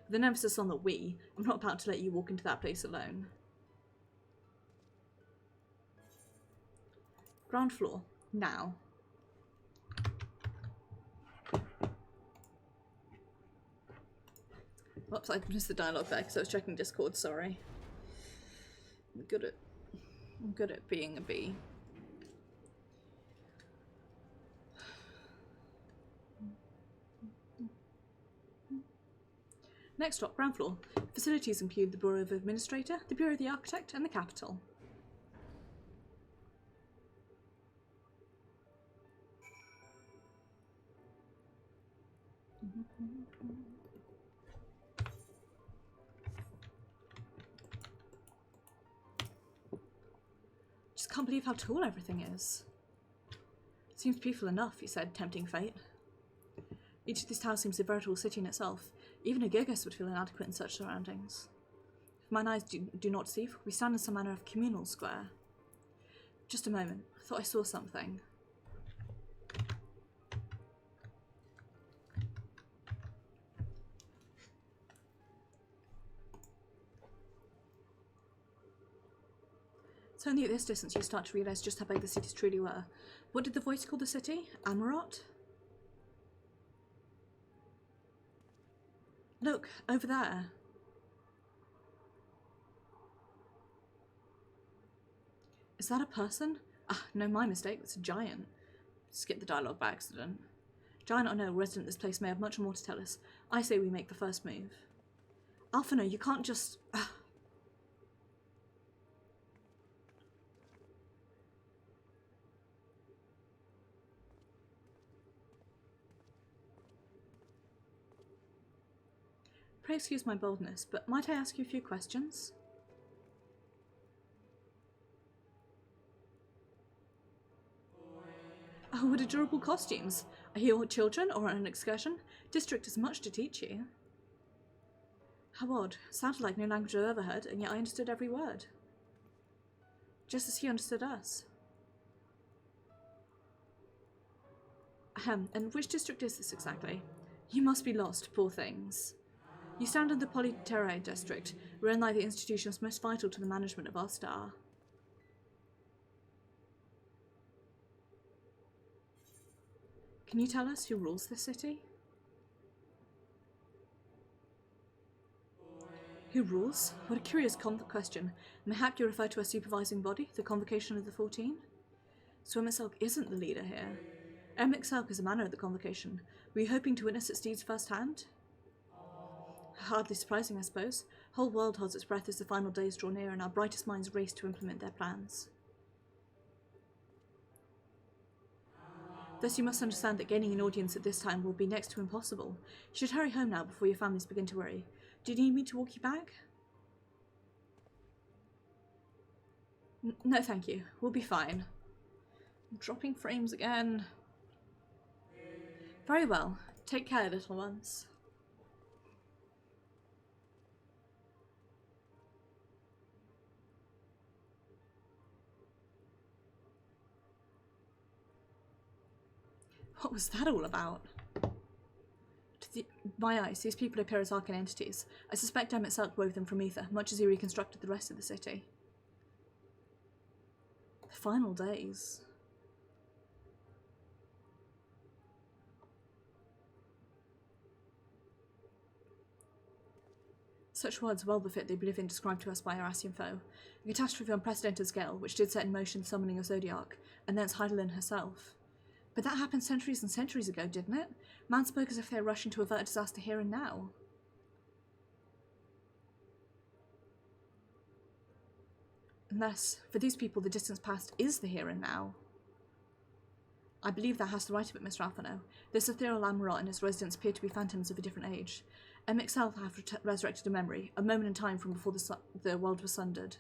[SPEAKER 1] With an emphasis on the we, I'm not about to let you walk into that place alone. Ground floor. Now. Whoops, I missed the dialogue there because I was checking Discord, sorry. I'm good at being a bee. Next stop, ground floor. Facilities include the Bureau of Administrator, the Bureau of the Architect, and the Capital. Just can't believe how tall everything is. Seems peaceful enough, he said, tempting fate. Each of these towers seems a veritable city in itself. Even a Gurgis would feel inadequate in such surroundings. If mine eyes do not deceive, we stand in some manner of communal square. Just a moment. I thought I saw something. It's only at this distance you start to realise just how big the cities truly were. What did the voice call the city? Amarot? Look, over there. Is that a person? Ah, no, my mistake. It's a giant. Skip the dialogue by accident. Giant or no, resident of this place may have much more to tell us. I say we make the first move. Alphino, you can't just... Pray excuse my boldness, but might I ask you a few questions? Oh, what adorable costumes! Are you all children or on an excursion? District has much to teach you. How odd. Sounded like no language I've ever heard, and yet I understood every word. Just as he understood us. Ahem, and which district is this exactly? You must be lost, poor things. You stand in the Polyterrae district, run like the institutions most vital to the management of our star. Can you tell us who rules this city? Who rules? What a curious question. Mayhap you refer to a supervising body, the Convocation of the 14? So Emet isn't the leader here. Emet is a manner of the Convocation. Were you hoping to witness its deeds firsthand? Hardly surprising, I suppose. Whole world holds its breath as the final days draw near and our brightest minds race to implement their plans. Thus you must understand that gaining an audience at this time will be next to impossible. You should hurry home now before your families begin to worry. Do you need me to walk you back? No, thank you. We'll be fine. I'm dropping frames again. Very well. Take care, little ones. What was that all about? To my eyes, these people appear as arcane entities. I suspect Emet wove them from ether, much as he reconstructed the rest of the city. The final days. Such words well befit the oblivion described to us by our Asian foe. A catastrophe on unprecedented scale, which did set in motion the summoning of Zodiac, and thence Heidelin herself. But that happened centuries and centuries ago, didn't it? Man spoke as if they were rushing to avert disaster here and now. Unless, for these people, the distance past is the here and now. I believe that has the right of it, Mr. Alphano. This ethereal Amarot and his residents appear to be phantoms of a different age. MXL have resurrected a memory, a moment in time from before the world was sundered.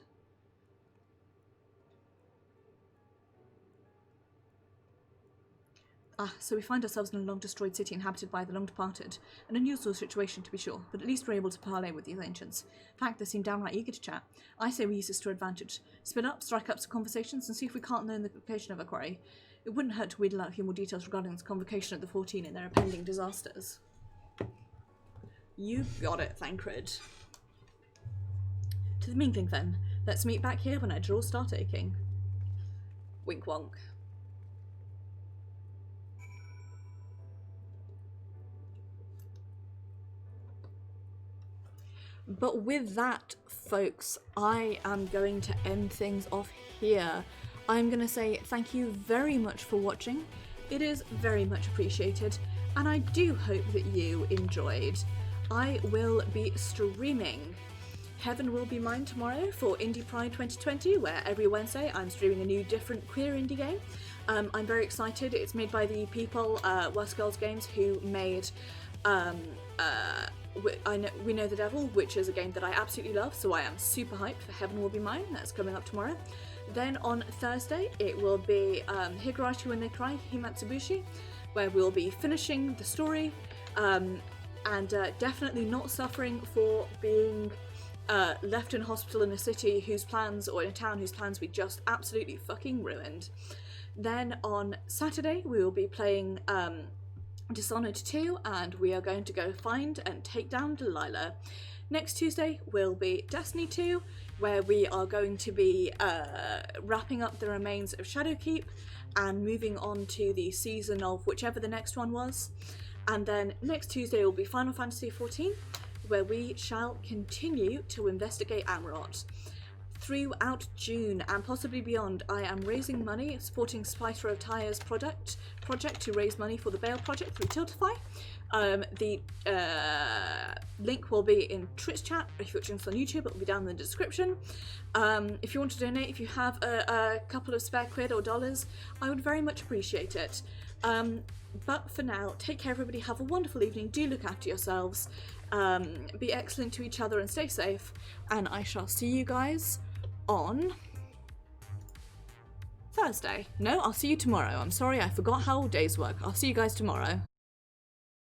[SPEAKER 1] Ah, so we find ourselves in a long-destroyed city inhabited by the long-departed. An unusual situation, to be sure, but at least we're able to parley with these ancients. In fact, they seem downright eager to chat. I say we use this to our advantage. Spin up, strike up some conversations, and see if we can't learn the location of a quarry. It wouldn't hurt to wheedle out a few more details regarding this convocation of the 14 and their impending disasters. You got it, Thancred. To the Minkling, then. Let's meet back here when our jaws start aching. Wink wonk. But with that, folks, I am going to end things off here. I'm going to say thank you very much for watching. It is very much appreciated, and I do hope that you enjoyed. I will be streaming Heaven Will Be Mine tomorrow for Indie Pride 2020, where every Wednesday I'm streaming a new different queer indie game. I'm very excited. It's made by the people, West Girls Games, who made We Know the Devil, which is a game that I absolutely love, so I am super hyped for Heaven Will Be Mine. That's coming up tomorrow. Then on Thursday it will be Higurashi When They Cry, Himatsubushi, where we'll be finishing the story and definitely not suffering for being left in hospital in a city whose plans, or in a town whose plans we just absolutely fucking ruined. Then on Saturday we will be playing Dishonored 2, and we are going to go find and take down Delilah. Next Tuesday will be Destiny 2, where we are going to be wrapping up the remains of Shadowkeep and moving on to the season of whichever the next one was. And then next Tuesday will be Final Fantasy XIV, where we shall continue to investigate Amarot. Throughout June and possibly beyond, I am raising money, supporting Splitter of Tyre's project to raise money for the Bale project through Tiltify. The link will be in Twitch chat. If you're watching this on YouTube, it will be down in the description. If you want to donate, if you have a couple of spare quid or dollars, I would very much appreciate it. But for now, take care everybody, have a wonderful evening, do look after yourselves, be excellent to each other and stay safe, and I shall see you guys on Thursday. No, I'll see you tomorrow. I'm sorry, I forgot how days work. I'll see you guys tomorrow.